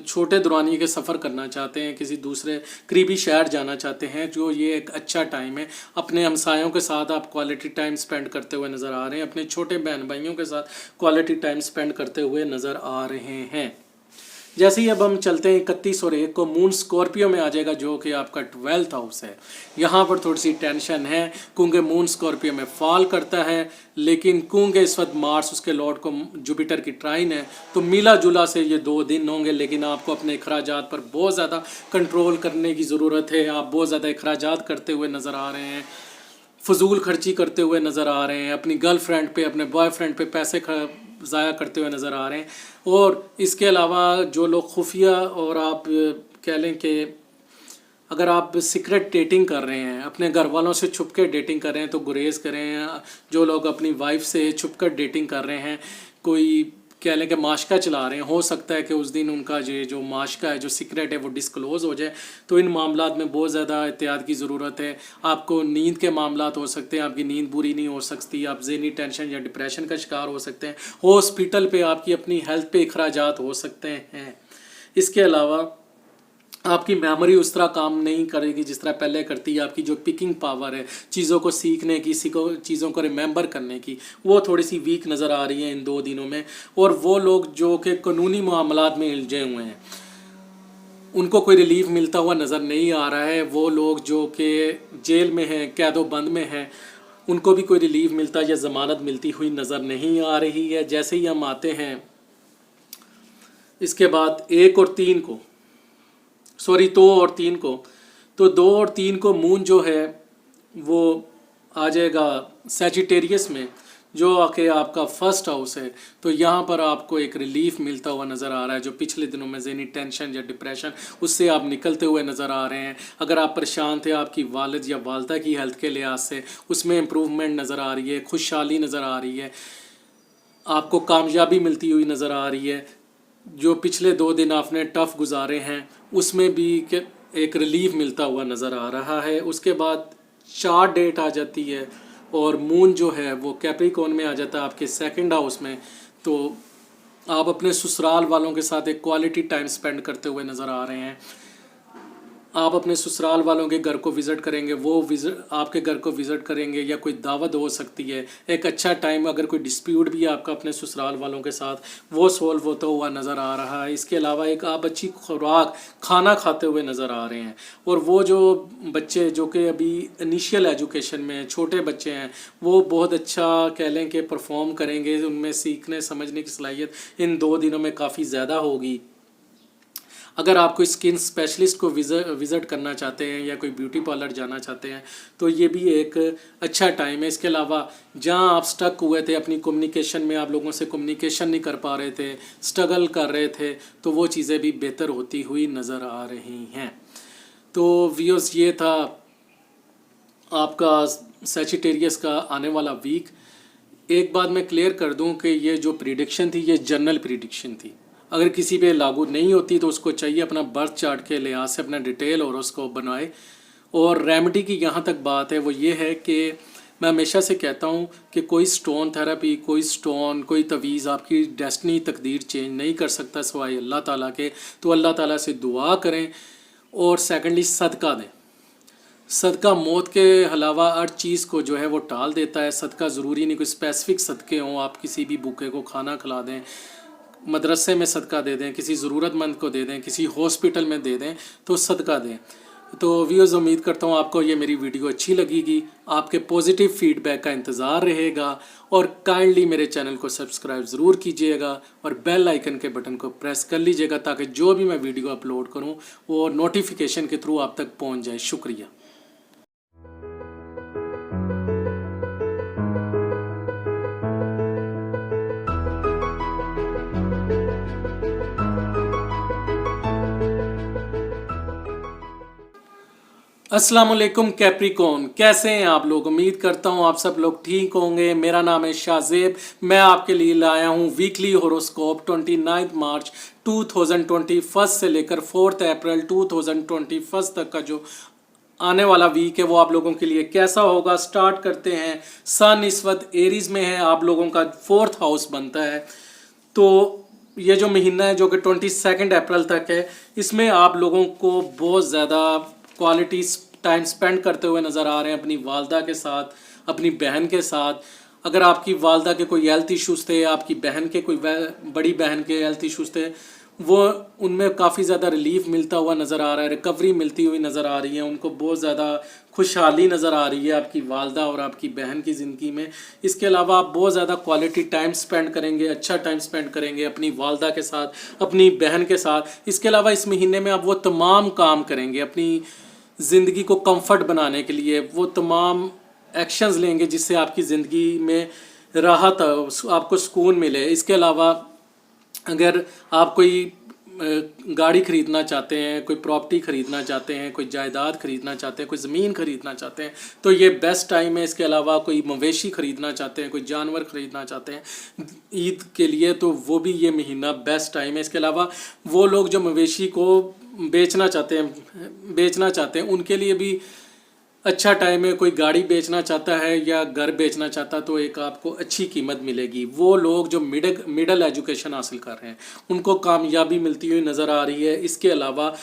छोटे दुरानिए के सफ़र करना चाहते हैं, किसी दूसरे करीबी शहर जाना चाहते हैं, जो ये एक अच्छा टाइम है। अपने हमसायों के साथ आप क्वालिटी टाइम स्पेंड करते हुए नज़र आ रहे हैं, अपने छोटे बहन भाइयों के साथ क्वालिटी टाइम स्पेंड करते हुए नज़र आ रहे हैं। जैसे ही अब हम चलते हैं 31 और 1 को मून स्कॉर्पियो में आ जाएगा, जो कि आपका 12th हाउस है। यहाँ पर थोड़ी सी टेंशन है क्योंकि मून स्कॉर्पियो में फॉल करता है, लेकिन क्योंकि इस वक्त मार्स उसके लॉर्ड को जुपिटर की ट्राइन है, तो मिला जुला से ये 2 दिन होंगे। लेकिन आपको अपने अखराजात पर बहुत ज़्यादा कंट्रोल करने की ज़रूरत है। आप बहुत ज़्यादा अखराजात करते हुए नज़र आ रहे हैं, फजूल खर्ची करते हुए नज़र आ रहे हैं, अपनी गर्लफ्रेंड पे, अपने बॉयफ्रेंड पे पैसे ज़ाया करते हुए नज़र आ रहे हैं। और इसके अलावा जो लोग खुफिया, और आप कह लें कि अगर आप सीक्रेट डेटिंग कर रहे हैं, अपने घर वालों से छुप के डेटिंग कर रहे हैं, तो गुरेज़ करें। जो लोग अपनी वाइफ से छुप कर डेटिंग कर रहे हैं, कोई कह लें कि माशका चला रहे हैं, हो सकता है कि उस दिन उनका जो माशका है, जो सीक्रेट है, वो डिस्क्लोज़ हो जाए। तो इन मामलात में बहुत ज़्यादा एहतियात की ज़रूरत है। आपको नींद के मामलात हो सकते हैं, आपकी नींद पूरी नहीं हो सकती, आप ज़हनी टेंशन या डिप्रेशन का शिकार हो सकते हैं, हॉस्पिटल पे आपकी अपनी हेल्थ पे अखराजात हो सकते हैं। इसके अलावा आपकी मेमोरी उस तरह काम नहीं करेगी जिस तरह पहले करती है। आपकी जो पिकिंग पावर है, चीज़ों को सीखने की, चीज़ों को रिमेंबर करने की, वो थोड़ी सी वीक नज़र आ रही है इन 2 दिनों में। और वो लोग जो कि कानूनी मामलात में उलझे हुए हैं, उनको कोई रिलीफ मिलता हुआ नज़र नहीं आ रहा है। वो लोग जो कि जेल में हैं, कैदो बंद में हैं, उनको भी कोई रिलीफ मिलता या ज़मानत मिलती हुई नज़र नहीं आ रही है। जैसे ही हम आते हैं इसके बाद 1 और 3 को, 2 और 3 को, तो 2 और 3 को मून जो है वो आ जाएगा सैजिटेरियस में, जो आके आपका फर्स्ट हाउस है। तो यहाँ पर आपको एक रिलीफ मिलता हुआ नज़र आ रहा है। जो पिछले दिनों में ज़हनी टेंशन या डिप्रेशन, उससे आप निकलते हुए नज़र आ रहे हैं। अगर आप परेशान थे आपकी वालिद या वालदा की हेल्थ के लिहाज से, उसमें इम्प्रूवमेंट नज़र आ रही है, खुशहाली नज़र आ रही है, आपको कामयाबी मिलती हुई नज़र आ रही है। जो पिछले 2 दिन आपने टफ़ गुजारे हैं, उसमें भी एक रिलीफ मिलता हुआ नज़र आ रहा है। उसके बाद 4 डेट आ जाती है और मून जो है वो कैप्रिकॉर्न में आ जाता है, आपके 2nd हाउस में। तो आप अपने ससुराल वालों के साथ एक क्वालिटी टाइम स्पेंड करते हुए नज़र आ रहे हैं। आप अपने ससुराल वालों के घर को विज़िट करेंगे, वो आपके घर को विज़िट करेंगे, या कोई दावत हो सकती है। एक अच्छा टाइम, अगर कोई डिस्प्यूट भी है आपका अपने ससुराल वालों के साथ, वो सॉल्व होता हुआ नज़र आ रहा है। इसके अलावा एक आप अच्छी खुराक, खाना खाते हुए नज़र आ रहे हैं। और वो जो बच्चे जो कि अभी इनिशियल एजुकेशन में छोटे बच्चे हैं, वो बहुत अच्छा कह लें कि परफॉर्म करेंगे। उनमें सीखने समझने की सलाहियत इन 2 दिनों में काफ़ी ज़्यादा होगी। अगर आप कोई स्किन स्पेशलिस्ट को विज़िट करना चाहते हैं या कोई ब्यूटी पार्लर जाना चाहते हैं, तो ये भी एक अच्छा टाइम है। इसके अलावा जहां आप स्टक हुए थे अपनी कम्युनिकेशन में, आप लोगों से कम्युनिकेशन नहीं कर पा रहे थे, स्ट्रगल कर रहे थे, तो वो चीज़ें भी बेहतर होती हुई नज़र आ रही हैं। तो व्यूअर्स, ये था आपका सैजिटेरियस का आने वाला वीक। एक बात मैं क्लियर कर दूं कि ये जो प्रिडिक्शन थी, ये जनरल प्रिडिक्शन थी। अगर किसी पे लागू नहीं होती तो उसको चाहिए अपना बर्थ चार्ट के लिहाज से अपना डिटेल और उसको बनवाए। और रेमेडी की यहाँ तक बात है वो ये है कि मैं हमेशा से कहता हूँ कि कोई स्टोन थेरेपी, कोई तवीज़ आपकी डेस्टिनी, तकदीर चेंज नहीं कर सकता सिवाय अल्लाह ताला के। तो अल्लाह ताला से दुआ करें और सेकंडली सदका दें। सदका मौत के अलावा हर चीज़ को जो है वो टाल देता है। सदका ज़रूरी नहीं कोई स्पेसिफिक सदक़े हों, आप किसी भी भूखे को खाना खिला दें, मदरसे में सदका दे दें, किसी ज़रूरतमंद को दे दें, किसी हॉस्पिटल में दे दें, तो सदका दें। तो व्यूअर्स, उम्मीद करता हूँ आपको ये मेरी वीडियो अच्छी लगेगी। आपके पॉजिटिव फीडबैक का इंतज़ार रहेगा और काइंडली मेरे चैनल को सब्सक्राइब ज़रूर कीजिएगा और बेल आइकन के बटन को प्रेस कर लीजिएगा ताकि जो भी मैं वीडियो अपलोड करूँ वो नोटिफिकेशन के थ्रू आप तक पहुँच जाए। शुक्रिया। अस्सलाम वालेकुम कैप्रिकॉर्न, कैसे हैं आप लोग? उम्मीद करता हूं आप सब लोग ठीक होंगे। मेरा नाम है शाहजेब, मैं आपके लिए लाया हूं वीकली होरोस्कोप 29 मार्च 2021 से लेकर 4 अप्रैल 2021 तक का जो आने वाला वीक है वो आप लोगों के लिए कैसा होगा। स्टार्ट करते हैं। सन इस वक्त एरीज में है, आप लोगों का 4th हाउस बनता है। तो ये जो महीना है जो कि 22 अप्रैल तक है, इसमें आप लोगों को बहुत ज़्यादा क्वालिटी टाइम स्पेंड करते हुए नज़र आ रहे हैं अपनी वालदा के साथ, अपनी बहन के साथ। अगर आपकी वालदा के कोई हेल्थ इश्यूज़ थे, आपकी बहन के कोई बड़ी बहन के हेल्थ इश्यूज़ थे, वो उनमें काफ़ी ज़्यादा रिलीफ मिलता हुआ नज़र आ रहा है, रिकवरी मिलती हुई नज़र आ रही है, उनको बहुत ज़्यादा खुशहाली नज़र आ रही है आपकी वालदा और आपकी बहन की ज़िंदगी में। इसके अलावा आप बहुत ज़्यादा क्वालिटी टाइम स्पेंड करेंगे, अच्छा टाइम स्पेंड करेंगे अपनी वालदा के साथ, अपनी बहन के साथ। इसके अलावा इस महीने में आप वो तमाम काम करेंगे अपनी ज़िंदगी को कंफर्ट बनाने के लिए, वो तमाम एक्शंस लेंगे जिससे आपकी ज़िंदगी में राहत, आपको सुकून मिले। इसके अलावा अगर आप कोई गाड़ी ख़रीदना चाहते हैं, कोई प्रॉपर्टी ख़रीदना चाहते हैं, कोई जायदाद ख़रीदना चाहते हैं, कोई ज़मीन ख़रीदना चाहते हैं, तो ये बेस्ट टाइम है। इसके अलावा कोई मवेशी ख़रीदना चाहते हैं, कोई जानवर ख़रीदना चाहते हैं ईद के लिए, तो वो भी ये महीना बेस्ट टाइम है। इसके अलावा वो लोग जो मवेशी को बेचना चाहते हैं उनके लिए भी अच्छा टाइम है। कोई गाड़ी बेचना चाहता है या घर बेचना चाहता, तो एक आपको अच्छी कीमत मिलेगी। वो लोग जो मिडल एजुकेशन हासिल कर रहे हैं उनको कामयाबी मिलती हुई नज़र आ रही है। इसके अलावा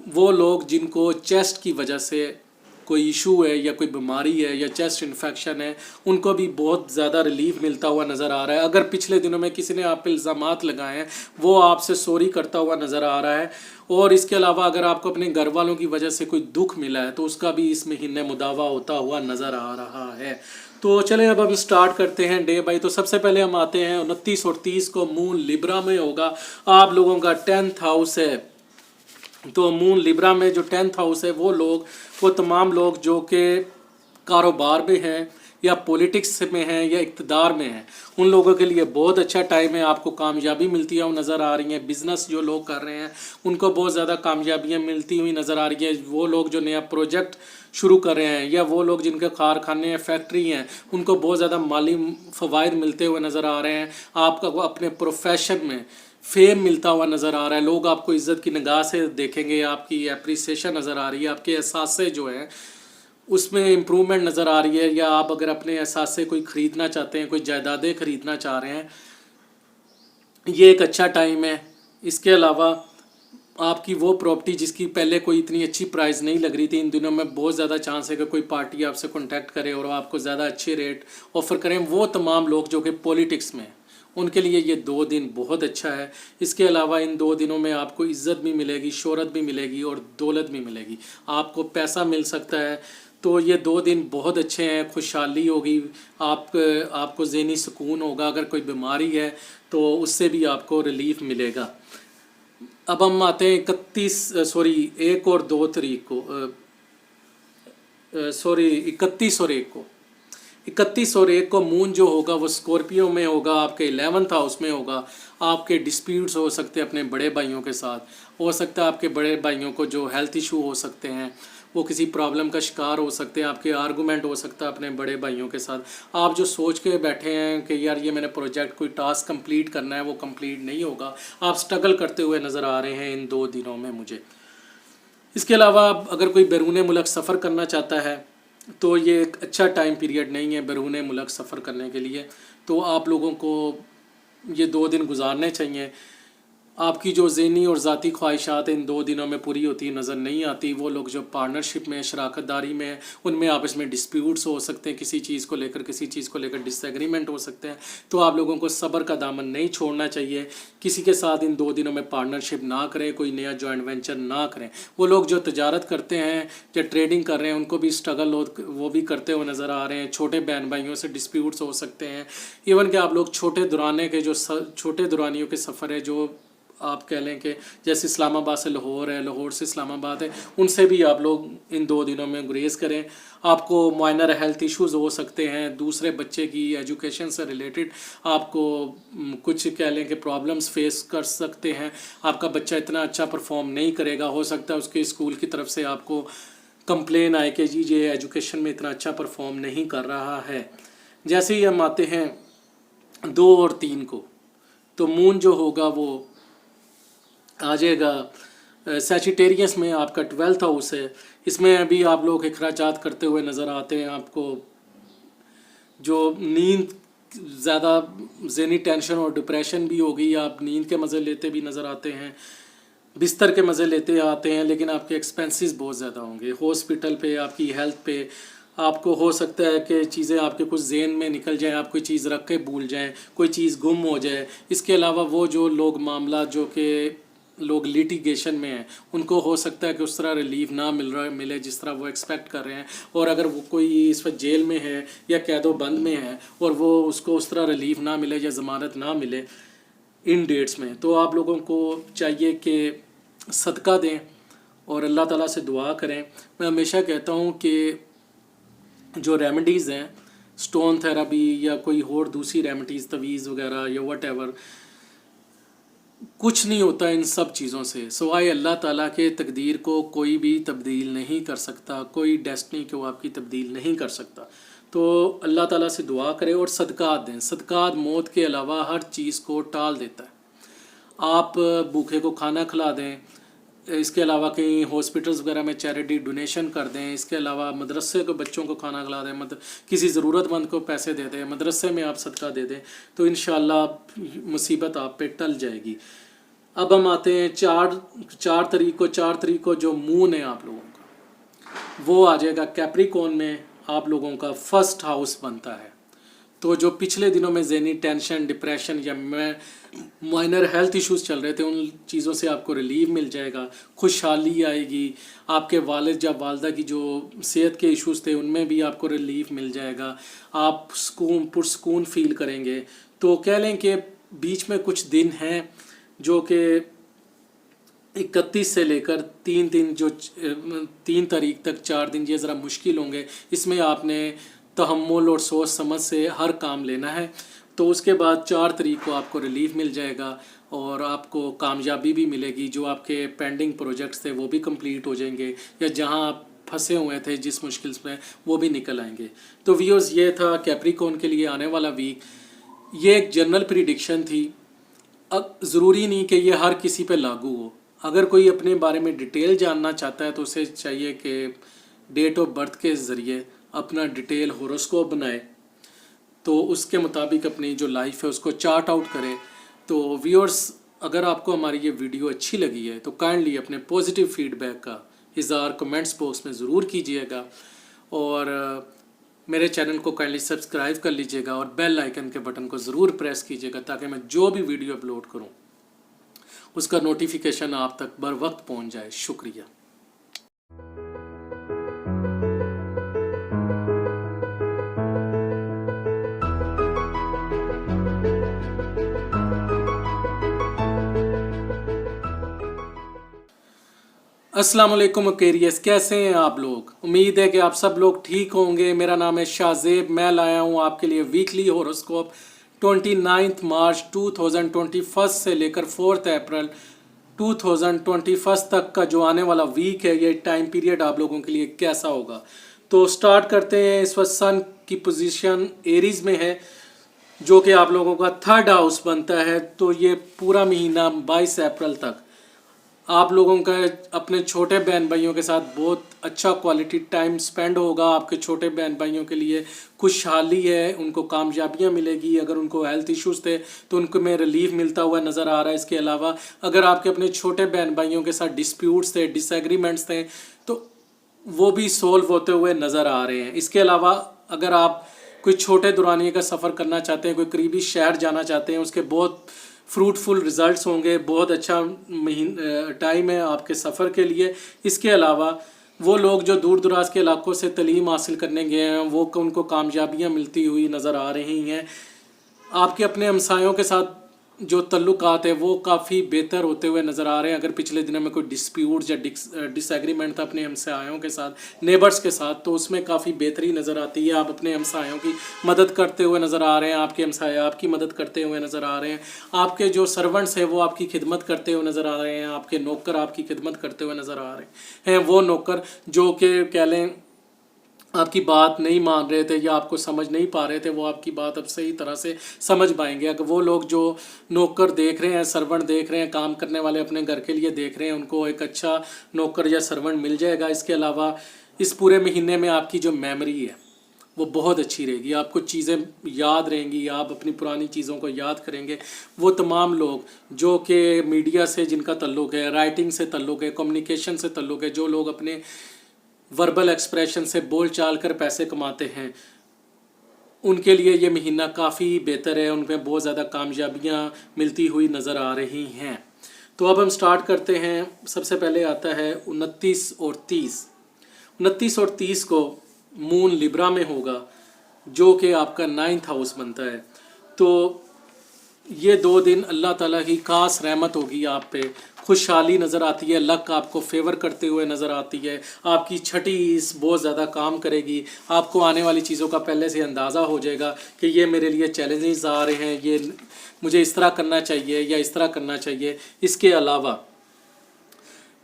वो लोग जिनको चेस्ट की वजह से कोई इशू है या कोई बीमारी है या चेस्ट इन्फेक्शन है, उनको भी बहुत ज़्यादा रिलीफ मिलता हुआ नज़र आ रहा है। अगर पिछले दिनों में किसी ने आप पे इल्ज़ामात लगाए हैं, वो आपसे सॉरी करता हुआ नज़र आ रहा है। और इसके अलावा अगर आपको अपने घर वालों की वजह से कोई दुख मिला है तो उसका भी इस महीने मुदावा होता हुआ नज़र आ रहा है। तो चलें अब हम स्टार्ट करते हैं डे बाई। तो सबसे पहले हम आते हैं 29 और 30 को मून लिब्रा में होगा, आप लोगों का 10th हाउस है। तो मून लिब्रा में जो 10th हाउस है, वो तमाम लोग जो कि कारोबार में हैं या पॉलिटिक्स में हैं या इक़्तिदार में हैं, उन लोगों के लिए बहुत अच्छा टाइम है। आपको कामयाबी मिलती है नज़र आ रही है। बिज़नेस जो लोग कर रहे हैं उनको बहुत ज़्यादा कामयाबियाँ मिलती हुई नज़र आ रही है। वो लोग जो नया प्रोजेक्ट शुरू कर रहे हैं या वो लोग जिनके कारखाने या फैक्ट्री हैं, उनको बहुत ज़्यादा माली फ़वाइद मिलते हुए नज़र आ रहे हैं। आपका अपने प्रोफेशन में फेम मिलता हुआ नज़र आ रहा है। लोग आपको इज़्ज़त की निगाह से देखेंगे, आपकी एप्रिसिएशन नज़र आ रही है, आपके एहसासे जो हैं उसमें इम्प्रूवमेंट नज़र आ रही है। या आप अगर अपने एहसासे कोई ख़रीदना चाहते हैं, कोई जायदादें ख़रीदना चाह रहे हैं, ये एक अच्छा टाइम है। इसके अलावा आपकी वो प्रॉपर्टी जिसकी पहले कोई इतनी अच्छी प्राइस नहीं लग रही थी, इन दिनों में बहुत ज़्यादा चांस है कि कोई पार्टी आपसे कॉन्टैक्ट करे और आपको ज़्यादा अच्छे रेट ऑफ़र करें। वो तमाम लोग जो कि पॉलिटिक्स में, उनके लिए ये 2 दिन बहुत अच्छा है। इसके अलावा इन 2 दिनों में आपको इज़्ज़त भी मिलेगी, शोहरत भी मिलेगी और दौलत भी मिलेगी, आपको पैसा मिल सकता है। तो ये 2 दिन बहुत अच्छे हैं। खुशहाली होगी, आपको ज़हनी सुकून होगा। अगर कोई बीमारी है तो उससे भी आपको रिलीफ मिलेगा। अब हम आते हैं 1 और 2 तारीख को, 31 और 1 को। 31 और 1 को मून जो होगा वो स्कॉर्पियो में होगा, आपके 11th हाउस में होगा। आपके डिस्प्यूट्स हो सकते हैं अपने बड़े भाइयों के साथ, हो सकता है आपके बड़े भाइयों को जो हेल्थ इशू हो सकते हैं, वो किसी प्रॉब्लम का शिकार हो सकते हैं, आपके आर्गूमेंट हो सकता है अपने बड़े भाइयों के साथ। आप जो सोच के बैठे हैं कि यार ये मैंने प्रोजेक्ट कोई टास्क कंप्लीट करना है, वो कंप्लीट नहीं होगा, आप स्ट्रगल करते हुए नज़र आ रहे हैं इन 2 दिनों में मुझे। इसके अलावा अगर कोई बैरून मुल्क सफ़र करना चाहता है तो ये एक अच्छा टाइम पीरियड नहीं है बैरून मुल्क सफ़र करने के लिए। तो आप लोगों को ये 2 दिन गुजारने चाहिए। आपकी जो ज़हनी और ज़ाती ख्वाहिशात इन 2 दिनों में पूरी होती नज़र नहीं आती। वो लोग जो पार्टनरशिप में, शराकत दारी में, उनमें आपस में डिस्प्यूट्स हो सकते हैं, किसी चीज़ को लेकर डिसएग्रीमेंट हो सकते हैं। तो आप लोगों को सब्र का दामन नहीं छोड़ना चाहिए। किसी के साथ इन 2 दिनों में पार्टनरशिप ना करें, कोई नया जॉइंट वेंचर ना करें। वो लोग जो तजारत करते हैं या ट्रेडिंग कर रहे हैं, उनको भी स्ट्रगल वो भी करते हुए नज़र आ रहे हैं। छोटे बहन भाइयों से डिस्प्यूट्स हो सकते हैं। इवन कि आप लोग छोटे दुरानियों के सफ़र है, जो आप कह लें कि जैसे इस्लामाबाद से लाहौर है, लाहौर से इस्लामाबाद है, उनसे भी आप लोग इन 2 दिनों में गुरेज करें। आपको माइनर हेल्थ इश्यूज़ हो सकते हैं, दूसरे बच्चे की एजुकेशन से रिलेटेड आपको कुछ कह लें कि प्रॉब्लम्स फेस कर सकते हैं। आपका बच्चा इतना अच्छा परफॉर्म नहीं करेगा, हो सकता है उसके स्कूल की तरफ से आपको कंप्लेन आए कि जी ये एजुकेशन में इतना अच्छा परफॉर्म नहीं कर रहा है। जैसे ही हम आते हैं 2 और 3 को, तो मून जो होगा वो आ जाएगा सैजिटेरियस में, आपका 12th हाउस है। इसमें अभी आप लोग अखराजात करते हुए नज़र आते हैं। आपको जो नींद ज़्यादा ज़हनी टेंशन और डिप्रेशन भी होगी, आप नींद के मज़े लेते भी नज़र आते हैं, बिस्तर के मज़े लेते आते हैं, लेकिन आपके एक्सपेंसेस बहुत ज़्यादा होंगे। हॉस्पिटल पे, आपकी हेल्थ पे आपको हो सकता है कि चीज़ें आपके कुछ ज़हन में निकल जाएं, आप कोई चीज़ रख के भूल जाएं, कोई चीज़ गुम हो जाए। इसके अलावा वो जो लोग मामला जो कि लोग लिटिगेशन में हैं, उनको हो सकता है कि उस तरह रिलीफ ना मिले जिस तरह वो एक्सपेक्ट कर रहे हैं। और अगर वो कोई इस वक्त जेल में है या कैदो बंद में है और वो उसको उस तरह रिलीफ ना मिले या ज़मानत ना मिले इन डेट्स में, तो आप लोगों को चाहिए कि सदका दें और अल्लाह ताला से दुआ करें। मैं हमेशा कहता हूँ कि जो रेमेडीज़ हैं, स्टोन थेरेपी या कोई और दूसरी रेमेडीज़, तवीज़ वगैरह या वट एवर, कुछ नहीं होता इन सब चीज़ों से सिवाय अल्लाह ताला के। तकदीर को कोई भी तब्दील नहीं कर सकता, कोई डेस्टिनी को आपकी तब्दील नहीं कर सकता। तो अल्लाह ताला से दुआ करें और सदक़ात दें। सदक़ात मौत के अलावा हर चीज़ को टाल देता है। आप भूखे को खाना खिला दें, इसके अलावा कहीं हॉस्पिटल्स वगैरह में चैरिटी डोनेशन कर दें, इसके अलावा मदरसे को बच्चों को खाना खिला दें, किसी ज़रूरतमंद को पैसे दे दें, मदरसे में आप सदका दे दें, तो इंशाअल्लाह मुसीबत आप पे टल जाएगी। अब हम आते हैं 4 तारीख को जो मून है आप लोगों का, वो आ जाएगा कैप्रिकॉर्न में, आप लोगों का 1st हाउस बनता है। तो जो पिछले दिनों में ज़हनी टेंशन, डिप्रेशन या माइनर हेल्थ इश्यूज़ चल रहे थे, उन चीज़ों से आपको रिलीफ मिल जाएगा, खुशहाली आएगी। आपके वालिद या वालदा की जो सेहत के इश्यूज़ थे, उनमें भी आपको रिलीफ मिल जाएगा। आप पुरसकून फील करेंगे। तो कह लें कि बीच में कुछ दिन हैं जो कि 31 से लेकर 3 तारीख तक 4 दिन ये ज़रा मुश्किल होंगे। इसमें आपने तहम्मुल और सोच समझ से हर काम लेना है। तो उसके बाद 4 तारीख को आपको रिलीफ मिल जाएगा और आपको कामयाबी भी मिलेगी। जो आपके पेंडिंग प्रोजेक्ट्स थे वो भी कंप्लीट हो जाएंगे, या जहां आप फंसे हुए थे जिस मुश्किल में, वो भी निकल आएंगे। तो व्यूअर्स, ये था कैप्रिकॉर्न के लिए आने वाला वीक। ये एक जनरल प्रिडिक्शन थी। अब ज़रूरी नहीं कि ये हर किसी पे लागू हो। अगर कोई अपने बारे में डिटेल जानना चाहता है तो उसे चाहिए कि डेट ऑफ बर्थ के ज़रिए अपना डिटेल होरोस्कोप बनाए, तो उसके मुताबिक अपनी जो लाइफ है उसको चार्ट आउट करें। तो व्यूअर्स, अगर आपको हमारी ये वीडियो अच्छी लगी है तो काइंडली अपने पॉजिटिव फीडबैक का इज़हार कमेंट्स बॉक्स में ज़रूर कीजिएगा, और मेरे चैनल को काइंडली सब्सक्राइब कर लीजिएगा और बेल आइकन के बटन को ज़रूर प्रेस कीजिएगा, ताकि मैं जो भी वीडियो अपलोड करूँ उसका नोटिफिकेशन आप तक बर वक्त पहुँच जाए। शुक्रिया। अस्सलाम वालेकुम अकेरियस, कैसे हैं आप लोग? उम्मीद है कि आप सब लोग ठीक होंगे। मेरा नाम है शाहजेब। मैं लाया हूं आपके लिए वीकली होरोस्कोप 29 मार्च 2021 से लेकर 4 अप्रैल 2021 तक का जो आने वाला वीक है, ये टाइम पीरियड आप लोगों के लिए कैसा होगा। तो स्टार्ट करते हैं। इस वक्त सन की पोजीशन एरीज में है, जो कि आप लोगों का 3rd हाउस बनता है। तो ये पूरा महीना 22 अप्रैल तक आप लोगों का अपने छोटे बहन भाइयों के साथ बहुत अच्छा क्वालिटी टाइम स्पेंड होगा। आपके छोटे बहन भाइयों के लिए खुशहाली है, उनको कामयाबियाँ मिलेगी। अगर उनको हेल्थ इश्यूज़ थे तो उनको में रिलीफ मिलता हुआ नज़र आ रहा है। इसके अलावा अगर आपके अपने छोटे बहन भाइयों के साथ डिस्प्यूट्स थे, डिसएग्रीमेंट्स थे, तो वो भी सोल्व होते हुए नज़र आ रहे हैं। इसके अलावा अगर आप कोई छोटे दुरानिए का सफ़र करना चाहते हैं, कोई करीबी शहर जाना चाहते हैं, उसके बहुत फ्रूटफुल रिज़ल्ट्स होंगे। बहुत अच्छा टाइम है आपके सफ़र के लिए। इसके अलावा वो लोग जो दूर दराज के इलाकों से तालीम हासिल करने गए हैं, वो उनको कामयाबियाँ मिलती हुई नज़र आ रही हैं। आपके अपने हमसायों के साथ जो तल्लुकात है वो काफ़ी बेहतर होते हुए नज़र आ रहे हैं। अगर पिछले दिनों में कोई डिस्प्यूट या डिसएग्रीमेंट था अपने हमसायों के साथ, नेबर्स के साथ, तो उसमें काफ़ी बेहतरी नज़र आती है। आप अपने हमसायों की मदद करते हुए नज़र आ रहे हैं, आपके हमसाए आपकी मदद करते हुए नज़र आ रहे हैं, आपके जो सर्वेंट्स हैं वो आपकी खिदमत करते हुए नज़र आ रहे हैं, आपके नौकर आपकी खिदमत करते हुए नज़र आ रहे हैं। वो नौकर जो कि कह लें आपकी बात नहीं मान रहे थे या आपको समझ नहीं पा रहे थे, वो आपकी बात अब सही तरह से समझ पाएंगे। अगर वो लोग जो नौकर देख रहे हैं, सर्वेंट देख रहे हैं, काम करने वाले अपने घर के लिए देख रहे हैं, उनको एक अच्छा नौकर या सर्वेंट मिल जाएगा। इसके अलावा इस पूरे महीने में आपकी जो मेमोरी है वो बहुत अच्छी रहेगी। आपको चीज़ें याद रहेंगी, आप अपनी पुरानी चीज़ों को याद करेंगे। वो तमाम लोग जो कि मीडिया से जिनका तल्लुक़ है, राइटिंग से तल्लुक़ है, कम्युनिकेशन से तल्लुक़ है, जो लोग अपने वर्बल एक्सप्रेशन से बोल चाल कर पैसे कमाते हैं, उनके लिए ये महीना काफ़ी बेहतर है। उनमें बहुत ज़्यादा कामयाबियाँ मिलती हुई नज़र आ रही हैं। तो अब हम स्टार्ट करते हैं। सबसे पहले आता है 29 और 30। 29 और 30 को मून लिब्रा में होगा, जो कि आपका 9th हाउस बनता है। तो ये 2 दिन अल्लाह ताला की खास रहमत होगी आप पे। खुशहाली नज़र आती है, लक आपको फेवर करते हुए नज़र आती है। आपकी छठी इस बहुत ज़्यादा काम करेगी। आपको आने वाली चीज़ों का पहले से अंदाज़ा हो जाएगा कि ये मेरे लिए चैलेंजेस आ रहे हैं, ये मुझे इस तरह करना चाहिए या इस तरह करना चाहिए। इसके अलावा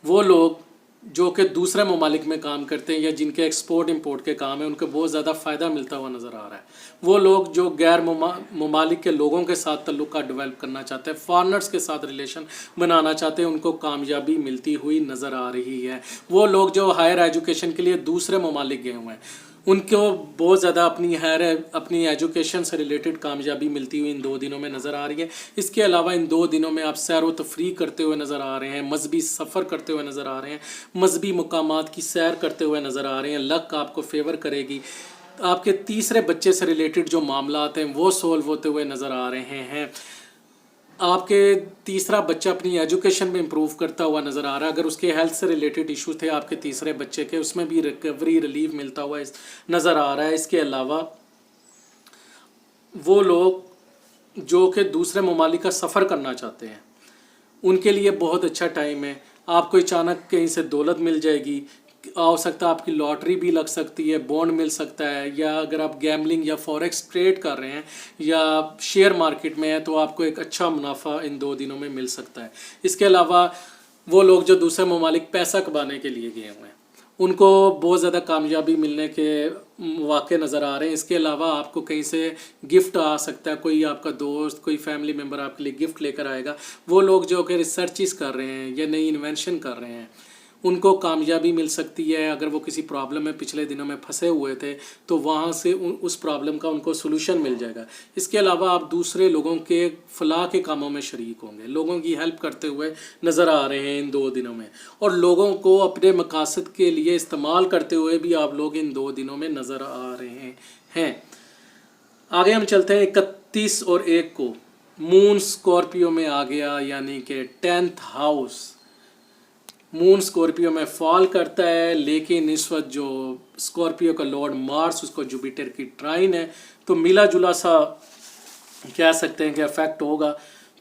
वो लोग जो कि दूसरे ममालिक में काम करते हैं या जिनके एक्सपोर्ट इंपोर्ट के काम है, उनको बहुत ज़्यादा फ़ायदा मिलता हुआ नज़र आ रहा है। वो लोग जो गैर ममालिक के लोगों के साथ तल्लुक़ डेवलप करना चाहते हैं, फॉरनर्स के साथ रिलेशन बनाना चाहते हैं, उनको कामयाबी मिलती हुई नज़र आ रही है। वो लोग जो हायर एजुकेशन के लिए दूसरे ममालिक गए हुए हैं, उनको बहुत ज़्यादा अपनी एजुकेशन से रिलेटेड कामयाबी मिलती हुई इन 2 दिनों में नज़र आ रही है। इसके अलावा इन 2 दिनों में आप सैर व तफरी करते हुए नज़र आ रहे हैं, मजहबी सफ़र करते हुए नज़र आ रहे हैं, मजहबी मकामात की सैर करते हुए नज़र आ रहे हैं। लक आपको फेवर करेगी। आपके तीसरे बच्चे से रिलेटेड जो मामलात हैं वो सोल्व होते हुए नज़र आ रहे हैं। आपके तीसरा बच्चा अपनी एजुकेशन में इम्प्रूव करता हुआ नज़र आ रहा है। अगर उसके हेल्थ से रिलेटेड इशू थे आपके तीसरे बच्चे के, उसमें भी रिकवरी रिलीफ मिलता हुआ नज़र आ रहा है। इसके अलावा वो लोग जो कि दूसरे ममालिक का सफ़र करना चाहते हैं, उनके लिए बहुत अच्छा टाइम है। आपको अचानक कहीं से दौलत मिल जाएगी, हो सकता है आपकी लॉटरी भी लग सकती है, बॉन्ड मिल सकता है, या अगर आप गैम्बलिंग या फॉरेक्स ट्रेड कर रहे हैं या शेयर मार्केट में है तो आपको एक अच्छा मुनाफा इन 2 दिनों में मिल सकता है। इसके अलावा वो लोग जो दूसरे ममालिक पैसा कमाने के लिए गए हुए हैं, उनको बहुत ज़्यादा कामयाबी मिलने के वाक़े नज़र आ रहे हैं। इसके अलावा आपको कहीं से गिफ्ट आ सकता है, कोई आपका दोस्त, कोई फैमिली मेम्बर आपके लिए गिफ्ट लेकर आएगा। वो लोग जो कि रिसर्चेस कर रहे हैं या नई इन्वेंशन कर रहे हैं, उनको कामयाबी मिल सकती है। अगर वो किसी प्रॉब्लम में पिछले दिनों में फंसे हुए थे तो वहाँ से उस प्रॉब्लम का उनको सोल्यूशन मिल जाएगा। इसके अलावा आप दूसरे लोगों के फलाह के कामों में शरीक होंगे, लोगों की हेल्प करते हुए नज़र आ रहे हैं इन 2 दिनों में, और लोगों को अपने मकासद के लिए इस्तेमाल करते हुए भी आप लोग इन 2 दिनों में नज़र आ रहे हैं। आगे हम चलते हैं। 31 और 1 को मून स्कॉर्पियो में आ गया, यानी कि 10th हाउस। मून स्कॉर्पियो में फॉल करता है, लेकिन इस वक्त जो स्कॉर्पियो का लॉर्ड मार्स, उसको जुपिटर की ट्राइन है, तो मिला जुला सा कह सकते हैं कि अफेक्ट होगा।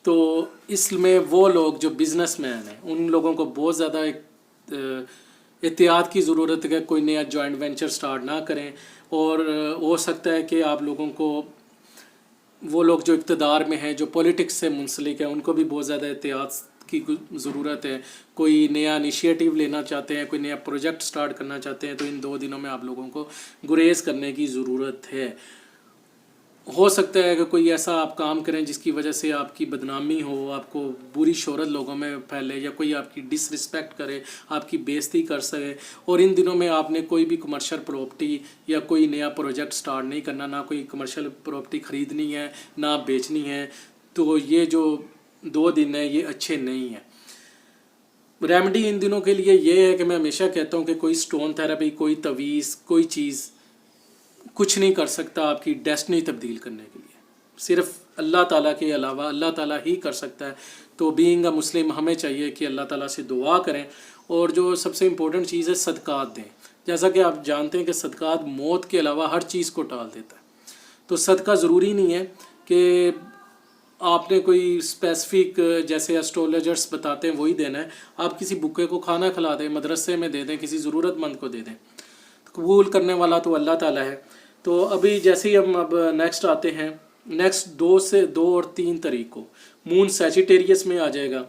तो इसमें वो लोग जो बिजनेसमैन हैं, उन लोगों को बहुत ज़्यादा एहतियात की ज़रूरत है, कोई नया जॉइंट वेंचर स्टार्ट ना करें। और हो सकता है कि आप लोगों को, वो लोग जो इक़्तिदार में हैं, जो पॉलिटिक्स से मुंसलिक हैं, उनको भी बहुत ज़्यादा एहतियात की ज़रूरत है। कोई नया इनिशिएटिव लेना चाहते हैं, कोई नया प्रोजेक्ट स्टार्ट करना चाहते हैं, तो इन 2 दिनों में आप लोगों को गुरेज करने की ज़रूरत है। हो सकता है कि कोई ऐसा आप काम करें जिसकी वजह से आपकी बदनामी हो, आपको बुरी शोहरत लोगों में फैले, या कोई आपकी डिसरिस्पेक्ट करे, आपकी बेइज्जती कर सके। और इन दिनों में आपने कोई भी कमर्शियल प्रॉपर्टी या कोई नया प्रोजेक्ट स्टार्ट नहीं करना, ना कोई कमर्शियल प्रॉपर्टी ख़रीदनी है, ना बेचनी है। तो ये जो 2 दिन है ये अच्छे नहीं हैं। रेमेडी इन दिनों के लिए ये है कि मैं हमेशा कहता हूँ कि कोई स्टोन थेरेपी, कोई तवीज़, कोई चीज़ कुछ नहीं कर सकता आपकी डेस्टिनी तब्दील करने के लिए। सिर्फ अल्लाह ताला के अलावा अल्लाह ताला ही कर सकता है। तो बीइंग अ मुस्लिम हमें चाहिए कि अल्लाह ताला से दुआ करें, और जो सबसे इम्पोर्टेंट चीज़ है सदक़ात दें। जैसा कि आप जानते हैं कि सदक़ात मौत के अलावा हर चीज़ को टाल देता है। तो सदका ज़रूरी नहीं है कि आपने कोई स्पेसिफिक, जैसे एस्ट्रोलॉजर्स बताते हैं वही देना है। आप किसी भूखे को खाना खिला दें, मदरसे में दे दें, किसी ज़रूरतमंद को दे दें। कबूल करने वाला तो अल्लाह ताला है। तो अभी जैसे ही हम अब नेक्स्ट आते हैं, नेक्स्ट 2 और 3 तारीख को मून सैजिटेरियस में आ जाएगा,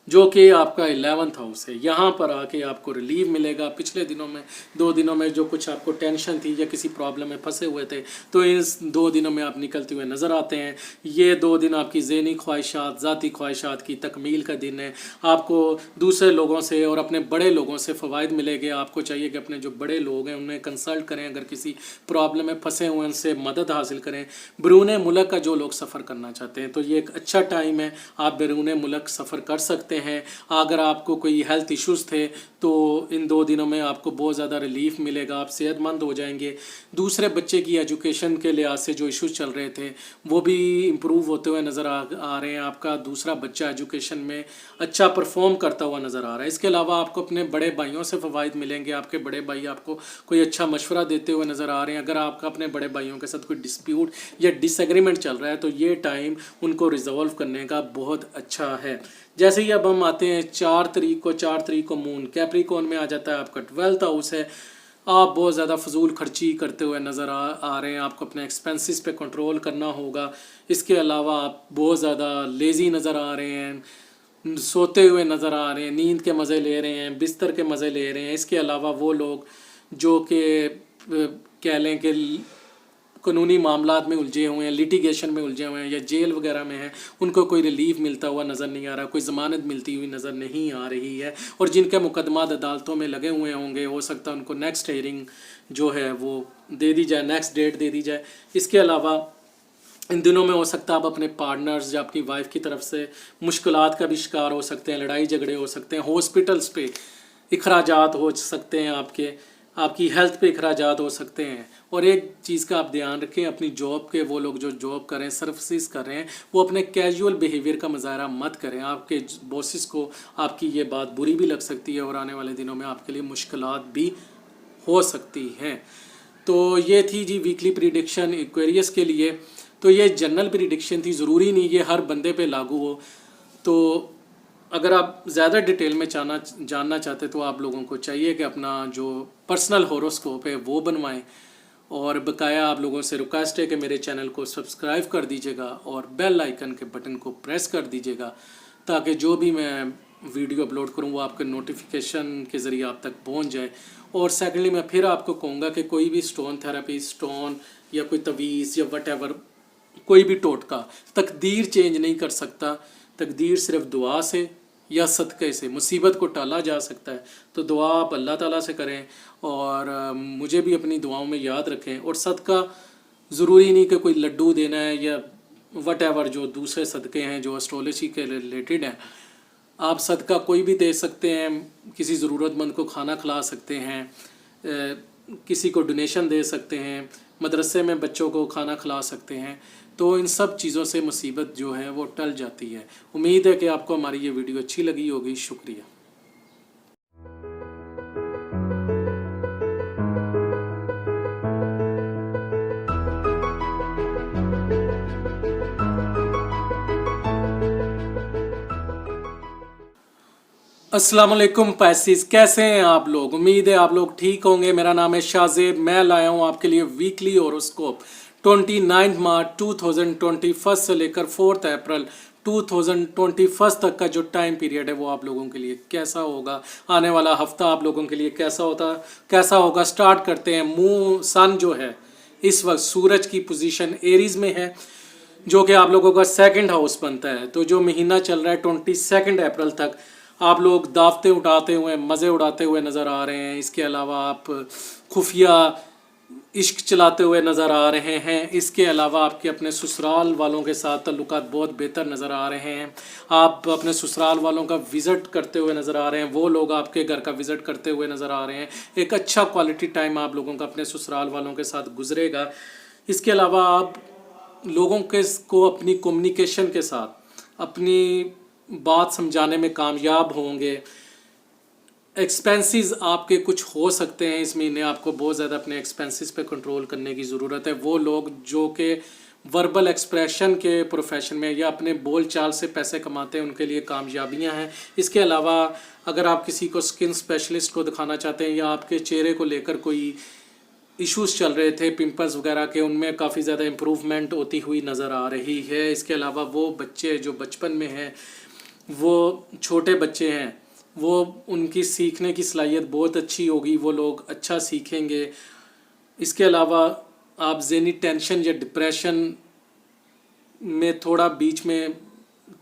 जो कि आपका 11th हाउस है। यहाँ पर आके आपको रिलीफ मिलेगा। पिछले दिनों में 2 दिनों में जो कुछ आपको टेंशन थी या किसी प्रॉब्लम में फंसे हुए थे, तो इस 2 दिनों में आप निकलते हुए नज़र आते हैं। ये 2 दिन आपकी ज़हनी ख्वाहिशात, ज़ाती ख्वाहिशात की तकमील का दिन है। आपको दूसरे लोगों से और अपने बड़े लोगों से फ़वाइद मिलेंगे। आपको चाहिए कि अपने जो बड़े लोग हैं उन्हें कंसल्ट करें, अगर किसी प्रॉब्लम में फंसे हुए उनसे मदद हासिल करें। बैरून मुल्क का जो लोग सफ़र करना चाहते हैं, तो ये एक अच्छा टाइम है, आप बैरून मुल्क सफ़र कर सकते हैं। अगर आपको कोई हेल्थ इश्यूज़ थे तो इन 2 दिनों में आपको बहुत ज़्यादा रिलीफ मिलेगा, आप सेहतमंद हो जाएंगे। दूसरे बच्चे की एजुकेशन के लिहाज से जो इश्यूज़ चल रहे थे वो भी इम्प्रूव होते हुए नज़र आ रहे हैं। आपका दूसरा बच्चा एजुकेशन में अच्छा परफॉर्म करता हुआ नज़र आ रहा है। इसके अलावा आपको अपने बड़े भाइयों से फ़वाइद मिलेंगे। आपके बड़े भाई आपको कोई अच्छा मशवरा देते हुए नज़र आ रहे हैं। अगर आपका अपने बड़े भाइयों के साथ कोई डिस्प्यूट या डिसएग्रीमेंट चल रहा है तो ये टाइम उनको रिजॉल्व करने का बहुत अच्छा है। जैसे ही अब हम आते हैं 4 तारीख को मून कैप्रिकॉर्न में आ जाता है, आपका 12th हाउस है। आप बहुत ज़्यादा फजूल खर्ची करते हुए नज़र आ रहे हैं। आपको अपने एक्सपेंसेस पे कंट्रोल करना होगा। इसके अलावा आप बहुत ज़्यादा लेज़ी नज़र आ रहे हैं, सोते हुए नज़र आ रहे हैं, नींद के मज़े ले रहे हैं, बिस्तर के मज़े ले रहे हैं। इसके अलावा वो लोग जो कि कह लें कि कानूनी मामलात में उलझे हुए हैं, लिटिगेशन में उलझे हुए हैं या जेल वगैरह में हैं, उनको कोई रिलीफ मिलता हुआ नज़र नहीं आ रहा, कोई ज़मानत मिलती हुई नज़र नहीं आ रही है। और जिनके मुकदमात अदालतों में लगे हुए होंगे, हो सकता है उनको नेक्स्ट हियरिंग जो है वो दे दी जाए, नेक्स्ट डेट दे दी जाए। इसके अलावा इन दिनों में हो सकता है आप अपने पार्टनर्स या अपनी वाइफ की तरफ से मुश्किलात का भी शिकार हो सकते हैं, लड़ाई झगड़े हो सकते हैं, हॉस्पिटल्स पे इखराजात हो सकते हैं, आपकी हेल्थ पे इखराजात हो सकते हैं। और एक चीज़ का आप ध्यान रखें, अपनी जॉब के वो लोग जो जॉब कर रहे हैं, सर्विसेज कर रहे हैं, वो अपने कैजुअल बिहेवियर का मुजाहरा मत करें। आपके बॉसेस को आपकी ये बात बुरी भी लग सकती है और आने वाले दिनों में आपके लिए मुश्किलात भी हो सकती हैं। तो ये थी जी वीकली प्रिडिक्शन एक्वेरियस के लिए। तो ये जनरल प्रिडिक्शन थी, ज़रूरी नहीं ये हर बंदे पे लागू हो। तो अगर आप ज़्यादा डिटेल में जानना चाहते तो आप लोगों को चाहिए कि अपना जो पर्सनल होरोस्कोप है वो बनवाएं। और बकाया आप लोगों से रिक्वेस्ट है कि मेरे चैनल को सब्सक्राइब कर दीजिएगा और बेल आइकन के बटन को प्रेस कर दीजिएगा, ताकि जो भी मैं वीडियो अपलोड करूँ वो आपके नोटिफिकेशन के ज़रिए आप तक पहुँच जाए। और सेकेंडली मैं फिर आपको कहूँगा कि कोई भी स्टोन थेरेपी, स्टोन या कोई तवीज़ या वट कोई भी टोटका तकदीर चेंज नहीं कर सकता। तकदीर सिर्फ दुआ से या सदक़े से मुसीबत को टाला जा सकता है। तो दुआ आप अल्लाह ताला से करें और मुझे भी अपनी दुआओं में याद रखें। और सदका ज़रूरी नहीं कि कोई लड्डू देना है या वट जो दूसरे सदक़े हैं जो एस्ट्रोलॉजी के रिलेटेड हैं। आप सदका कोई भी दे सकते हैं, किसी ज़रूरतमंद को खाना खिला सकते हैं, किसी को डोनेशन दे सकते हैं, मदरसे में बच्चों को खाना खिला सकते हैं। तो इन सब चीज़ों से मुसीबत जो है वो टल जाती है। उम्मीद है कि आपको हमारी ये वीडियो अच्छी लगी होगी। शुक्रिया। अस्सलाम वालेकुम पैसिस, कैसे हैं आप लोग? उम्मीद है आप लोग ठीक होंगे। मेरा नाम है शाहजेब, मैं लाया हूँ आपके लिए वीकली होरोस्कोप 29 मार्च 2021 से लेकर 4 अप्रैल 2021 तक का जो टाइम पीरियड है वो आप लोगों के लिए कैसा होगा, आने वाला हफ्ता आप लोगों के लिए कैसा होगा। स्टार्ट करते हैं। सन जो है इस वक्त सूरज की पोजीशन एरीज में है, जो कि आप लोगों का सेकंड हाउस बनता है। तो जो महीना चल रहा है 22 अप्रैल तक, आप लोग दावतें उठाते हुए, मज़े उड़ाते हुए नज़र आ रहे हैं। इसके अलावा आप खुफिया इश्क चलाते हुए नज़र आ रहे हैं। इसके अलावा आपके अपने ससुराल वालों के साथ ताल्लुकात बहुत बेहतर नज़र आ रहे हैं। आप अपने ससुराल वालों का विज़िट करते हुए नज़र आ रहे हैं, वो लोग आपके घर का विज़िट करते हुए नज़र आ रहे हैं। एक अच्छा क्वालिटी टाइम आप लोगों का अपने ससुराल वालों के साथ गुजरेगा। इसके अलावा आप लोगों के को अपनी कम्युनिकेशन के साथ अपनी बात समझाने में कामयाब होंगे। एक्सपेंसेस आपके कुछ हो सकते हैं इस महीने, आपको बहुत ज़्यादा अपने एक्सपेंसेस पे कंट्रोल करने की ज़रूरत है। वो लोग जो कि वर्बल एक्सप्रेशन के प्रोफेशन में या अपने बोल चाल से पैसे कमाते हैं, उनके लिए कामयाबियां हैं। इसके अलावा अगर आप किसी को स्किन स्पेशलिस्ट को दिखाना चाहते हैं या आपके चेहरे को लेकर कोई इश्यूज़ चल रहे थे पिंपल्स वगैरह के, उनमें काफ़ी ज़्यादा इम्प्रूवमेंट होती हुई नज़र आ रही है। इसके अलावा वो बच्चे जो बचपन में हैं, वो छोटे बच्चे हैं, वो उनकी सीखने की सलाहियत बहुत अच्छी होगी, वो लोग अच्छा सीखेंगे। इसके अलावा आप ज़हनी टेंशन या डिप्रेशन में थोड़ा बीच में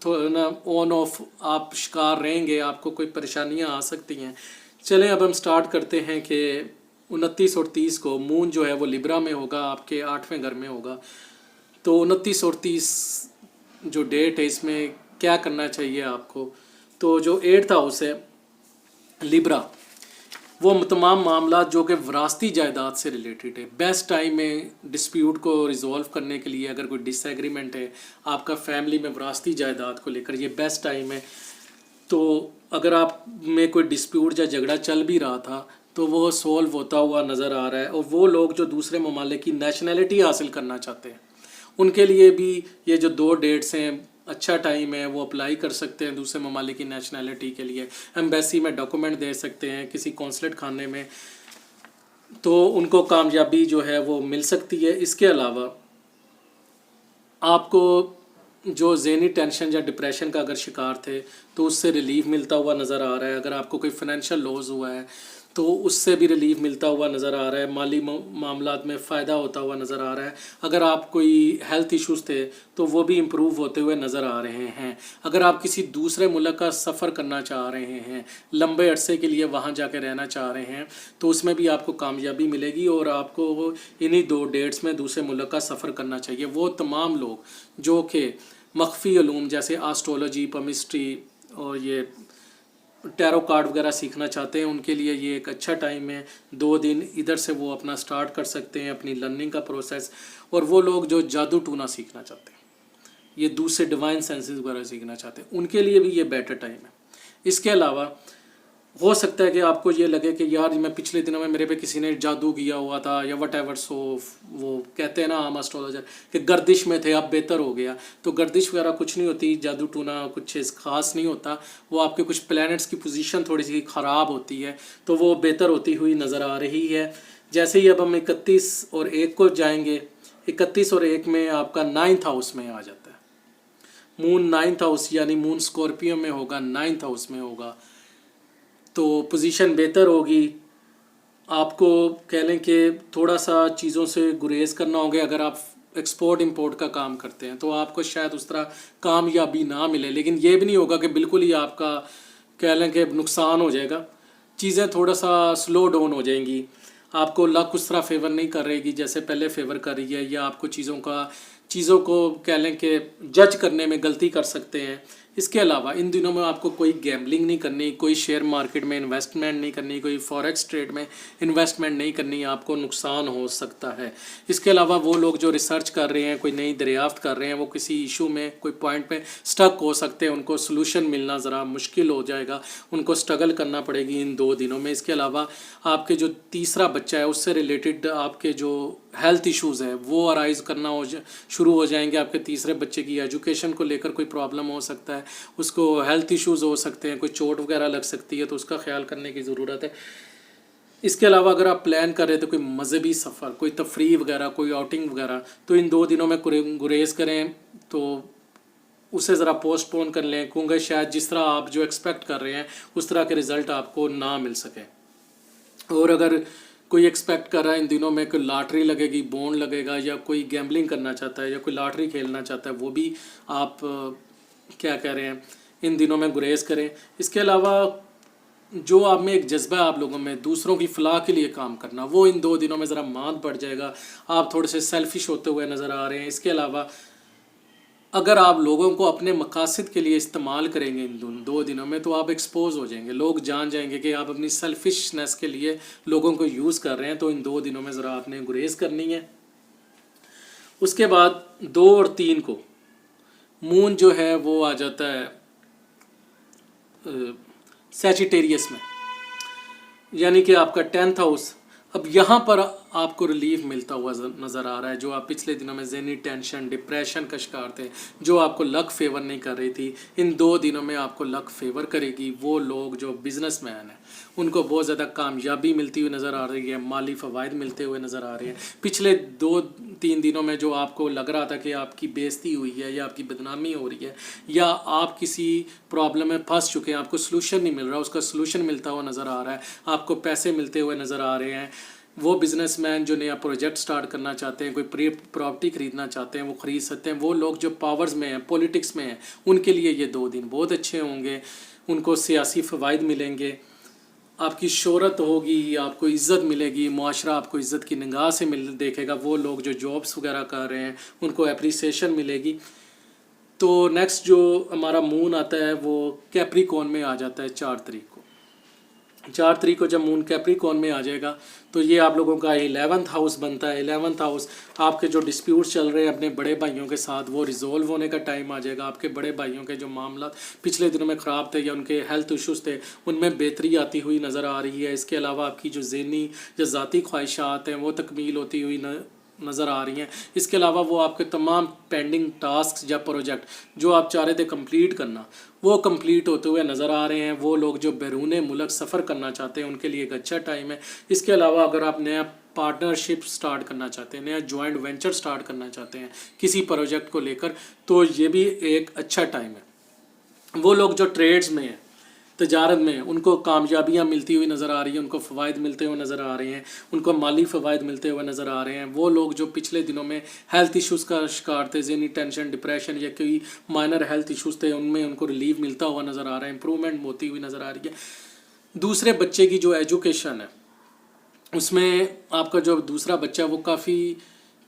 थोड़ा ना ऑन ऑफ आप शिकार रहेंगे, आपको कोई परेशानियां आ सकती हैं। चलें अब हम स्टार्ट करते हैं कि 29 और 30 को मून जो है वो लिब्रा में होगा, आपके 8वें घर में होगा। तो 29 और 30 जो डेट है, इसमें क्या करना चाहिए आपको। तो जो 8th हाउस है लिब्रा, वो तमाम मामला जो कि विरासती जायदाद से रिलेटेड है। बेस्ट टाइम है डिस्प्यूट को रिजॉल्व करने के लिए। अगर कोई डिसएग्रीमेंट है आपका फैमिली में विरासती जायदाद को लेकर, ये बेस्ट टाइम है। तो अगर आप में कोई डिस्प्यूट या झगड़ा चल भी रहा था तो वो सॉल्व होता हुआ नज़र आ रहा है। और वो लोग जो दूसरे ममालिक की नेशनैलिटी हासिल करना चाहते हैं, उनके लिए भी ये जो 2 डेट्स हैं अच्छा टाइम है। वो अप्लाई कर सकते हैं दूसरे ममालिक की नेशनैलिटी के लिए, एम्बेसी में डॉक्यूमेंट दे सकते हैं, किसी कौंसलेट खाने में, तो उनको कामयाबी जो है वो मिल सकती है। इसके अलावा आपको जो ज़हनी टेंशन या डिप्रेशन का अगर शिकार थे तो उससे रिलीफ मिलता हुआ नज़र आ रहा है। अगर आपको कोई फाइनेंशियल लॉस हुआ है तो उससे भी रिलीफ मिलता हुआ नज़र आ रहा है। माली मामलात में फ़ायदा होता हुआ नज़र आ रहा है। अगर आप कोई हेल्थ इश्यूज़ थे तो वो भी इम्प्रूव होते हुए नज़र आ रहे हैं। अगर आप किसी दूसरे मुल्क का सफ़र करना चाह रहे हैं, लंबे अरसे के लिए वहाँ जाके रहना चाह रहे हैं, तो उसमें भी आपको कामयाबी मिलेगी और आपको इन्हीं 2 डेट्स में दूसरे मुल्क का सफ़र करना चाहिए। वो तमाम लोग जो कि मख्फी उलूम जैसे एस्ट्रोलॉजी, पमिस्ट्री और ये टैरो कार्ड वगैरह सीखना चाहते हैं, उनके लिए ये एक अच्छा टाइम है। 2 दिन इधर से वो अपना स्टार्ट कर सकते हैं अपनी लर्निंग का प्रोसेस। और वो लोग जो जादू टूना सीखना चाहते हैं, ये दूसरे डिवाइन सेंसेस वगैरह सीखना चाहते हैं, उनके लिए भी ये बेटर टाइम है। इसके अलावा हो सकता है कि आपको ये लगे कि यार मैं पिछले दिनों में मेरे पे किसी ने जादू किया हुआ था या वट एवर, सो वो कहते हैं ना आम एस्ट्रोलॉजर कि गर्दिश में थे अब बेहतर हो गया। तो गर्दिश वगैरह कुछ नहीं होती, जादू टूना कुछ ख़ास नहीं होता। वो आपके कुछ प्लैनेट्स की पोजीशन थोड़ी सी ख़राब होती है तो वो बेहतर होती हुई नज़र आ रही है। जैसे ही अब हम 31 और 1 को जाएंगे, 31 और 1 में आपका 9th हाउस में आ जाता है मून। 9th हाउस यानी मून स्कॉर्पियो में होगा, 9th हाउस में होगा, तो पोजीशन बेहतर होगी। आपको कह लें कि थोड़ा सा चीज़ों से गुरेज करना होगा। अगर आप एक्सपोर्ट इंपोर्ट का काम करते हैं तो आपको शायद उस तरह कामयाबी ना मिले, लेकिन ये भी नहीं होगा कि बिल्कुल ही आपका कह लें कि नुकसान हो जाएगा। चीज़ें थोड़ा सा स्लो डाउन हो जाएंगी। आपको लक उस तरह फेवर नहीं कर रहेगी जैसे पहले फेवर कर रही है, या आपको चीज़ों को कह लें कि जज करने में गलती कर सकते हैं। इसके अलावा इन दिनों में आपको कोई गैम्बलिंग नहीं करनी, कोई शेयर मार्केट में इन्वेस्टमेंट नहीं करनी, कोई फॉरेक्स ट्रेड में इन्वेस्टमेंट नहीं करनी, आपको नुकसान हो सकता है। इसके अलावा वो लोग जो रिसर्च कर रहे हैं, कोई नई दरियाफ्त कर रहे हैं, वो किसी इशू में कोई पॉइंट पे स्टक हो सकते हैं, उनको सोल्यूशन मिलना ज़रा मुश्किल हो जाएगा, उनको स्ट्रगल करना पड़ेगी इन 2 दिनों में। इसके अलावा आपके जो तीसरा बच्चा है उससे रिलेटेड आपके जो हेल्थ इश्यूज़ है वो अराइज करना शुरू हो जाएंगे। आपके तीसरे बच्चे की एजुकेशन को लेकर कोई प्रॉब्लम हो सकता है, उसको हेल्थ इश्यूज़ हो सकते हैं, कोई चोट वगैरह लग सकती है, तो उसका ख्याल करने की ज़रूरत है। इसके अलावा अगर आप प्लान कर रहे थे कोई मजहबी सफ़र, कोई तफरीह वगैरह, कोई आउटिंग वगैरह, तो इन 2 दिनों में गुरेज करें, तो उसे ज़रा पोस्टपोन कर लें, क्योंकि शायद जिस तरह आप जो एक्सपेक्ट कर रहे हैं उस तरह के रिज़ल्ट आपको ना मिल सके। और अगर کوئی ایکسپیکٹ کر رہا ہے ان دنوں میں کوئی لاٹری لگے گی، بونڈ لگے گا، یا کوئی گیمبلنگ کرنا چاہتا ہے یا کوئی لاٹری کھیلنا چاہتا ہے، وہ بھی آپ کیا کہہ رہے ہیں ان دنوں میں گریز کریں۔ اس کے علاوہ جو آپ میں ایک جذبہ ہے آپ لوگوں میں دوسروں کی فلاح کے لیے کام کرنا، وہ ان 2 دنوں میں ذرا ماند پڑ جائے گا۔ آپ تھوڑے سے سیلفش ہوتے ہوئے نظر آ رہے ہیں۔ اس کے علاوہ اگر آپ لوگوں کو اپنے مقاصد کے لیے استعمال کریں گے ان 2 دنوں میں، تو آپ ایکسپوز ہو جائیں گے، لوگ جان جائیں گے کہ آپ اپنی سیلفشنس کے لیے لوگوں کو یوز کر رہے ہیں۔ تو ان 2 دنوں میں ذرا آپ نے گریز کرنی ہے۔ اس کے بعد 2 اور 3 کو مون جو ہے وہ آ جاتا ہے سیجیٹیریس میں، یعنی کہ آپ کا 10th ہاؤس۔ اب یہاں پر آپ کو ریلیف ملتا ہوا نظر آ رہا ہے۔ جو آپ پچھلے دنوں میں ذہنی ٹینشن، ڈپریشن کا شکار تھے، جو آپ کو لک فیور نہیں کر رہی تھی، ان 2 دنوں میں آپ کو لک فیور کرے گی۔ وہ لوگ جو بزنس مین ہیں ان کو بہت زیادہ کامیابی ملتی ہوئی نظر آ رہی ہے، مالی فوائد ملتے ہوئے نظر آ رہے ہیں۔ پچھلے 2-3 دنوں میں جو آپ کو لگ رہا تھا کہ آپ کی بےزتی ہوئی ہے یا آپ کی بدنامی ہو رہی ہے یا آپ کسی پرابلم میں پھنس چکے ہیں، آپ کو سلوشن نہیں مل رہا، اس کا سلوشن ملتا ہوا نظر آ رہا ہے، آپ کو پیسے ملتے ہوئے نظر آ رہے ہیں۔ وہ بزنس مین جو نیا پروجیکٹ سٹارٹ کرنا چاہتے ہیں، کوئی پراپرٹی خریدنا چاہتے ہیں، وہ خرید سکتے ہیں۔ وہ لوگ جو پاورز میں ہیں، پولیٹکس میں ہیں، ان کے لیے یہ 2 دن بہت اچھے ہوں گے۔ ان کو سیاسی فوائد ملیں گے، آپ کی شہرت ہوگی، آپ کو عزت ملے گی، معاشرہ آپ کو عزت کی نگاہ سے دیکھے گا۔ وہ لوگ جو جابس وغیرہ کر رہے ہیں ان کو اپریسیشن ملے گی۔ تو نیکسٹ جو ہمارا مون آتا ہے وہ کیپریکون میں آ جاتا ہے 4 تاریخ کو۔ 4 تاریخ کو جب مون کیپریکون میں آ جائے گا تو یہ آپ لوگوں کا 11th ہاؤس بنتا ہے۔ 11th ہاؤس آپ کے جو ڈسپیوٹس چل رہے ہیں اپنے بڑے بھائیوں کے ساتھ، وہ ریزولو ہونے کا ٹائم آ جائے گا۔ آپ کے بڑے بھائیوں کے جو معاملات پچھلے دنوں میں خراب تھے یا ان کے ہیلتھ ایشوز تھے، ان میں بہتری آتی ہوئی نظر آ رہی ہے۔ اس کے علاوہ آپ کی جو ذہنی یا ذاتی خواہشات ہیں وہ تکمیل ہوتی ہوئی نظر آ رہی ہیں۔ اس کے علاوہ وہ آپ کے تمام پینڈنگ ٹاسک یا پروجیکٹ جو آپ چاہ رہے تھے کمپلیٹ کرنا، وہ کمپلیٹ ہوتے ہوئے نظر آ رہے ہیں۔ وہ لوگ جو بیرون ملک سفر کرنا چاہتے ہیں ان کے لیے ایک اچھا ٹائم ہے۔ اس کے علاوہ اگر آپ نیا پارٹنرشپ سٹارٹ کرنا چاہتے ہیں، نیا جوائنٹ وینچر سٹارٹ کرنا چاہتے ہیں کسی پروجیکٹ کو لے کر، تو یہ بھی ایک اچھا ٹائم ہے۔ وہ لوگ جو ٹریڈز میں ہیں، تجارت میں، ان کو کامیابیاں ملتی ہوئی نظر آ رہی ہیں، ان کو فوائد ملتے ہوئے نظر آ رہے ہیں، ان کو مالی فوائد ملتے ہوئے نظر آ رہے ہیں۔ وہ لوگ جو پچھلے دنوں میں ہیلتھ ایشوز کا شکار تھے، ذہنی ٹینشن، ڈپریشن یا کوئی مائنر ہیلتھ ایشوز تھے، ان میں ان کو ریلیف ملتا ہوا نظر آ رہا ہے، امپرومنٹ ہوتی ہوئی نظر آ رہی ہے۔ دوسرے بچے کی جو ایجوکیشن ہے اس میں آپ کا جو دوسرا بچہ وہ کافی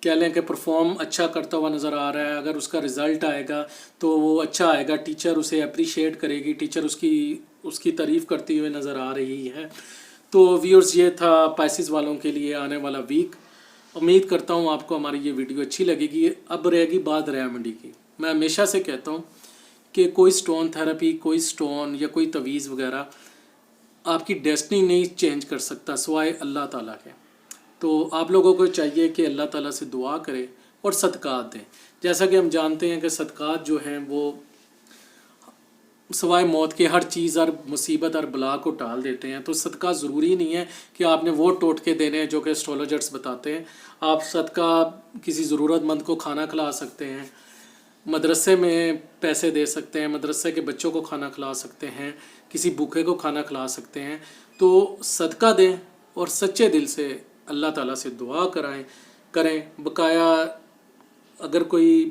کہہ لیں کہ پرفارم اچھا کرتا ہوا نظر آ رہا ہے۔ اگر اس کا رزلٹ آئے گا تو وہ اچھا آئے گا، ٹیچر اسے اپریشیٹ کرے گی، ٹیچر اس کی تعریف کرتی ہوئے نظر آ رہی ہے۔ تو ویورز یہ تھا پائسز والوں کے لیے آنے والا ویک۔ امید کرتا ہوں آپ کو ہماری یہ ویڈیو اچھی لگے گی۔ اب رہے گی بات ریمیڈی کی۔ میں ہمیشہ سے کہتا ہوں کہ کوئی سٹون تھراپی، کوئی سٹون یا کوئی تعویذ وغیرہ آپ کی ڈیسٹنی نہیں چینج کر سکتا سوائے اللہ تعالیٰ کے۔ تو آپ لوگوں کو چاہیے کہ اللہ تعالیٰ سے دعا کریں اور صدقات دیں۔ جیسا کہ ہم جانتے ہیں کہ صدقات جو ہیں وہ سوائے موت کے ہر چیز، ہر مصیبت، ہر بلا کو ٹال دیتے ہیں۔ تو صدقہ ضروری نہیں ہے کہ آپ نے وہ ٹوٹکے دینے ہیں جو کہ اسٹرولوجرز بتاتے ہیں۔ آپ صدقہ کسی ضرورت مند کو کھانا کھلا سکتے ہیں، مدرسے میں پیسے دے سکتے ہیں، مدرسے کے بچوں کو کھانا کھلا سکتے ہیں، کسی بھوکے کو کھانا کھلا سکتے ہیں۔ تو صدقہ دیں اور سچے دل سے اللہ تعالیٰ سے دعا کریں۔ بقایا اگر کوئی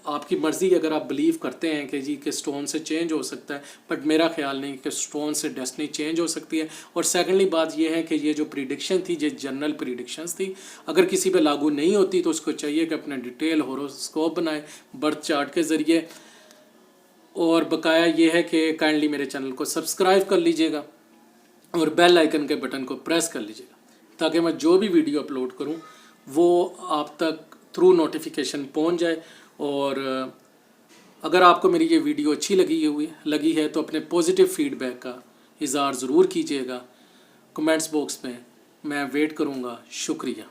آپ کی مرضی، اگر آپ بلیو کرتے ہیں کہ جی کہ سٹون سے چینج ہو سکتا ہے، بٹ میرا خیال نہیں کہ سٹون سے ڈیسٹنی چینج ہو سکتی ہے۔ اور سیکنڈلی بات یہ ہے کہ یہ جو پریڈکشن تھی، یہ جنرل پریڈکشنز تھی، اگر کسی پہ لاگو نہیں ہوتی تو اس کو چاہیے کہ اپنا ڈیٹیل ہوروسکوپ بنائے برتھ چارٹ کے ذریعے۔ اور بقایا یہ ہے کہ کائنڈلی میرے چینل کو سبسکرائب کر لیجئے گا اور بیل آئیکن کے بٹن کو پریس کر لیجئے گا تاکہ میں جو بھی ویڈیو اپلوڈ کروں وہ آپ تک تھرو نوٹیفیکیشن پہنچ جائے۔ اور اگر آپ کو میری یہ ویڈیو اچھی لگی ہے تو اپنے پازیٹیو فیڈ بیک کا اظہار ضرور کیجیے گا کمنٹس باکس میں۔ میں ویٹ کروں گا۔ شکریہ۔